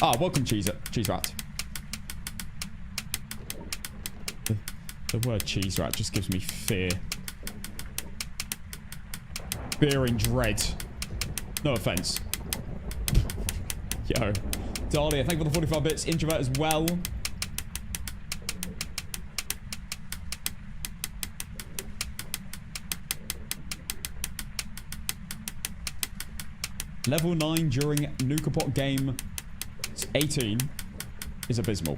Ah, welcome, Cheese Rat. The word Cheese Rat just gives me fear. Fear and dread. No offense. Yo. Dahlia, thank you for the 45 bits. Introvert as well. Level 9 during NUKAPOC game 18 is abysmal.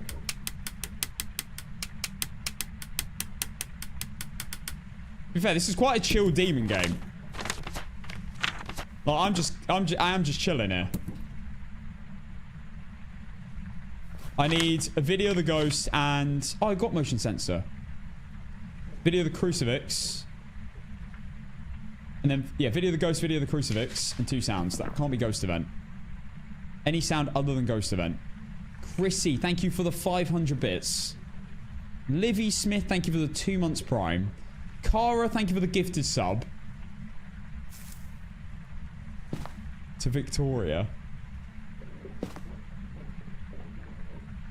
To be fair, this is quite a chill demon game. Like, I am just chilling here. I need a video of the ghost and... Oh, I got motion sensor. Video of the crucifix. And then, yeah, video of the ghost, video of the crucifix, and 2 sounds. That can't be ghost event. Any sound other than ghost event. Chrissy, thank you for the 500 bits. Livy Smith, thank you for the 2 months prime. Cara, thank you for the gifted sub. To Victoria.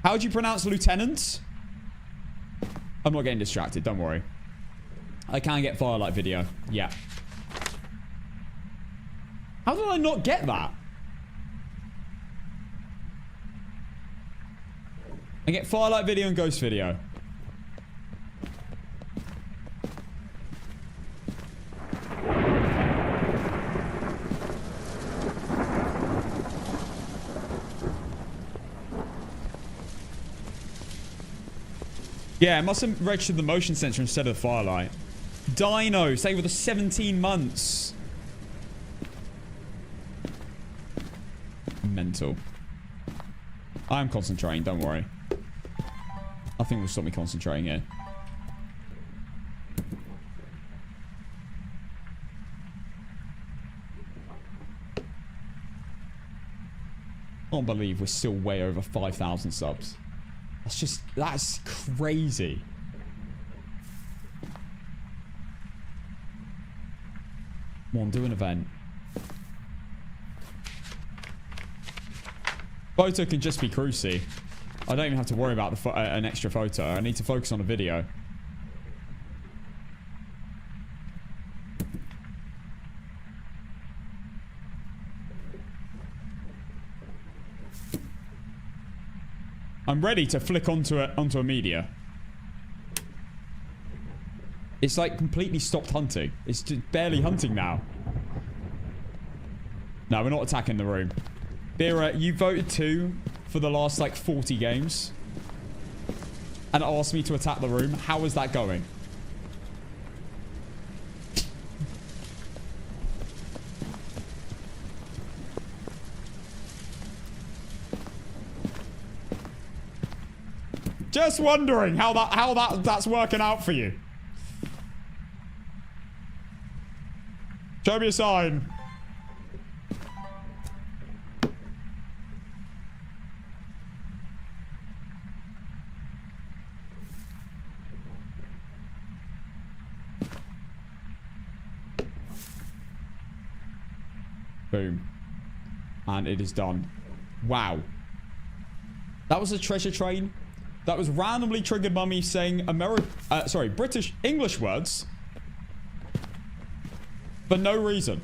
How do you pronounce lieutenant? I'm not getting distracted, don't worry. I can get Firelight video. Yeah. How did I not get that? I get Firelight video and Ghost video. Yeah, it must have registered the motion sensor instead of the Firelight. Dino, say with the 17 months. Mental. I'm concentrating, don't worry. Nothing will stop me concentrating here. I can't believe we're still way over 5,000 subs. That's crazy. Come on, do an event. Photo can just be Cruci. I don't even have to worry about an extra photo. I need to focus on a video. I'm ready to flick onto a media. It's like completely stopped hunting. It's just barely hunting now. No, we're not attacking the room. Bira, you voted 2 for the last like 40 games. And asked me to attack the room. How is that going? Just wondering how that's working out for you. Show me a sign. Boom. And it is done. Wow. That was a treasure train. That was randomly triggered by me saying British English words for no reason.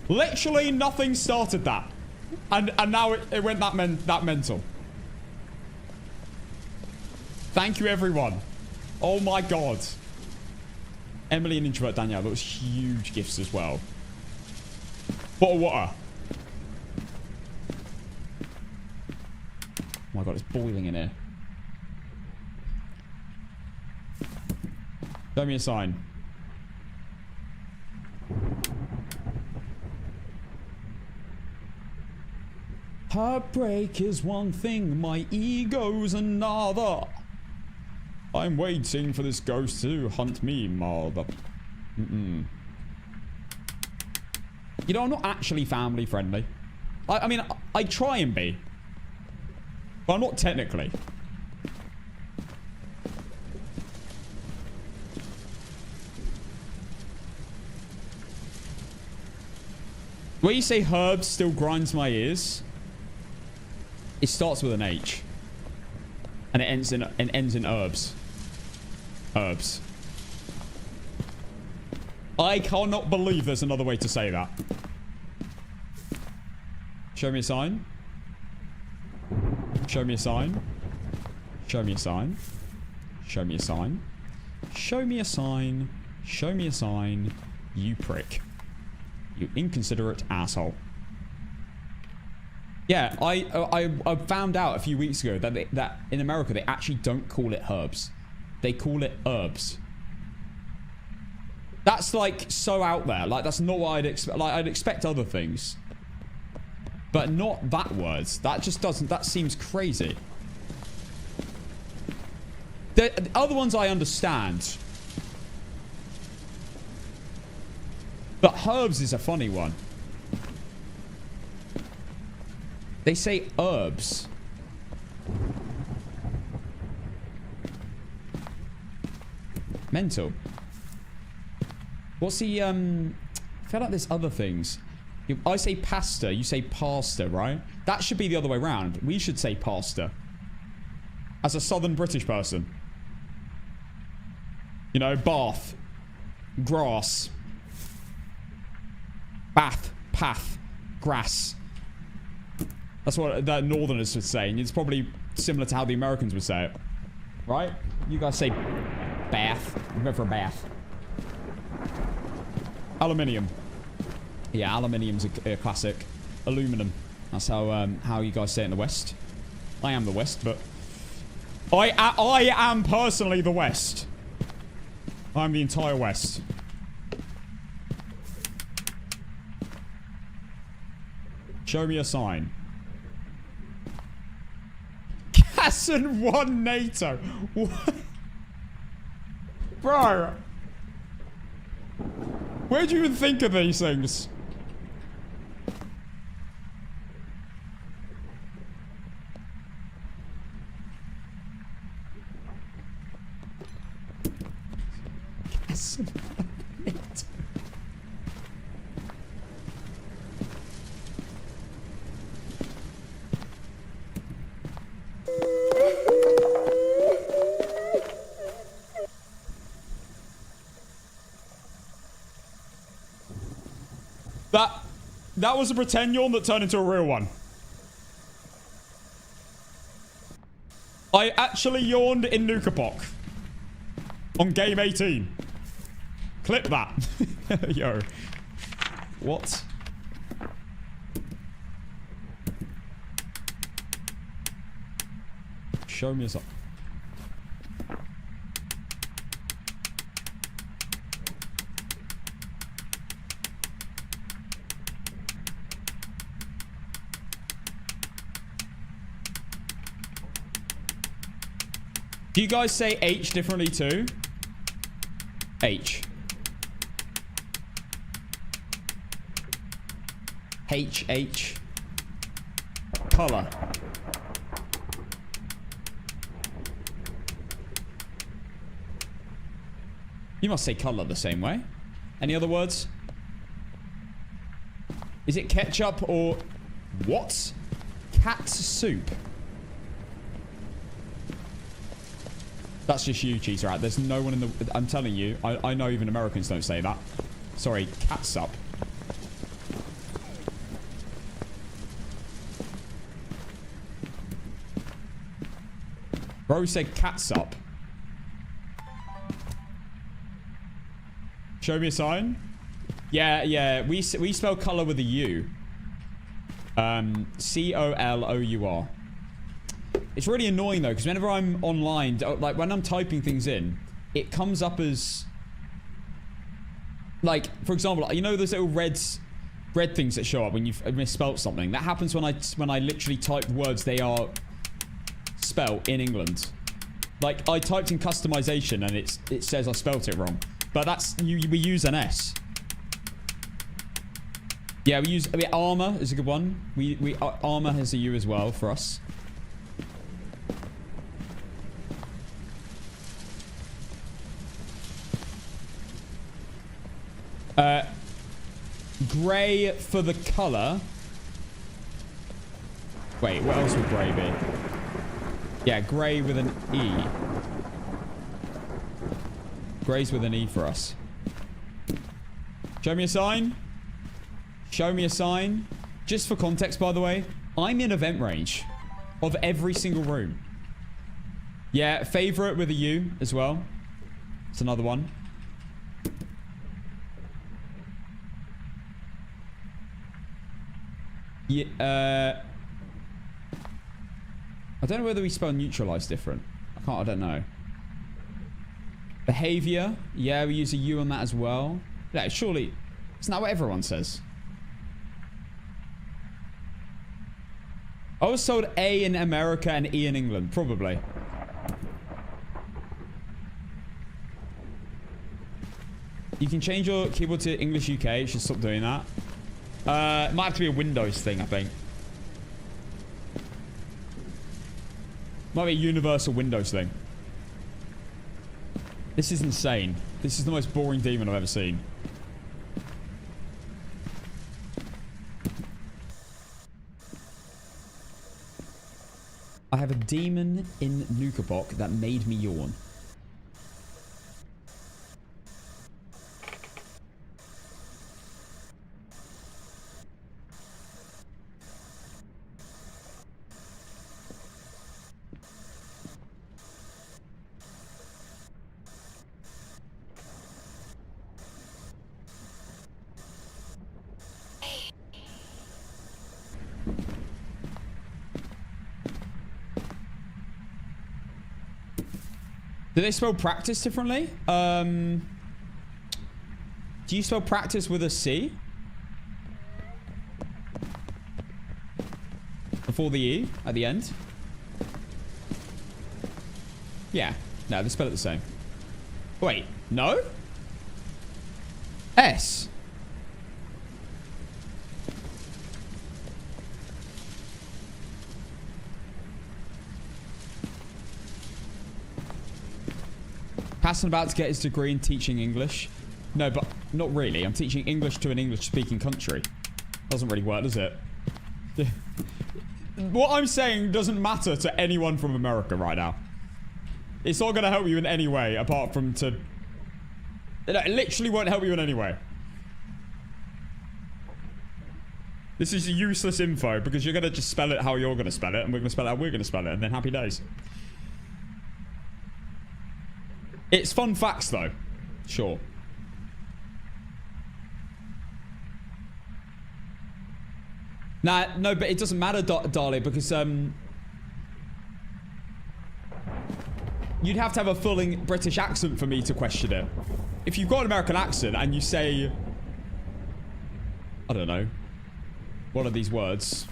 Literally nothing started that. And now it went that mental. Thank you, everyone. Oh my god. Emily and Introvert Danielle, that was huge gifts as well. Bottle of water. Oh my god, it's boiling in here. Show me a sign. Heartbreak is one thing, my ego's another. I'm waiting for this ghost to hunt me, mother. You know, I'm not actually family friendly. I mean, I try and be. But I'm not technically. Where you say herbs still grinds my ears, it starts with an H. And it ends in herbs. Herbs. I cannot believe there's another way to say that. Show me a sign. Show me a sign. Show me a sign. Show me a sign. Show me a sign. Show me a sign. You prick. You inconsiderate asshole. Yeah, I found out a few weeks ago that in America they actually don't call it herbs. They call it herbs. That's like so out there. Like that's not what I'd expect. Like I'd expect other things. But not that word. That just doesn't... That seems crazy. The other ones I understand. But herbs is a funny one. They say herbs. Mental. What's the... I feel like there's other things. I say pasta, you say pasta, right? That should be the other way around. We should say pasta. As a southern British person. You know, bath. Grass. Bath. Path. Grass. That's what the northerners would say. And it's probably similar to how the Americans would say it. Right? You guys say bath. I'm going for a bath. Aluminium. Yeah, aluminium's a classic. Aluminum. That's how you guys say it in the West. I am the West, but I am personally the West. I'm the entire West. Show me a sign. Casson won NATO. What? Bro. Where do you even think of these things? Casson won NATO. That was a pretend yawn that turned into a real one. I actually yawned in NUKAPOC. On game 18. Clip that. Yo. What? Show me a sign. Do you guys say H differently too? H. H. Color. You must say color the same way. Any other words? Is it ketchup or... What? Cat soup. That's just you, cheater out. There's no one in the... I'm telling you. I know even Americans don't say that. Sorry, catsup. Bro said catsup. Show me a sign. Yeah. We spell color with a U. C-O-L-O-U-R. It's really annoying though, because whenever I'm online, like when I'm typing things in, it comes up as, like, for example, you know those little red things that show up when you've misspelt something. That happens when I literally type words they are spelt in England. Like I typed in customization and it says I spelt it wrong, but that's we use an S. Yeah, we use... I mean, armor is a good one. Armor has a U as well for us. Grey for the color. Wait, what else would grey be? Yeah, grey with an E. Grey's with an E for us. Show me a sign. Show me a sign. Just for context, by the way, I'm in event range of every single room. Yeah, favorite with a U as well. It's another one. Yeah, I don't know whether we spell neutralize different. I don't know. Behavior. Yeah, we use a U on that as well. Yeah, surely. Isn't that what everyone says? I was told A in America and E in England. Probably. You can change your keyboard to English UK. You should stop doing that. It might have to be a Windows thing, I think. Might be a universal Windows thing. This is insane. This is the most boring demon I've ever seen. I have a demon in NUKAPOC that made me yawn. Do they spell practice differently? Do you spell practice with a C? Before the E at the end? Yeah. No, they spell it the same. Wait, no? S. Hassan about to get his degree in teaching English. No, but not really. I'm teaching English to an English-speaking country. Doesn't really work, does it? What I'm saying doesn't matter to anyone from America right now. It's not going to help you in any way, apart from to... It literally won't help you in any way. This is useless info, because you're going to just spell it how you're going to spell it, and we're going to spell it how we're going to spell it, and then happy days. It's fun facts, though. Sure. Nah, no, but it doesn't matter, darling, because, you'd have to have a full British accent for me to question it. If you've got an American accent and you say... I don't know. What are these words?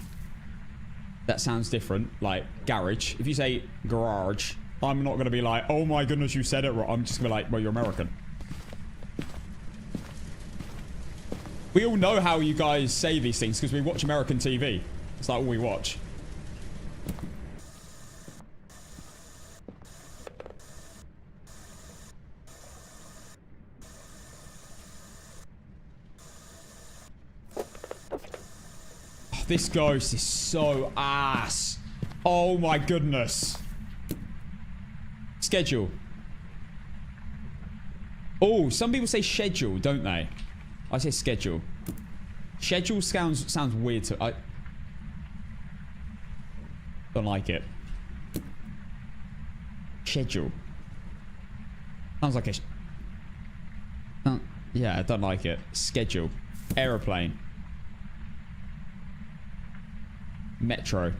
That sounds different. Like, garage. If you say garage... I'm not going to be like, oh my goodness, you said it wrong. I'm just going to be like, well, you're American. We all know how you guys say these things because we watch American TV. It's like all we watch. This ghost is so ass. Oh my goodness. Schedule. Oh, some people say schedule, don't they? I say schedule. Schedule sounds weird to... I don't like it. Schedule. Sounds like a... yeah, I don't like it. Schedule. Aeroplane. Metro.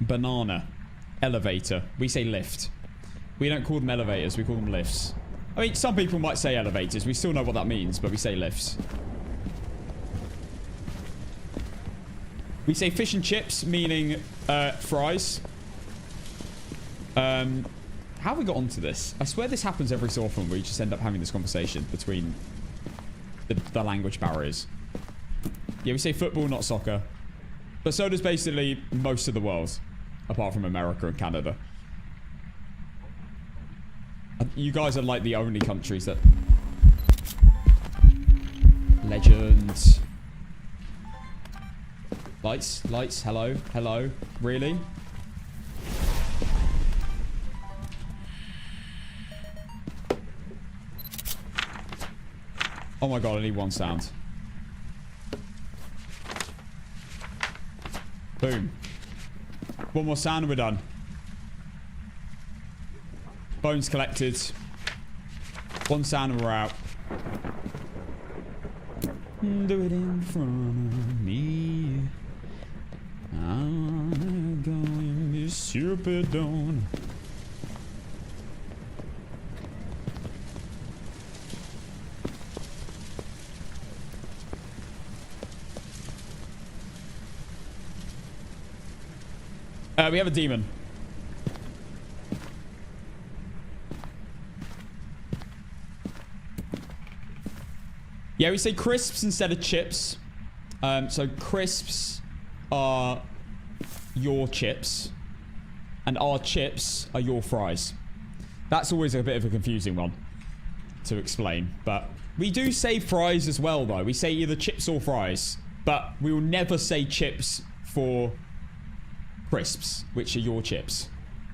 Banana. Elevator. We say lift. We don't call them elevators, we call them lifts. I mean, some people might say elevators. We still know what that means, but we say lifts. We say fish and chips, meaning fries. How have we got onto this? I swear this happens every so often where we just end up having this conversation between the language barriers. Yeah, we say football, not soccer. But so does basically most of the world, apart from America and Canada. You guys are like the only countries that... Legends. Lights, lights, hello, hello. Really? Oh my god, I need one sound. Boom. One more sound and we're done. Bones collected. One sound and we're out. Do it in front of me. I'm going to Superdome. We have a demon. Yeah, we say crisps instead of chips. So crisps are your chips. And our chips are your fries. That's always a bit of a confusing one to explain. But we do say fries as well, though. We say either chips or fries. But we will never say chips for crisps, which are your chips.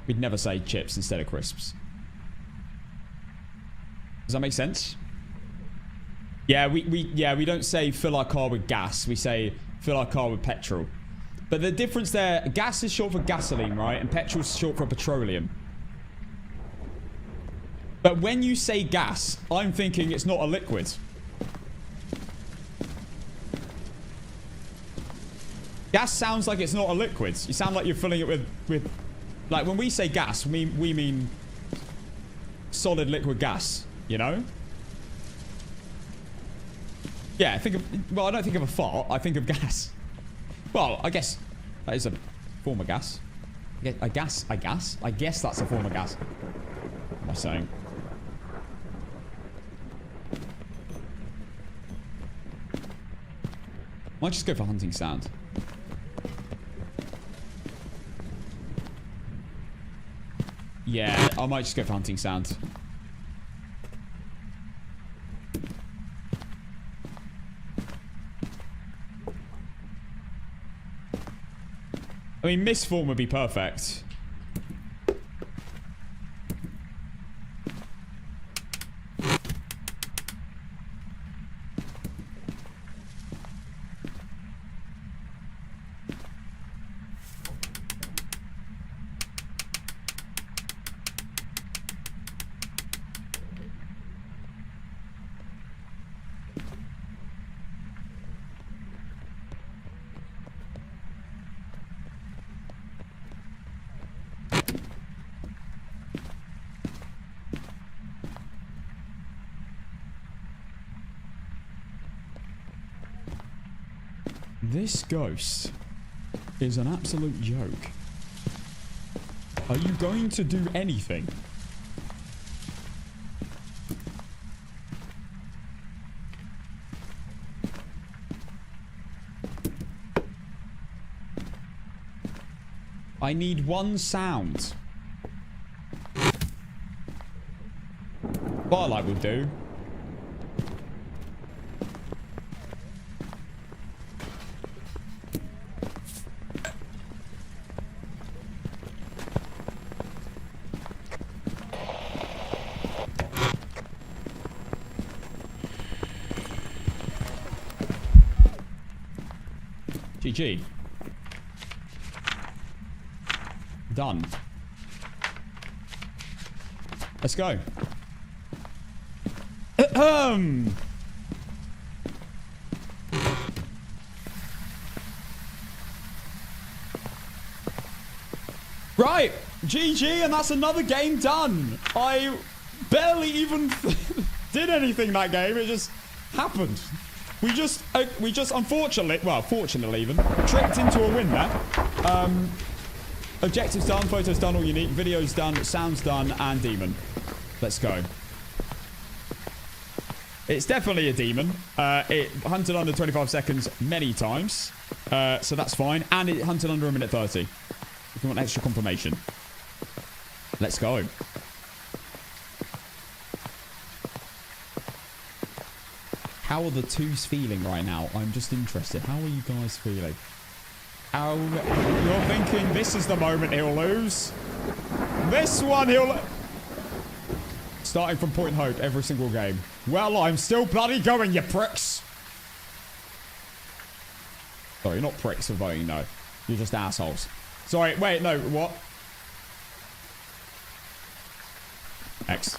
We'd never say chips instead of crisps. Does that make sense? Yeah, we don't say fill our car with gas. We say fill our car with petrol. But the difference there, gas is short for gasoline, right? And petrol is short for petroleum. But when you say gas, I'm thinking it's not a liquid. Gas sounds like it's not a liquid. You sound like you're filling it with like when we say gas, we mean solid liquid gas, you know? Yeah, I don't think of a fart, I think of gas. Well, I guess that is a form of gas. I guess that's a form of gas. What am I saying? Might just go for hunting sound. Yeah, I might just go for hunting sound. I mean, misform would be perfect. This ghost is an absolute joke. Are you going to do anything? I need one sound. Firelight will do. GG. Done. Let's go. Right. GG, and that's another game done. I barely even did anything that game. It just happened. We just unfortunately, well, fortunately even, tricked into a win there. Objectives done, photos done, all unique, videos done, sounds done, and demon. Let's go. It's definitely a demon. It hunted under 25 seconds many times. So that's fine. And it hunted under 1:30. If you want extra confirmation. Let's go. How are the twos feeling right now? I'm just interested. How are you guys feeling? You're thinking this is the moment he'll lose. This one he'll... Starting from point hope every single game. Well, I'm still bloody going, you pricks. Sorry, not pricks for voting, no. You're just assholes. Sorry, wait, no, what? X.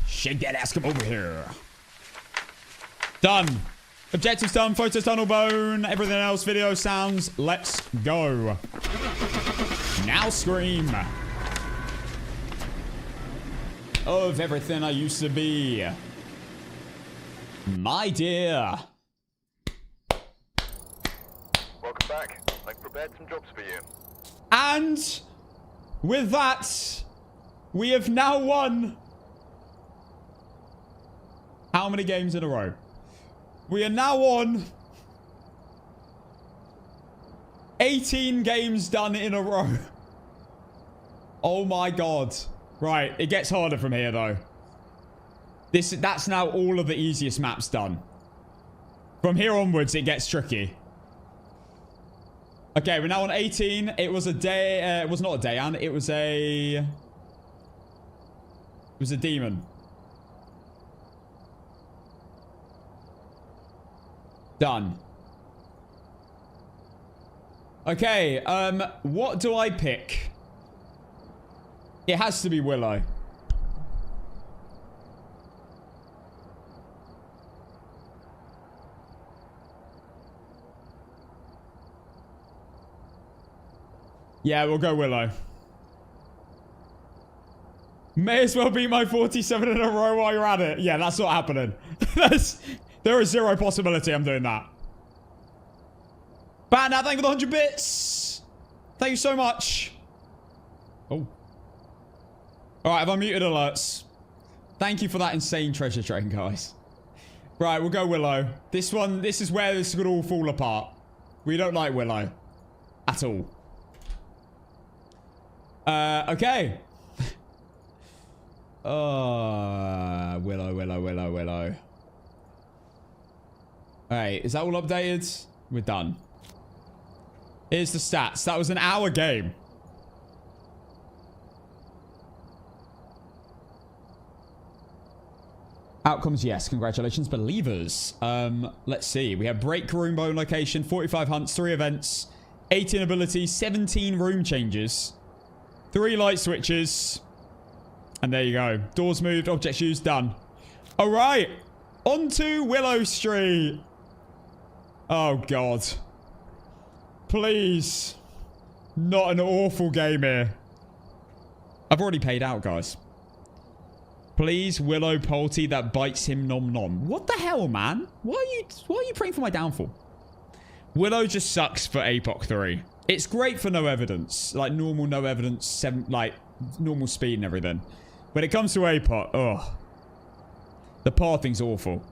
Shake that ass, come over here. Done. Objectives done, photos done, all bone, everything else, video, sounds. Let's go. Now scream. Of everything I used to be. My dear. Welcome back. I've prepared some jobs for you. And with that, we have now won. How many games in a row? We are now on 18 games done in a row. Oh my god. Right, it gets harder from here though. That's now all of the easiest maps done. From here onwards, it gets tricky. Okay, we're now on 18. It was a day, it was not a day, and it was a demon. Done. Okay, what do I pick? It has to be Willow. Yeah, we'll go Willow. May as well be my 47 in a row while you're at it. Yeah, that's not happening. There is zero possibility I'm doing that. But now, thank you for the 100 bits. Thank you so much. Oh. Alright, have I muted alerts? Thank you for that insane treasure train, guys. Right, we'll go Willow. This is where this could all fall apart. We don't like Willow. At all. Okay. Willow. Alright, is that all updated? We're done. Here's the stats. That was an hour game. Outcomes, yes. Congratulations, believers. Let's see. We have break room bone location, 45 hunts, 3 events, 18 abilities, 17 room changes, 3 light switches. And there you go. Doors moved, objects used, done. Alright. On to Willow Street. Oh, God. Please. Not an awful game here. I've already paid out, guys. Please, Willow Polty that bites him nom nom. What the hell, man? Why are you praying for my downfall? Willow just sucks for APOC 3. It's great for no evidence. Like, normal no evidence, like, normal speed and everything. When it comes to APOC, ugh. The pathing's awful.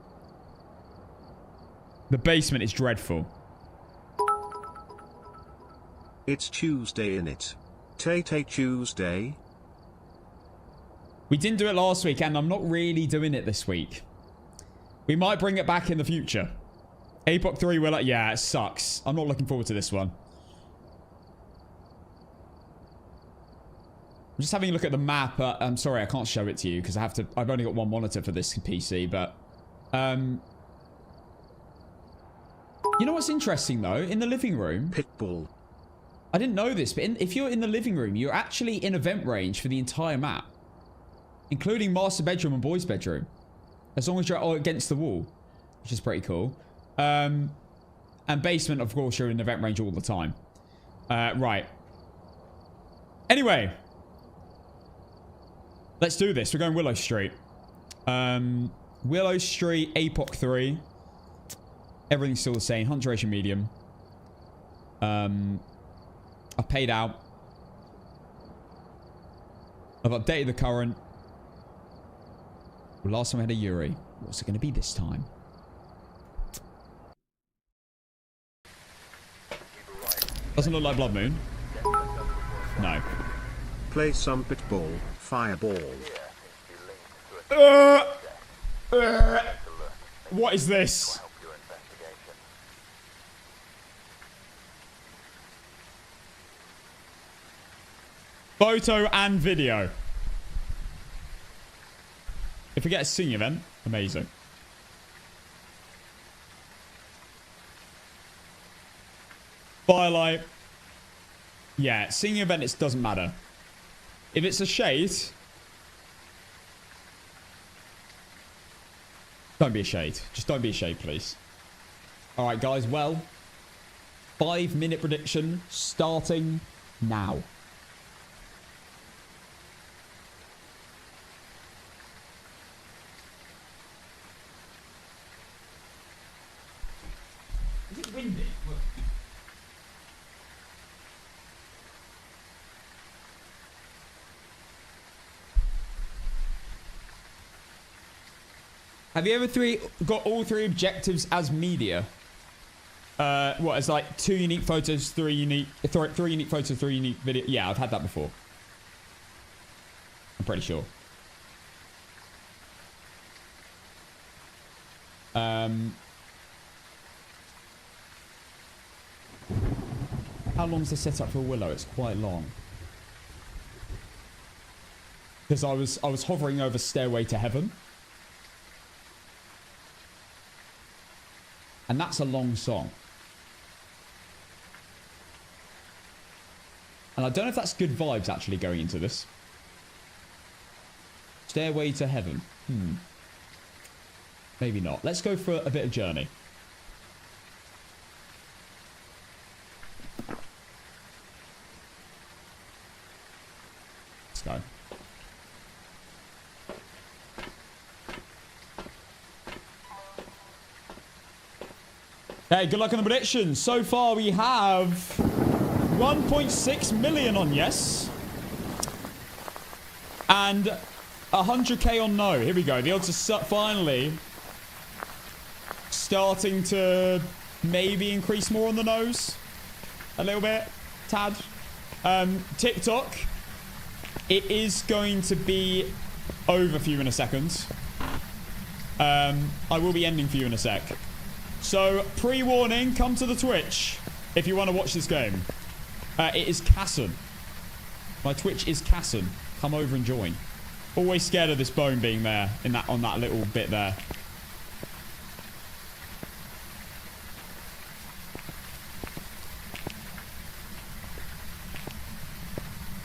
The basement is dreadful. It's Tuesday, innit? Tay Tuesday. We didn't do it last week, and I'm not really doing it this week. We might bring it back in the future. APOC 3 will... Yeah, it sucks. I'm not looking forward to this one. I'm just having a look at the map. I'm sorry, I can't show it to you, because I've only got one monitor for this PC, but... You know what's interesting, though? In the living room... Pitbull. I didn't know this, but if you're in the living room, you're actually in event range for the entire map. Including master bedroom and boys bedroom. As long as you're against the wall. Which is pretty cool. And basement, of course, you're in event range all the time. Right. Anyway. Let's do this. We're going Willow Street. Willow Street, APOC 3. Everything's still the same. Hunt duration medium. I've paid out. I've updated the current. Well, last time I had a Yuri. What's it going to be this time? Doesn't look like Blood Moon. No. Play some pitball, fireball. What is this? Photo and video. If we get a singing event, amazing. Firelight. Yeah, singing event, it doesn't matter. If it's a shade, don't be a shade. Just don't be a shade, please. All right, guys. Well, 5-minute prediction starting now. Is it windy? Look. Have you ever got all 3 objectives as media? What, as like 2 unique photos, 3 unique photos, 3 unique video? Yeah, I've had that before. I'm pretty sure. How long's the setup for Willow? It's quite long. Because I was hovering over Stairway to Heaven. And that's a long song. And I don't know if that's good vibes actually going into this. Stairway to Heaven. Maybe not. Let's go for a bit of Journey. Let's go. Hey, good luck on the predictions. So far, we have 1.6 million on yes. And 100k on no. Here we go. The odds are finally starting to maybe increase more on the nose. A little bit. Tad. TikTok. It is going to be over for you in a second. I will be ending for you in a sec. So, pre-warning, come to the Twitch if you want to watch this game. It is Casson. My Twitch is Casson. Come over and join. Always scared of this bone being there on that little bit there.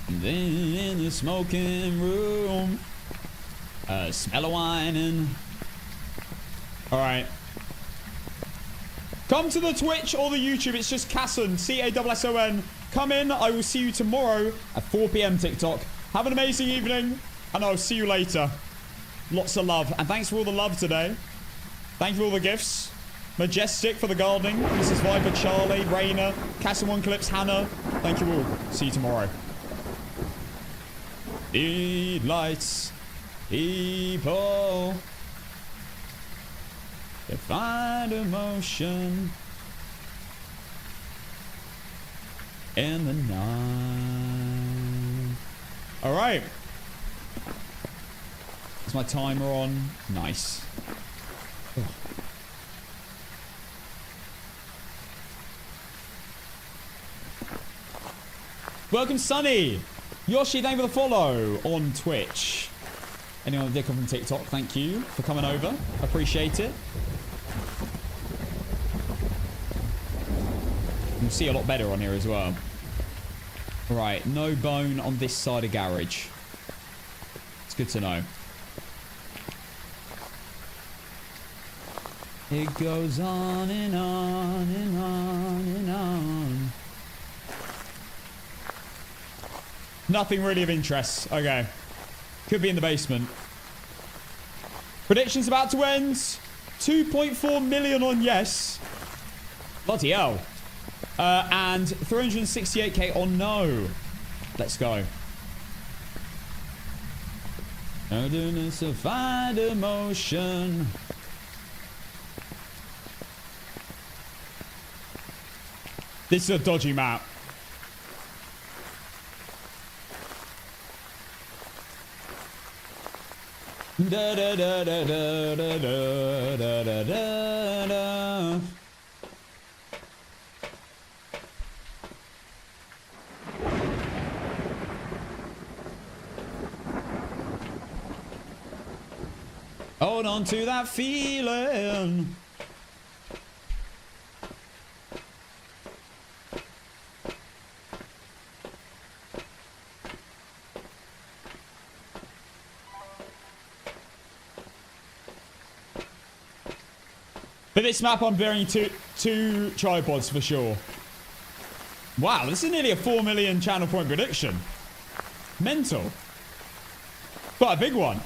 And then in the smoking room, smell of wine and... Alright. Come to the Twitch or the YouTube. It's just Casson. C-A-S-S-O-N. Come in. I will see you tomorrow at 4 p.m. TikTok. Have an amazing evening. And I'll see you later. Lots of love. And thanks for all the love today. Thank you for all the gifts. Majestic for the gardening. Mrs. Viper, Charlie, Rainer, Casson One Clips, Hannah. Thank you all. See you tomorrow. Need lights. People. To find emotion in the night. All right. Is my timer on? Nice. Ugh. Welcome, Sunny. Yoshi, thank you for the follow on Twitch. Anyone with a dick on TikTok, thank you for coming over. Appreciate it. You'll see a lot better on here as well. Right, no bone on this side of garage. It's good to know. It goes on and on and on and on. Nothing really of interest. Okay. Could be in the basement. Predictions about to end. 2.4 million on yes. Bloody hell. And 368k on no. Let's go. Wilderness of find emotion. This is a dodgy map. Da da da da da da da da da da. Hold on to that feeling. For this map, I'm bearing two tripods for sure. Wow, this is nearly a 4 million channel point prediction. Mental. Quite a big one.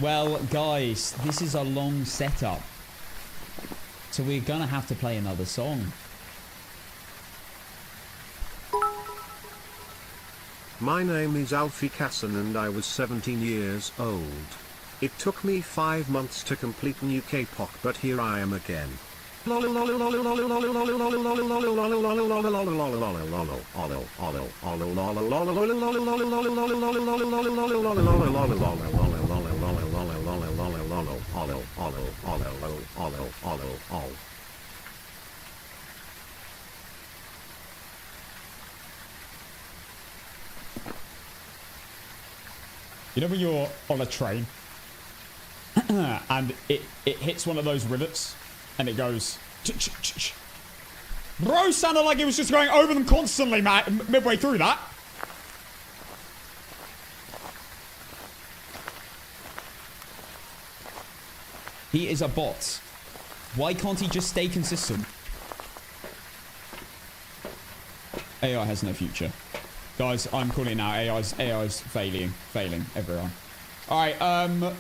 Well, guys, this is a long setup. So we're going to have to play another song. My name is Alfie Casson and I was 17 years old. It took me 5 months to complete NUKAPOC, but here I am again. You know when you're on a train and it hits one of those rivets and it goes... Bro sounded like he was just going over them constantly, man, midway through that. He is a bot. Why can't he just stay consistent? AI has no future. Guys, I'm calling it now. AI's failing everyone. All right,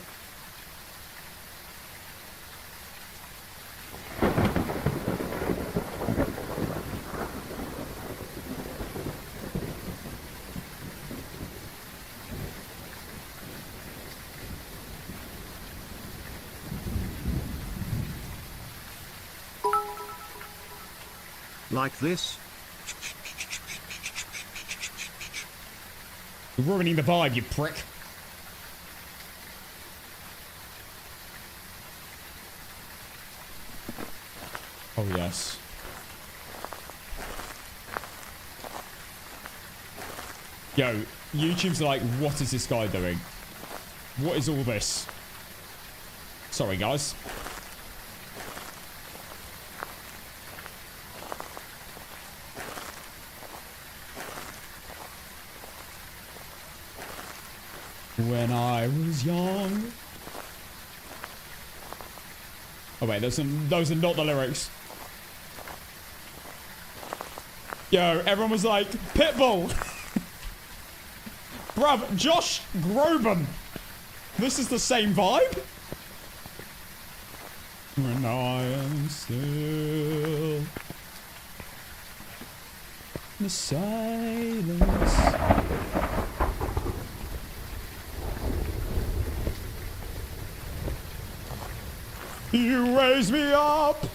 Like this? You're ruining the vibe, you prick. Oh, yes. Yo, YouTube's like, what is this guy doing? What is all this? Sorry, guys. When I was young. Oh wait, those are not the lyrics. Yo, everyone was like, Pitbull. Bruv, Josh Groban. This is the same vibe? When I am still the silence. You raise me up.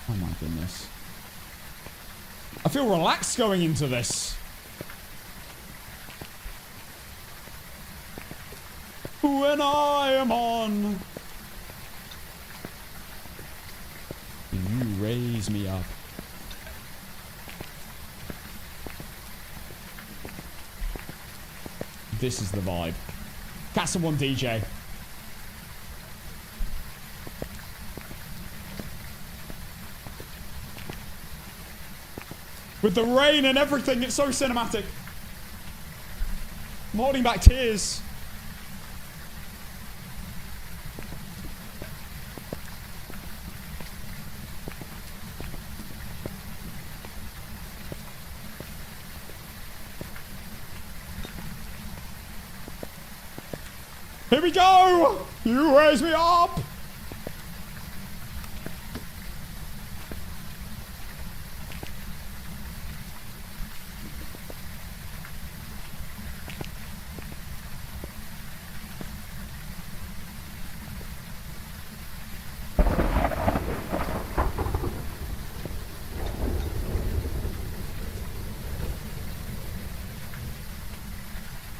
Oh my goodness. I feel relaxed going into this. When I am on, you raise me up. This is the vibe. Castle 1 DJ. With the rain and everything, it's so cinematic. holding back tears. Here we go! You raise me up!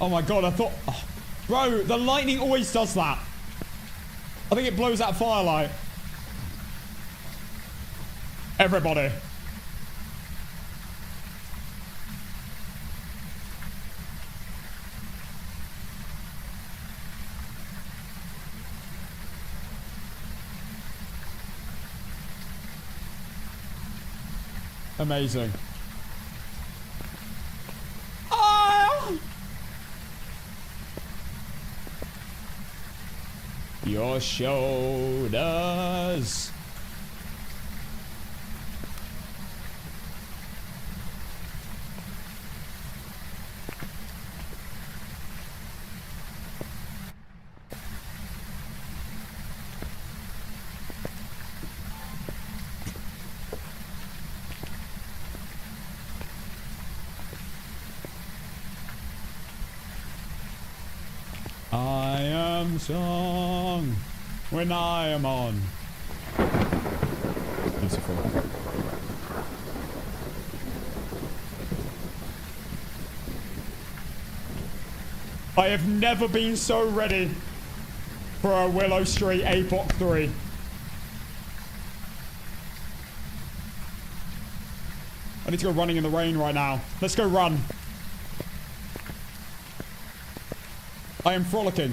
Oh my god, I thought... Oh. Bro, the lightning always does that. I think it blows out firelight. Everybody. Amazing. Your shoulders. I am song when I am on. Beautiful. I have never been so ready for a Willow Street APOC 3. I need to go running in the rain right now. Let's go run. I am frolicking.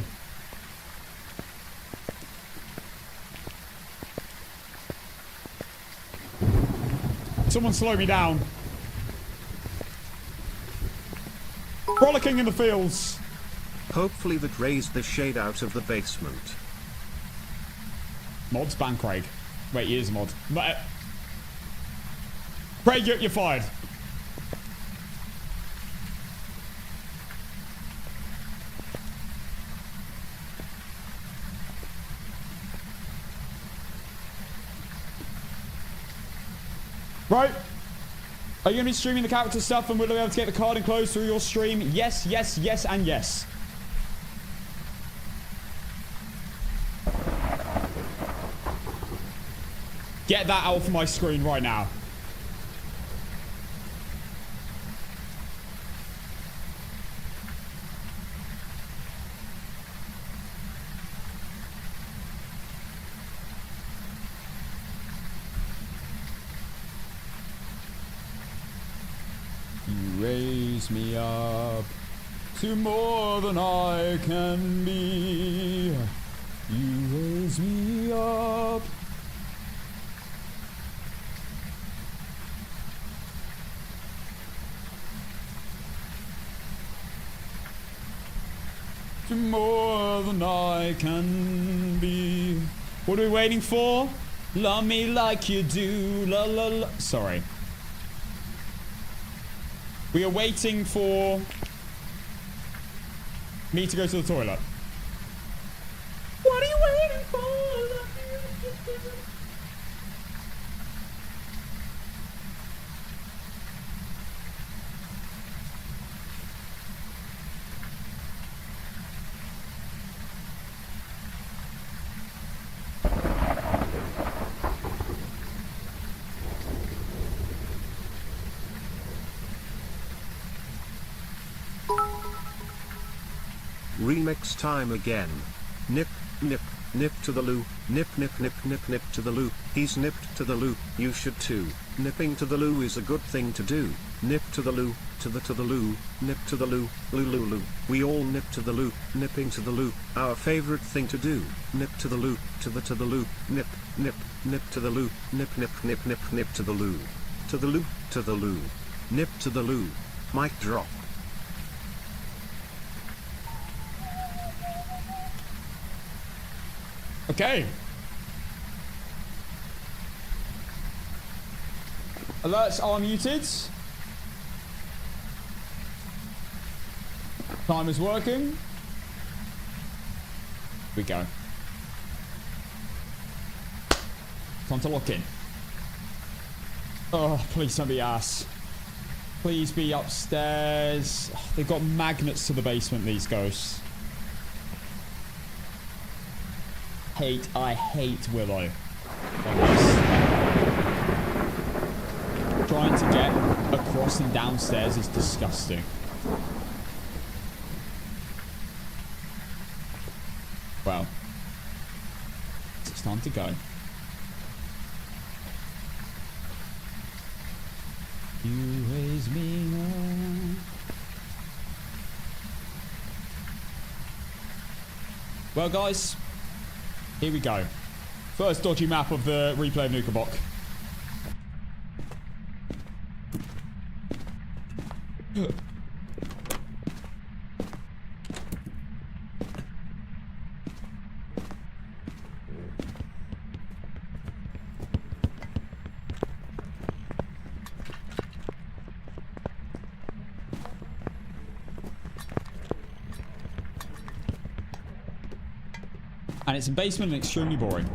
Someone slow me down. Frolicking in the fields. Hopefully that raised the shade out of the basement. Mod's ban Craig. Wait, he is a mod. Craig, you're fired. Right. Are you going to be streaming the character stuff and will we be able to get the card enclosed through your stream? Yes, yes, yes, and yes. Get that out of my screen right now. Raise me up to more than I can be. You raise me up. To more than I can be. What are we waiting for? Love me like you do. La la la. Sorry. We are waiting for me to go to the toilet. What are you waiting for? Remix time again. Nip, nip, nip to the loo. Nip, nip, nip, nip, nip to the loo. He's nipped to the loo. You should too. Nipping to the loo is a good thing to do. Nip to the loo, to the loo. Nip to the loo, loo loo loo. We all nip to the loo. Nipping to the loo, our favorite thing to do. Nip to the loo, to the loo. Nip, nip, nip to the loo. Nip, nip, nip, nip, nip to the loo. To the loo, to the loo. Nip to the loo. Mic drop. Okay. Alerts are muted. Time is working. We go. Time to lock in. Oh, please don't be ass. Please be upstairs. Oh, they've got magnets to the basement, these ghosts. I hate Willow. Trying to get across and downstairs is disgusting. Well, it's time to go. You raise me up. Well, guys, here we go. First dodgy map of the replay of NUKAPOC. And it's a basement and extremely boring.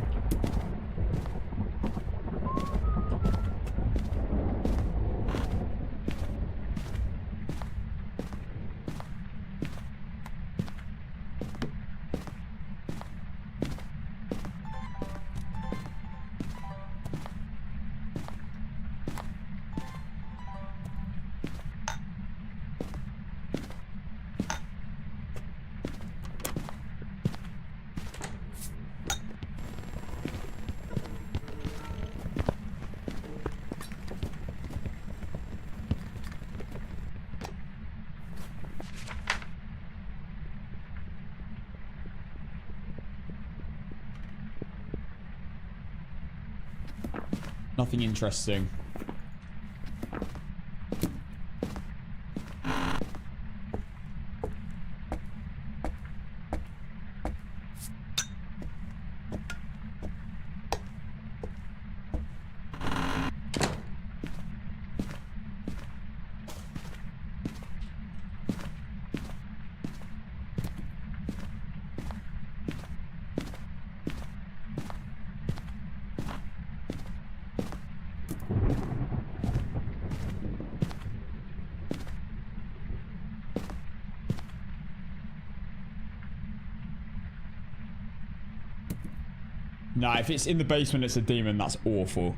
Nothing interesting. Nah, if it's in the basement, it's a demon. That's awful.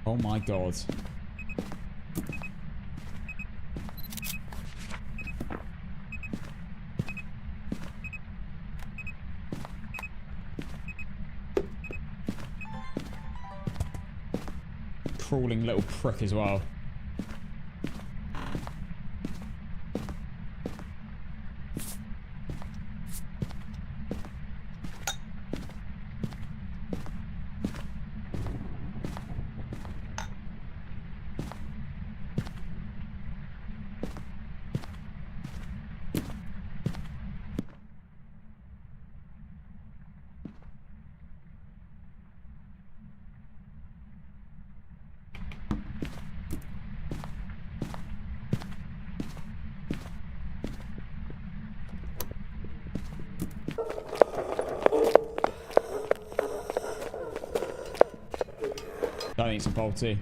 Oh my god. Crawling little prick as well. I think it's a faulty.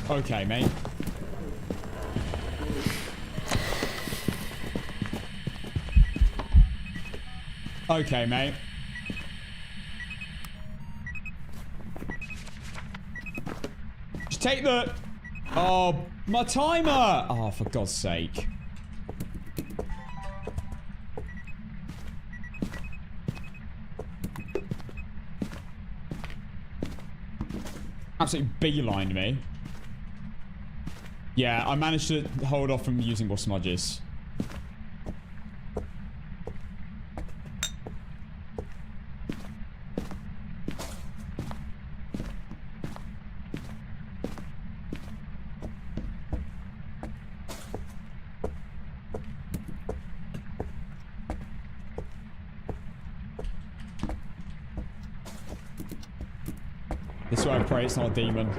Okay, mate. Okay, mate. Just take the... Oh, my timer! Oh, for God's sake. Absolutely beelined me. Yeah, I managed to hold off from using more smudges. This is why I pray it's not a demon.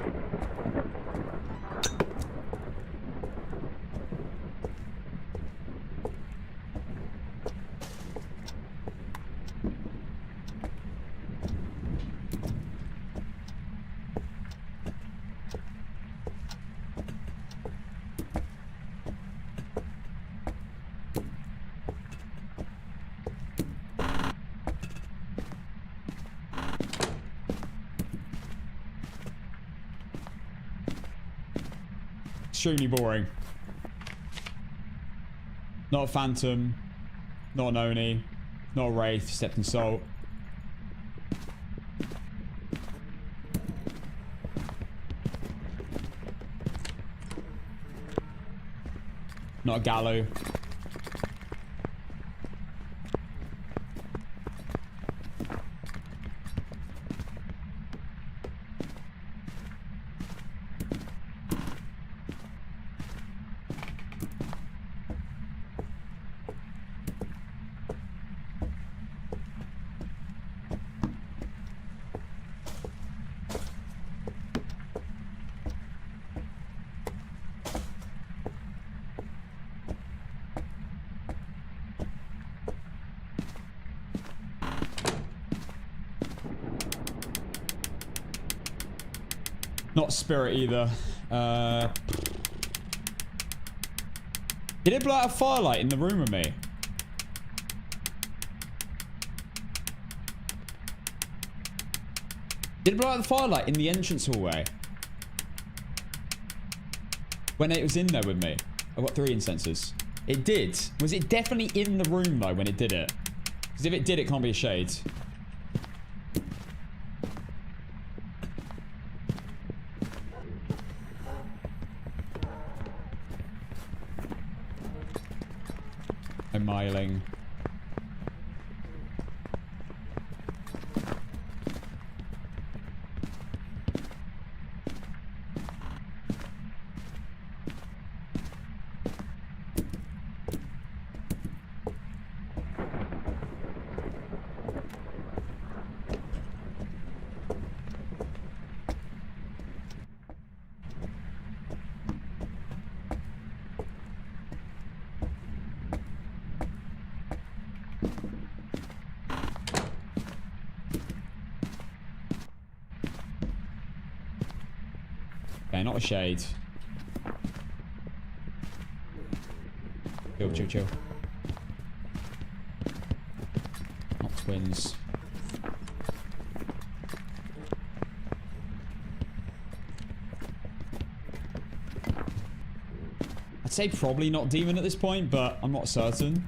Extremely boring. Not a phantom, not an Oni, not a wraith, stepped in salt. Not a Gallo. Not spirit either. Did it blow out a firelight in the room with me? Did it blow out the firelight in the entrance hallway? When it was in there with me? I've got 3 incenses. It did. Was it definitely in the room though when it did it? Because if it did, it can't be a shade. I'm miling. Okay, not a shade. Chill, chill, chill. Not twins. I'd say probably not demon at this point, but I'm not certain.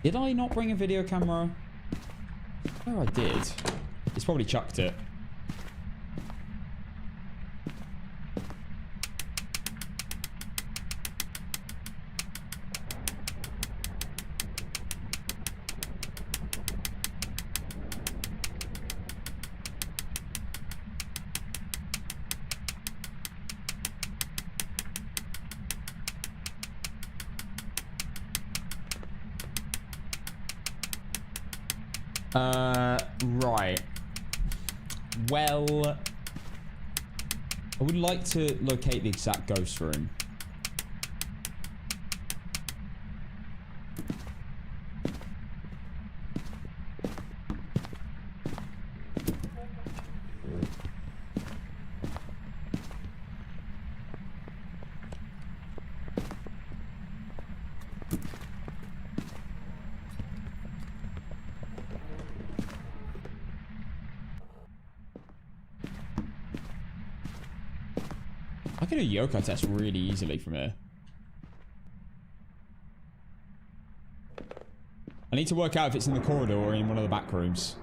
Did I not bring a video camera? Oh, I did. It's probably chucked it. Right. Well, I would like to locate the exact ghost room. I can do a Yoko test really easily from here. I need to work out if it's in the corridor or in one of the back rooms.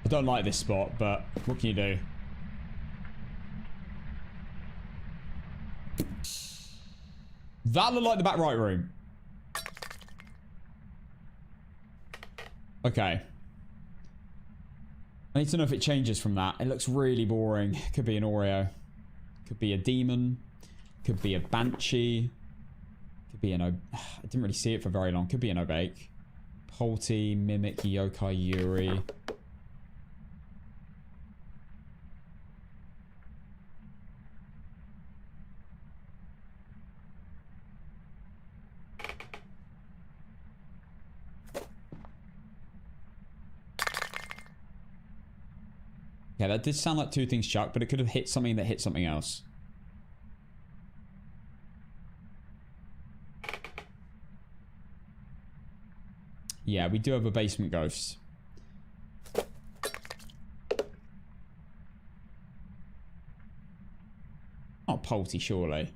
I don't like this spot, but what can you do? That looked like the back right room. Okay. I need to know if it changes from that. It looks really boring. Could be an Oreo. Could be a demon. Could be a banshee. Could be an... I didn't really see it for very long. Could be an Obake. Polty, Mimic, Yokai, Yuri. Yeah, that did sound like two things, Chuck, but it could have hit something that hit something else. Yeah, we do have a basement ghost. Not Polty, surely.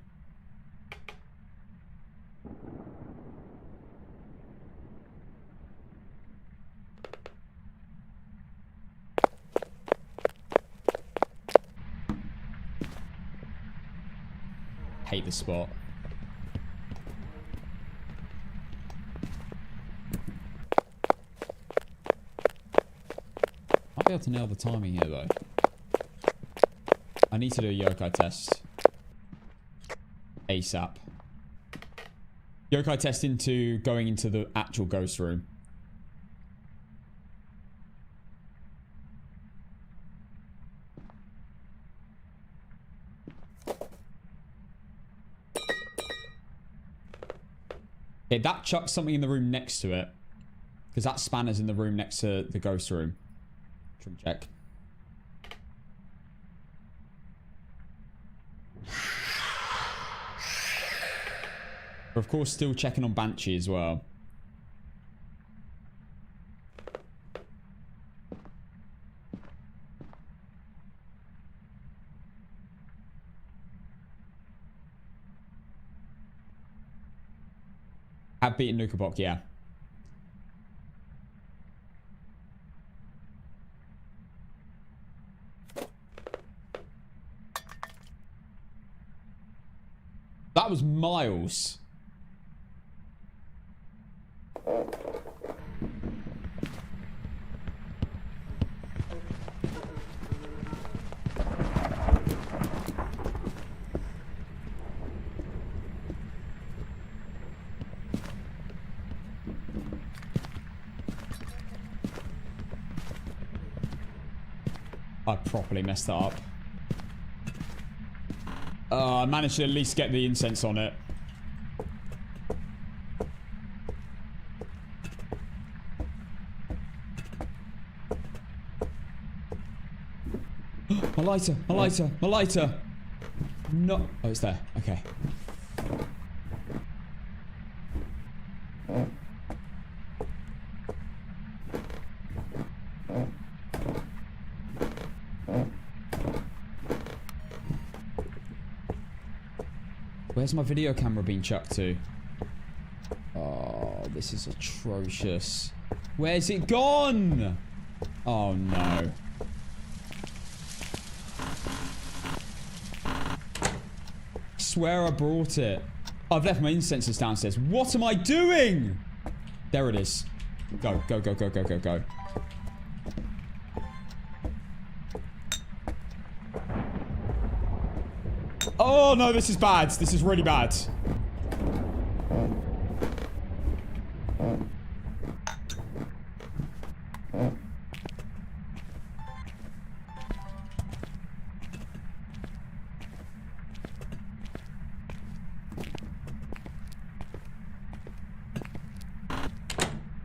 Hate the spot. I'll be able to nail the timing here though. I need to do a yokai test. ASAP. Yokai test into going into the actual ghost room. Okay, that chucks something in the room next to it. Because that spanner's in the room next to the ghost room. Trim check. We're of course still checking on Banshee as well. Have beaten NUKAPOC, yeah. That was miles. I properly messed that up. I managed to at least get the incense on it. My lighter, my lighter, my lighter. No. Oh, it's there. Okay. Where's my video camera being chucked to? Oh, this is atrocious. Where's it gone? Oh, no. I swear I brought it. I've left my incensers downstairs. What am I doing? There it is. Go, go, go, go, go, go, go. Oh, no, this is bad. This is really bad. This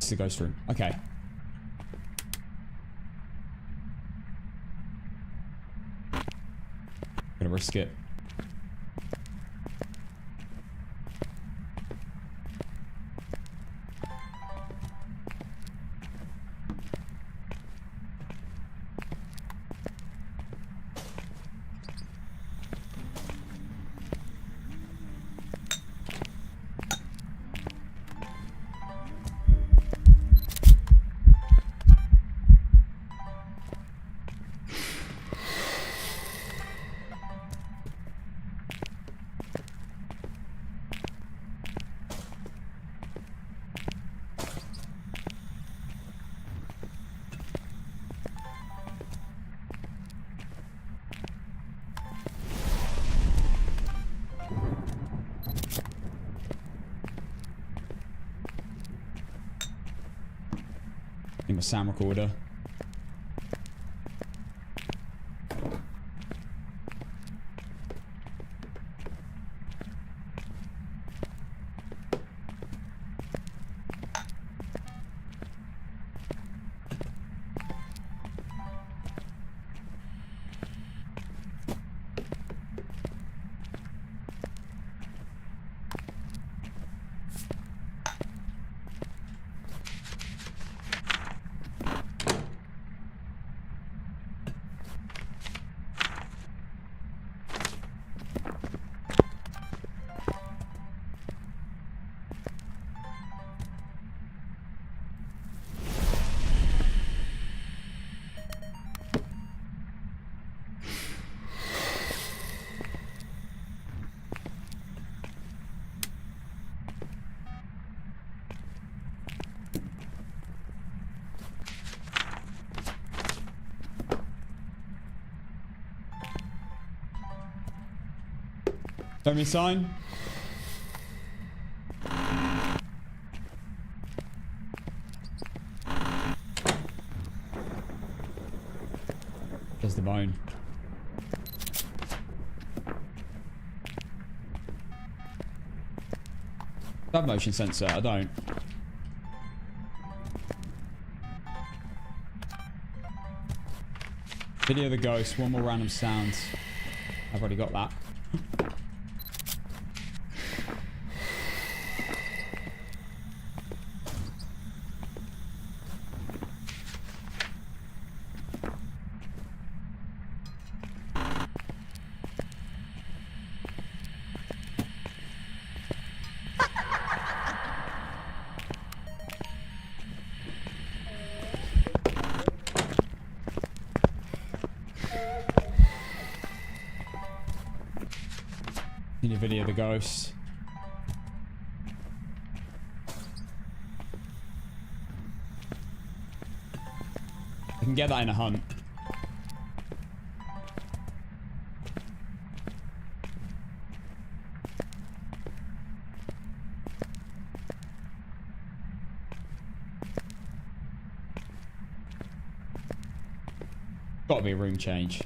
is a ghost room. Okay. Gonna risk it. In my sound recorder. Show me a sign. There's the bone. I have motion sensor. I don't. Video of the ghost. One more random sound. I've already got that. In your video of the ghost. I can get that in a hunt. Gotta be a room change.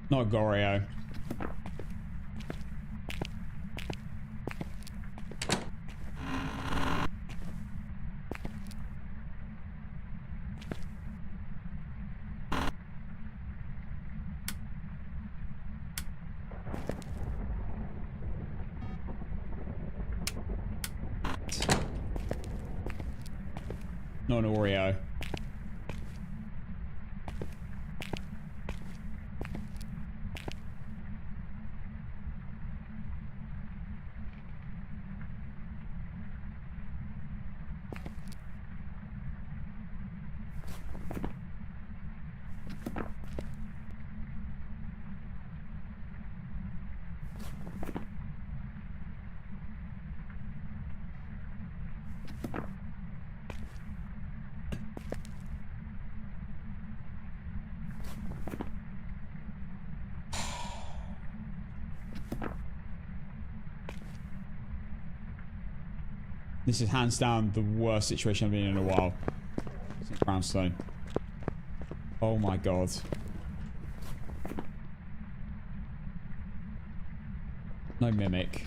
Not Goreo. Not an Oreo. This is hands down the worst situation I've been in a while. It's a brownstone. Oh my god. No mimic.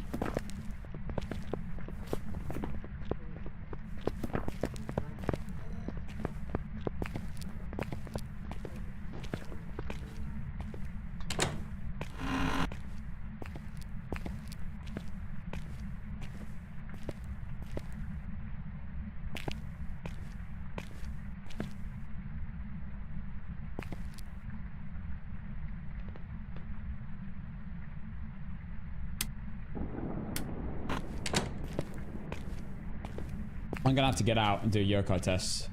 I'm gonna have to get out and do a yokai test.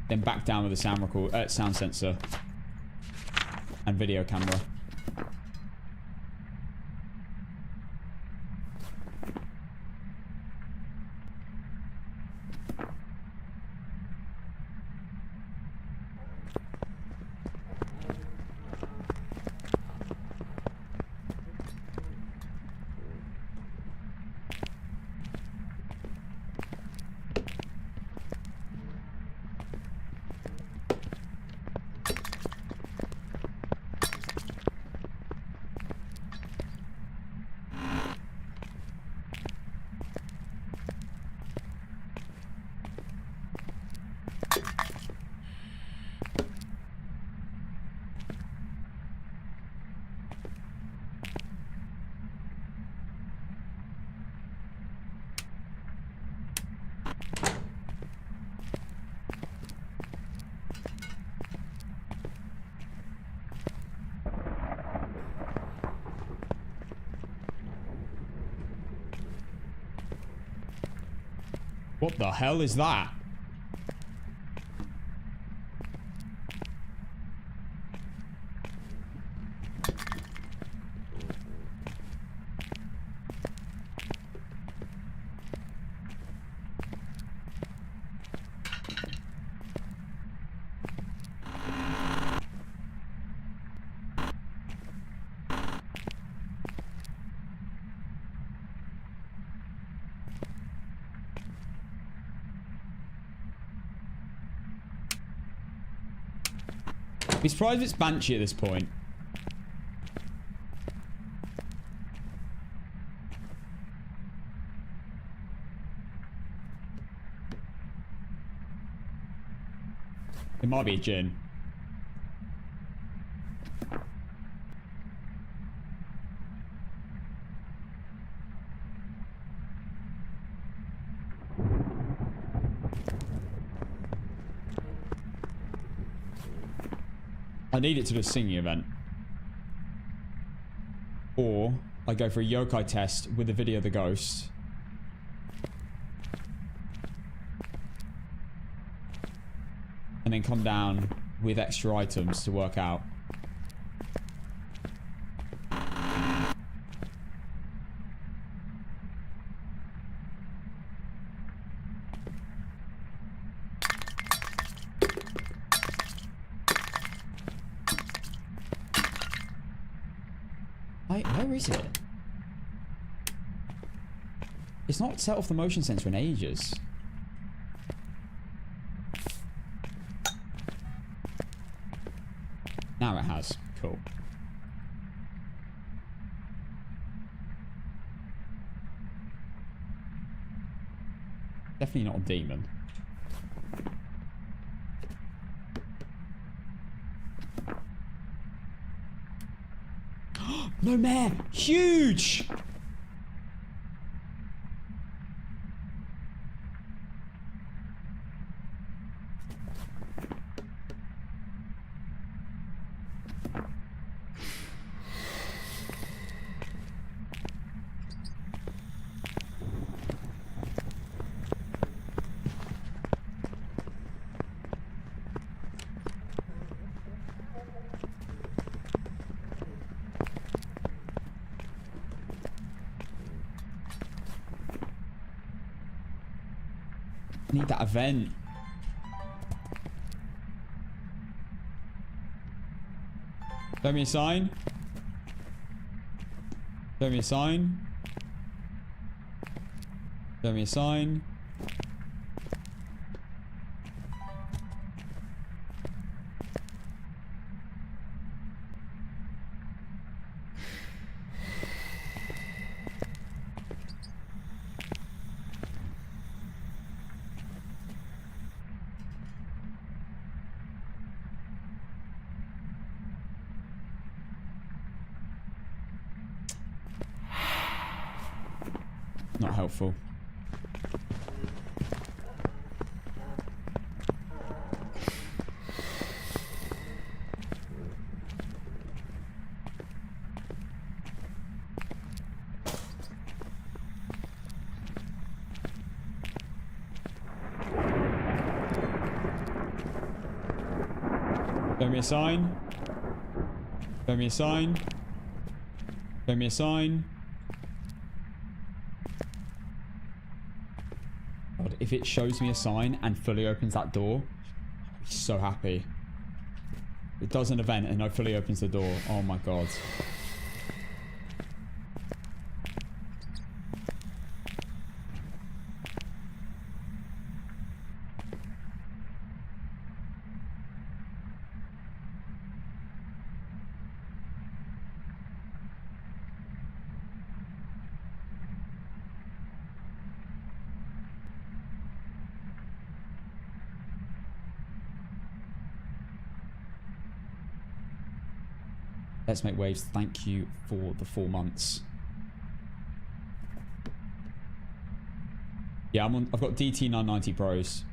Then back down with the sound sensor and video camera. What the hell is that? Be surprised if it's Banshee at this point. It might be a Jinn. I need it to do a singing event. Or I go for a yokai test with the video of the ghost. And then come down with extra items to work out. Where is it? It's not set off the motion sensor in ages. Now it has. Cool. Definitely not a demon. No mare! Huge! Need that event. Show me a sign. Show me a sign. Show me a sign. Not helpful. me a sign. Show me a sign. Show me a sign. God, if it shows me a sign and fully opens that door, I'll be so happy. It does an event and it fully opens the door. Oh my god. Let's Make Waves, thank you for the 4 months. Yeah, I've got DT 990 Pros.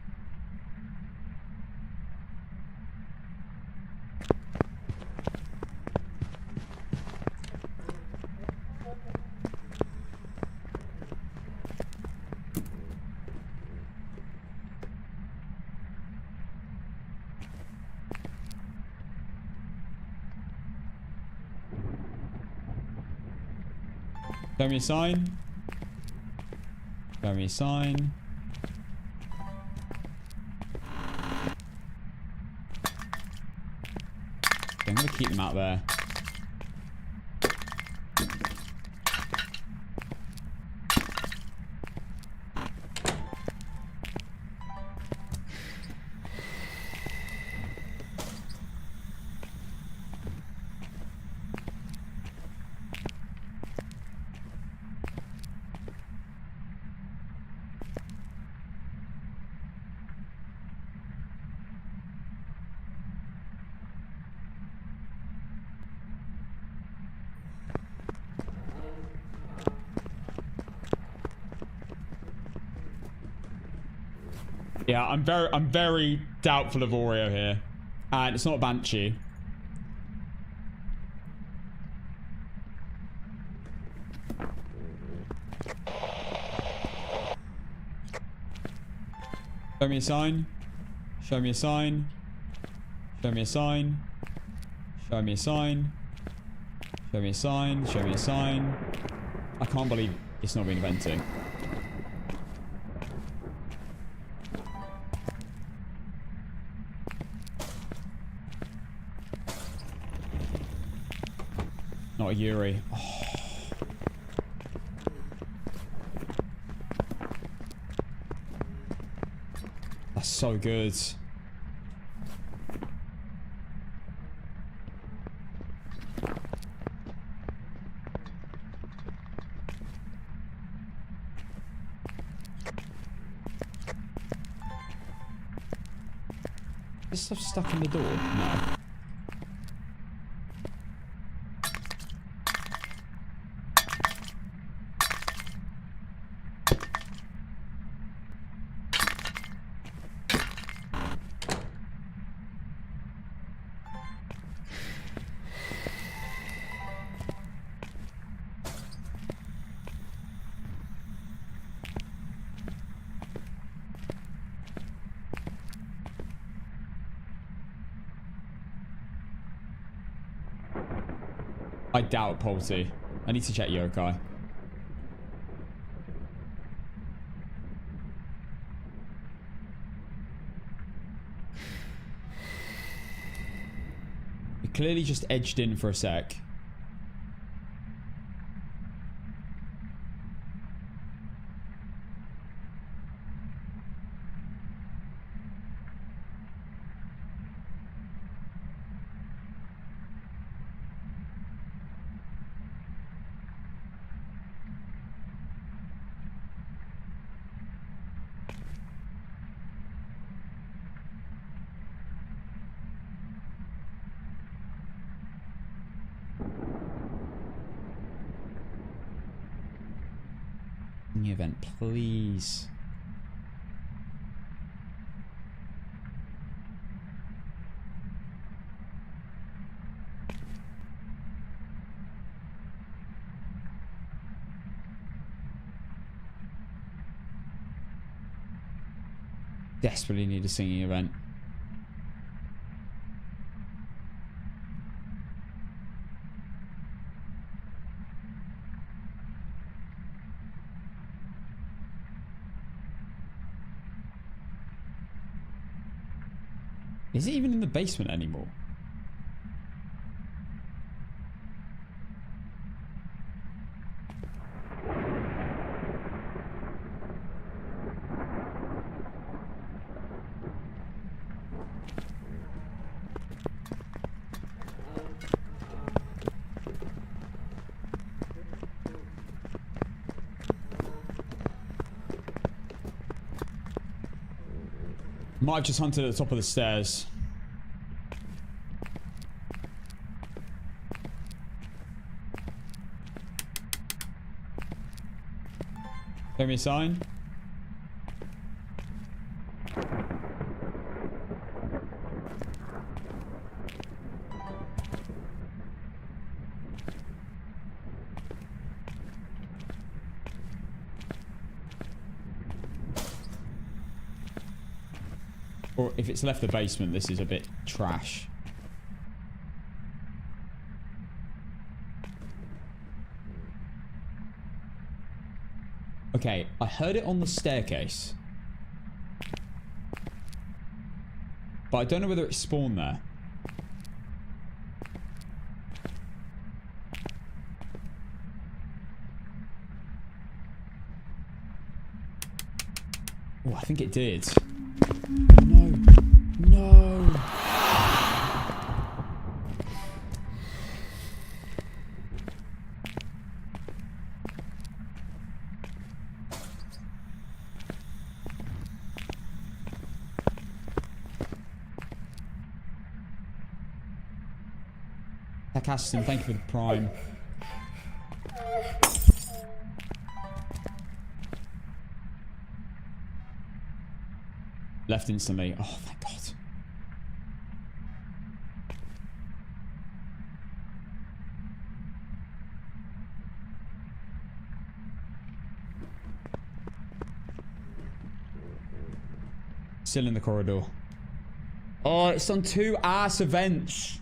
Show me a sign. Show me a sign. I'm gonna keep them out there. Yeah, I'm very doubtful of Oreo here. And it's not Banshee. Show me a sign. Show me a sign. Show me a sign. Show me a sign. Show me a sign. Show me a sign. I can't believe it's not been invented. Not a Yuri. Oh. That's so good. Is stuff stuck in the door? No. I doubt Polsey. I need to check Yokai. We clearly just edged in for a sec. Event, please. Desperately need a singing event. Is it even in the basement anymore? Might have just hunted at the top of the stairs. Show me a sign. Or if it's left the basement, this is a bit trash. Okay, I heard it on the staircase. But I don't know whether it spawned there. Oh, I think it did. No. No. Aston, thank you for the prime. Left instantly. Oh, thank God. Still in the corridor. Oh, it's on 2 ass events.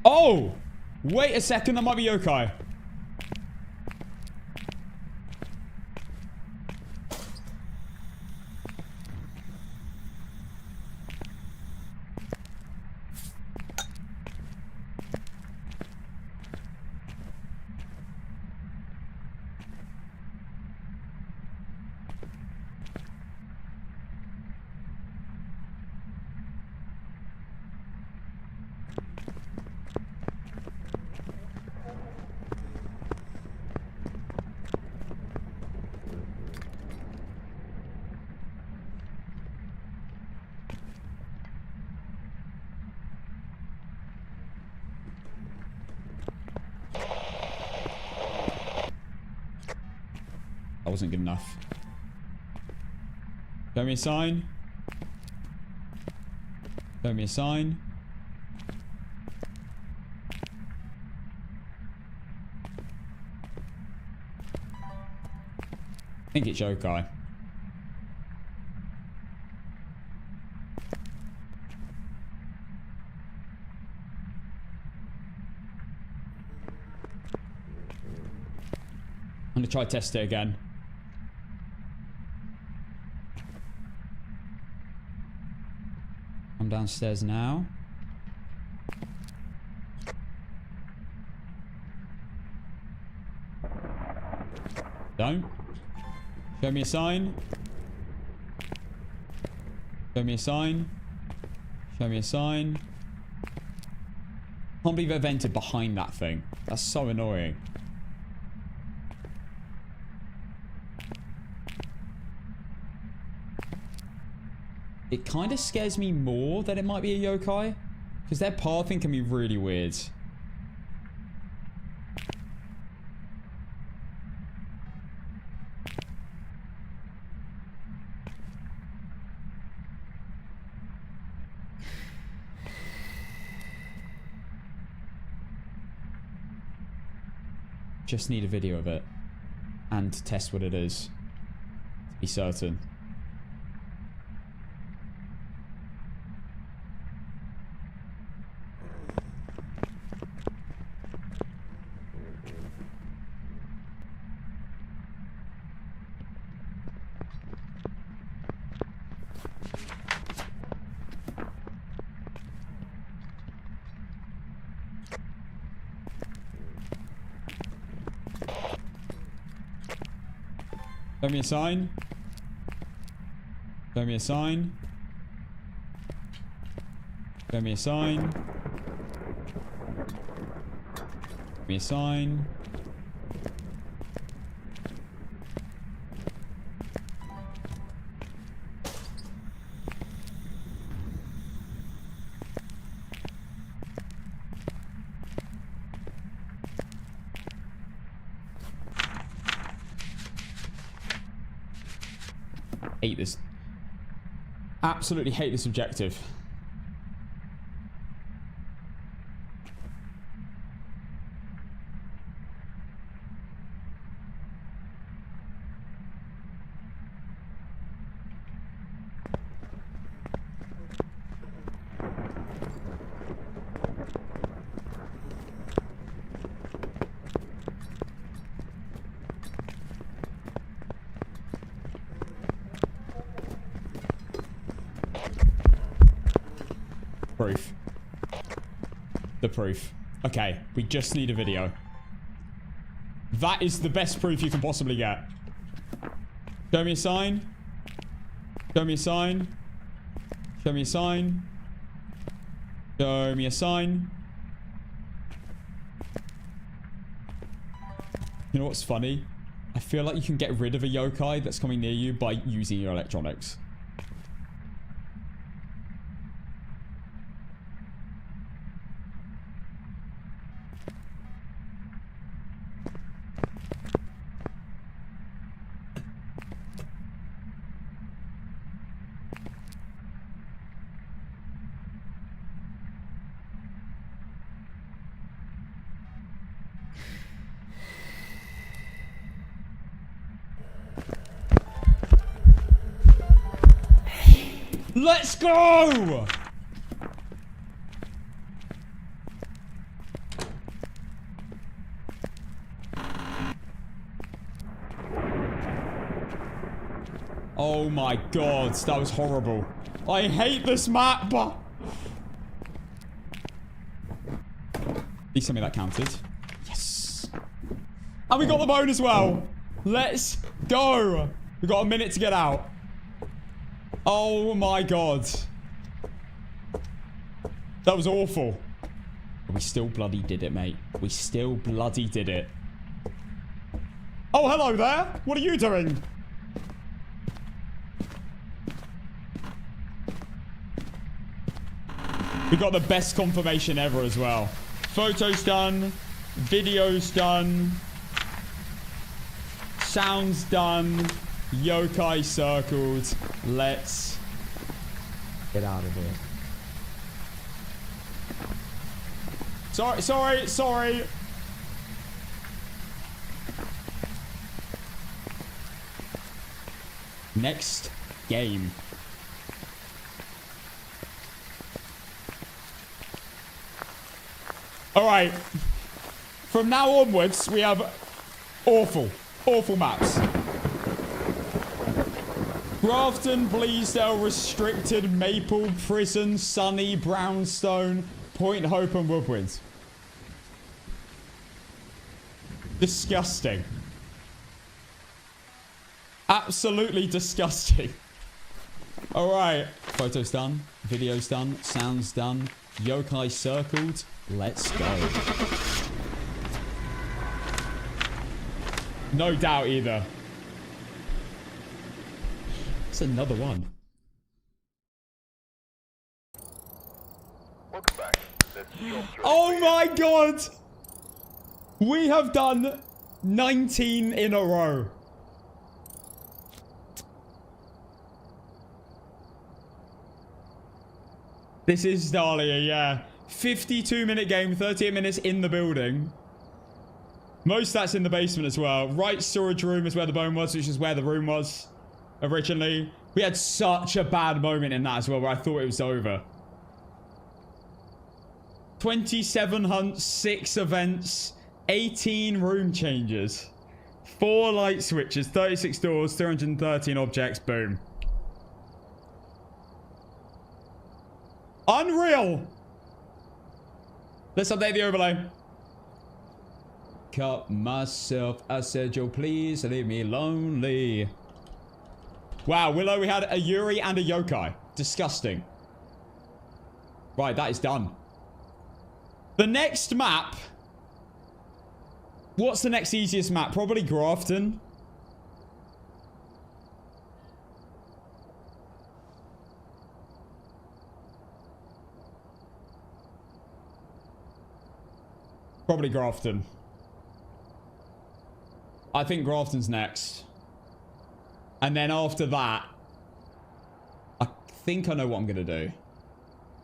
Oh! Wait a second, that might be yokai. That wasn't good enough. Show me a sign. Show me a sign. I think it's yokai. I'm gonna try to test it again. I'm downstairs now. Don't. Show me a sign. Show me a sign. Show me a sign. Can't believe I vented behind that thing. That's so annoying. It kind of scares me more that it might be a yokai. Because their pathing can be really weird. Just need a video of it. And to test what it is. To be certain. Show me a sign. Show me a sign. Show me a sign. Show me a sign. Hate this. Absolutely hate this objective. Proof. The proof. Okay, we just need a video. That is the best proof you can possibly get. Show me a sign. Show me a sign. Show me a sign. Show me a sign. You know what's funny? I feel like you can get rid of a yokai that's coming near you by using your electronics. Let's go! Oh my god, that was horrible. I hate this map. Please tell me that counted. Yes. And we got the bone as well. Let's go. We've got a minute to get out. Oh my god. That was awful. We still bloody did it, mate. We still bloody did it. Oh, hello there. What are you doing? We got the best confirmation ever as well. Photos done. Videos done. Sounds done. Yokai circled. Let's get out of here. Sorry. Next game. Alright. From now onwards, we have awful maps. Grafton, Bleasdale, Restricted, Maple, Prison, Sunny, Brownstone, Point Hope, and Woodwinds. Disgusting. Absolutely disgusting. Alright. Photos done. Videos done. Sounds done. Yokai circled. Let's go. No doubt either. It's another one. Welcome back. Oh my god! We have done 19 in a row. This is Dahlia, yeah. 52-minute game, 38 minutes in the building. Most stats in the basement as well. Right storage room is where the bone was, which is where the room was originally. We had such a bad moment in that as well, where I thought it was over. 27 hunts, 6 events, 18 room changes, 4 light switches, 36 doors, 213 objects, boom. Unreal. Let's update the overlay. Cut myself a schedule, please. Leave me lonely. Wow, Willow, we had a Yuri and a yokai. Disgusting. Right, that is done. The next map. What's the next easiest map? Probably Grafton. Probably Grafton. I think Grafton's next. And then after that, I think I know what I'm going to do.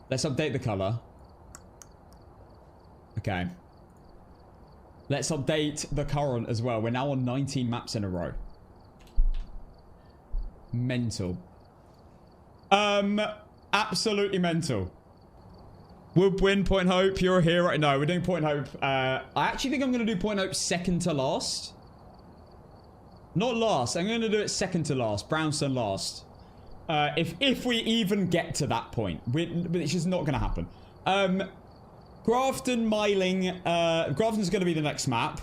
Let's update the color. Okay. Let's update the current as well. We're now on 19 maps in a row. Mental. Absolutely mental. Would win Point Hope. You're a hero. No, we're doing Point Hope. I actually think I'm going to do Point Hope second to last. Not last. I'm going to do it second to last. Brownstone last. If we even get to that point. Which is not going to happen. Grafton, Myling. Grafton's going to be the next map.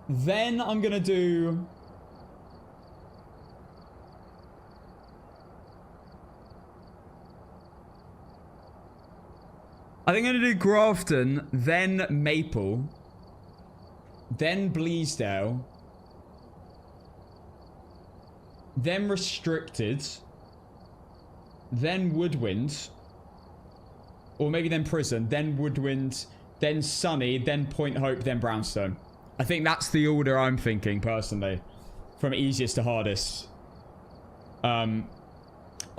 Then I'm going to do... I think I'm going to do Grafton, then Maple, then Bleasdale, then Restricted, then Woodwind, or maybe then Prison, then Woodwind, then Sunny, then Point Hope, then Brownstone. I think that's the order I'm thinking, personally, from easiest to hardest.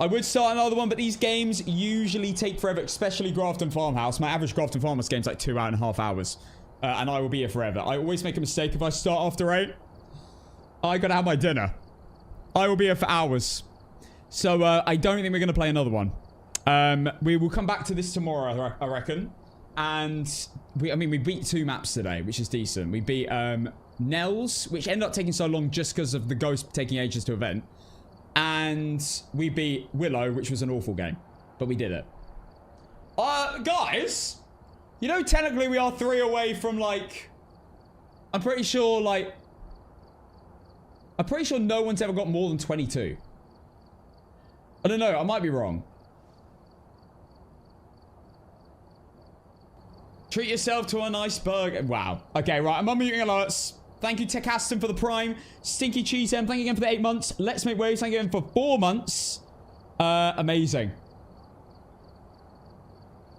I would start another one, but these games usually take forever, especially Grafton Farmhouse. My average Grafton Farmhouse game's like 2.5 hours. And I will be here forever. I always make a mistake if I start after 8. I gotta have my dinner. I will be here for hours. So, I don't think we're gonna play another one. We will come back to this tomorrow, I reckon. And, we beat 2 maps today, which is decent. We beat, Nell's, which ended up taking so long just because of the ghost taking ages to event. And we beat Willow, which was an awful game. But we did it. Guys, you know, technically we are 3 away from, like... I'm pretty sure no one's ever got more than 22. I don't know. I might be wrong. Treat yourself to a nice burger. Wow. Okay, right. I'm unmuting alerts. Thank you, Tech Aston, for the Prime. Stinky Cheese M, thank you again for the 8 months. Let's Make Waves, thank you again for 4 months. Amazing.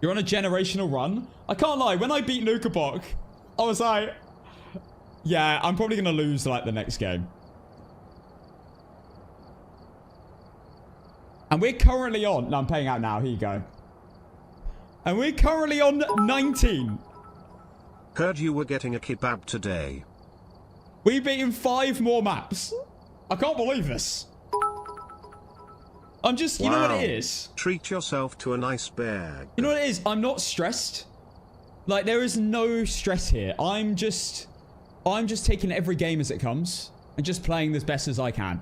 You're on a generational run. I can't lie, when I beat NUKAPOC, I was like, yeah, I'm probably going to lose, like, the next game. And we're currently on... No, I'm paying out now. Here you go. And we're currently on 19. Heard you were getting a kebab today. We've beaten 5 more maps. I can't believe this. I'm just... You know what it is? Treat yourself to a nice bag. You know what it is? I'm not stressed. Like, there is no stress here. I'm just taking every game as it comes. And just playing as best as I can.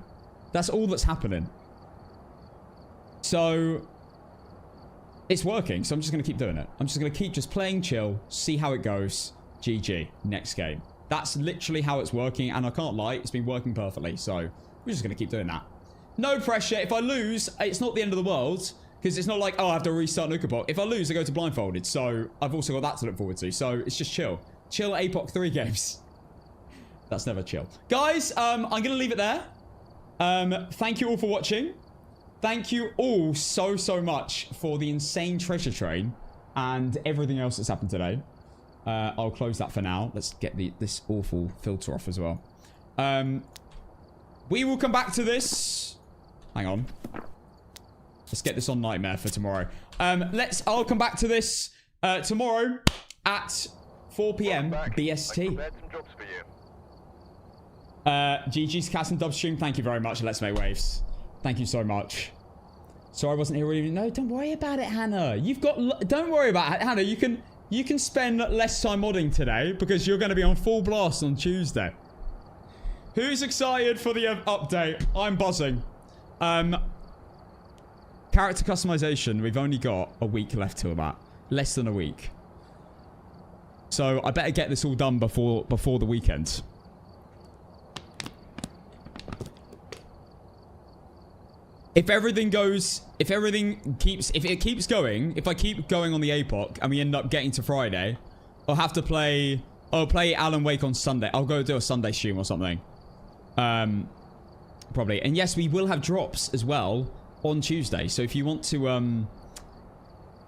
That's all that's happening. So... It's working, so I'm just going to keep doing it. I'm just going to keep just playing chill. See how it goes. GG. Next game. That's literally how it's working, and I can't lie, it's been working perfectly, so we're just going to keep doing that. No pressure. If I lose, it's not the end of the world, because it's not like, oh, I have to restart NUKAPOC. If I lose, I go to blindfolded, so I've also got that to look forward to, so it's just chill. Chill APOC 3 games. That's never chill. Guys, I'm going to leave it there. Thank you all for watching. Thank you all so much for the insane treasure train and everything else that's happened today. I'll close that for now. Let's get this awful filter off as well. We will come back to this. Hang on. Let's get this on Nightmare for tomorrow. I'll come back to this tomorrow at 4 PM BST. GG's Cast and Dub stream. Thank you very much. Let's Make Waves. Thank you so much. Sorry I wasn't here really. No, don't worry about it, Hannah. Don't worry about it, Hannah. You can spend less time modding today because you're going to be on full blast on Tuesday. Who's excited for the update? I'm buzzing. Can character customization, we've only got a week left till that. Less than a week. So I better get this all done before the weekend. If everything goes, if it keeps going, if I keep going on the APOC and we end up getting to Friday, I'll have to play, I'll play Alan Wake on Sunday. I'll go do a Sunday stream or something. Probably. And yes, we will have drops as well on Tuesday. So if you want to,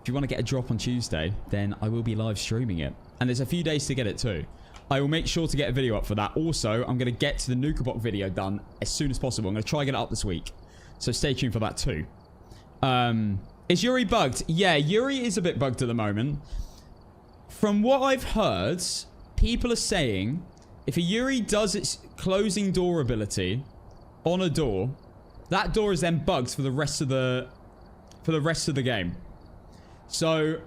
get a drop on Tuesday, then I will be live streaming it. And there's a few days to get it too. I will make sure to get a video up for that. Also, I'm going to get to the NUKAPOC video done as soon as possible. I'm going to try and get it up this week. So stay tuned for that too. Is Yuri bugged? Yeah, Yuri is a bit bugged at the moment. From what I've heard, people are saying if a Yuri does its closing door ability on a door, that door is then bugged for the rest of the game. So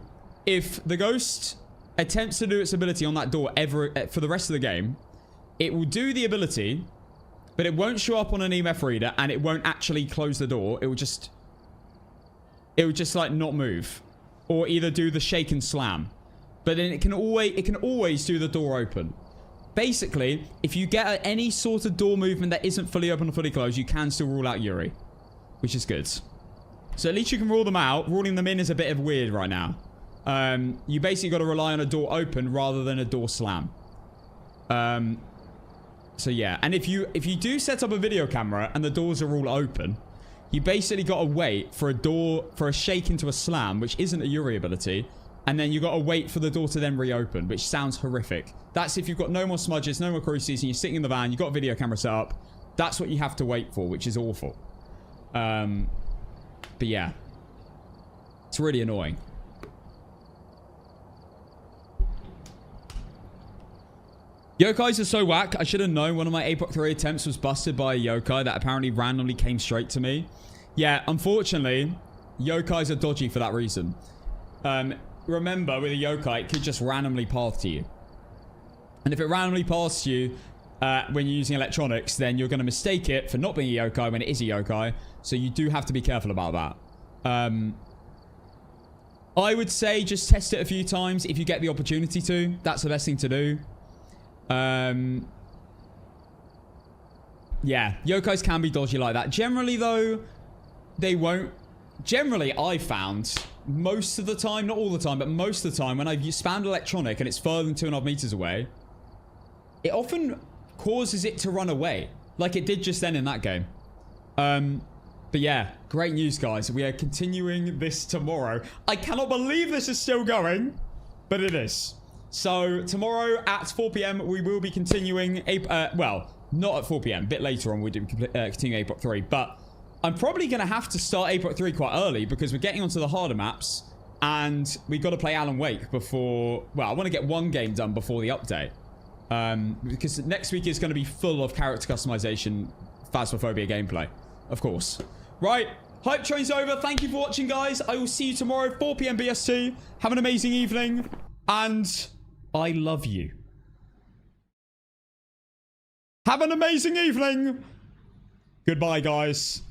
if the ghost attempts to do its ability on that door for the rest of the game, it will do the ability, but it won't show up on an EMF reader, and it won't actually close the door. It will just like not move, or either do the shake and slam. But then it can always do the door open. Basically, if you get any sort of door movement that isn't fully open or fully closed, you can still rule out Yuri, which is good. So at least you can rule them out. Ruling them in is a bit of weird right now. You basically got to rely on a door open rather than a door slam. So yeah, and if you do set up a video camera and the doors are all open, you basically got to wait for a shake into a slam, which isn't a Yuri ability, and then you got to wait for the door to then reopen, which sounds horrific. That's if you've got no more smudges, no more cruises, and you're sitting in the van, you've got a video camera set up. That's what you have to wait for, which is awful. But yeah, it's really annoying. Yokais are so whack. I should have known one of my APOC 3 attempts was busted by a yokai that apparently randomly came straight to me. Yeah, unfortunately, yokais are dodgy for that reason. Remember, with a yokai, it could just randomly path to you. And if it randomly paths you when you're using electronics, then you're going to mistake it for not being a yokai when it is a yokai. So you do have to be careful about that. I would say just test it a few times if you get the opportunity to. That's the best thing to do. Yeah, yokais can be dodgy like that. Generally, though, they won't. Generally, I found most of the time, not all the time, but most of the time when I've spammed electronic and it's further than 2.5 meters away, it often causes it to run away, like it did just then in that game. But yeah, great news, guys. We are continuing this tomorrow. I cannot believe this is still going, but it is. So tomorrow at 4 p.m. we will be continuing, well, not at 4 p.m. A bit later on we'll continue APOC 3, but I'm probably going to have to start APOC 3 quite early because we're getting onto the harder maps and we've got to play Alan Wake before, well, I want to get one game done before the update. Because next week is going to be full of character customization, Phasmophobia gameplay, of course. Right, hype train's over. Thank you for watching, guys. I will see you tomorrow, 4 p.m. BST. Have an amazing evening, and I love you. Have an amazing evening. Goodbye, guys.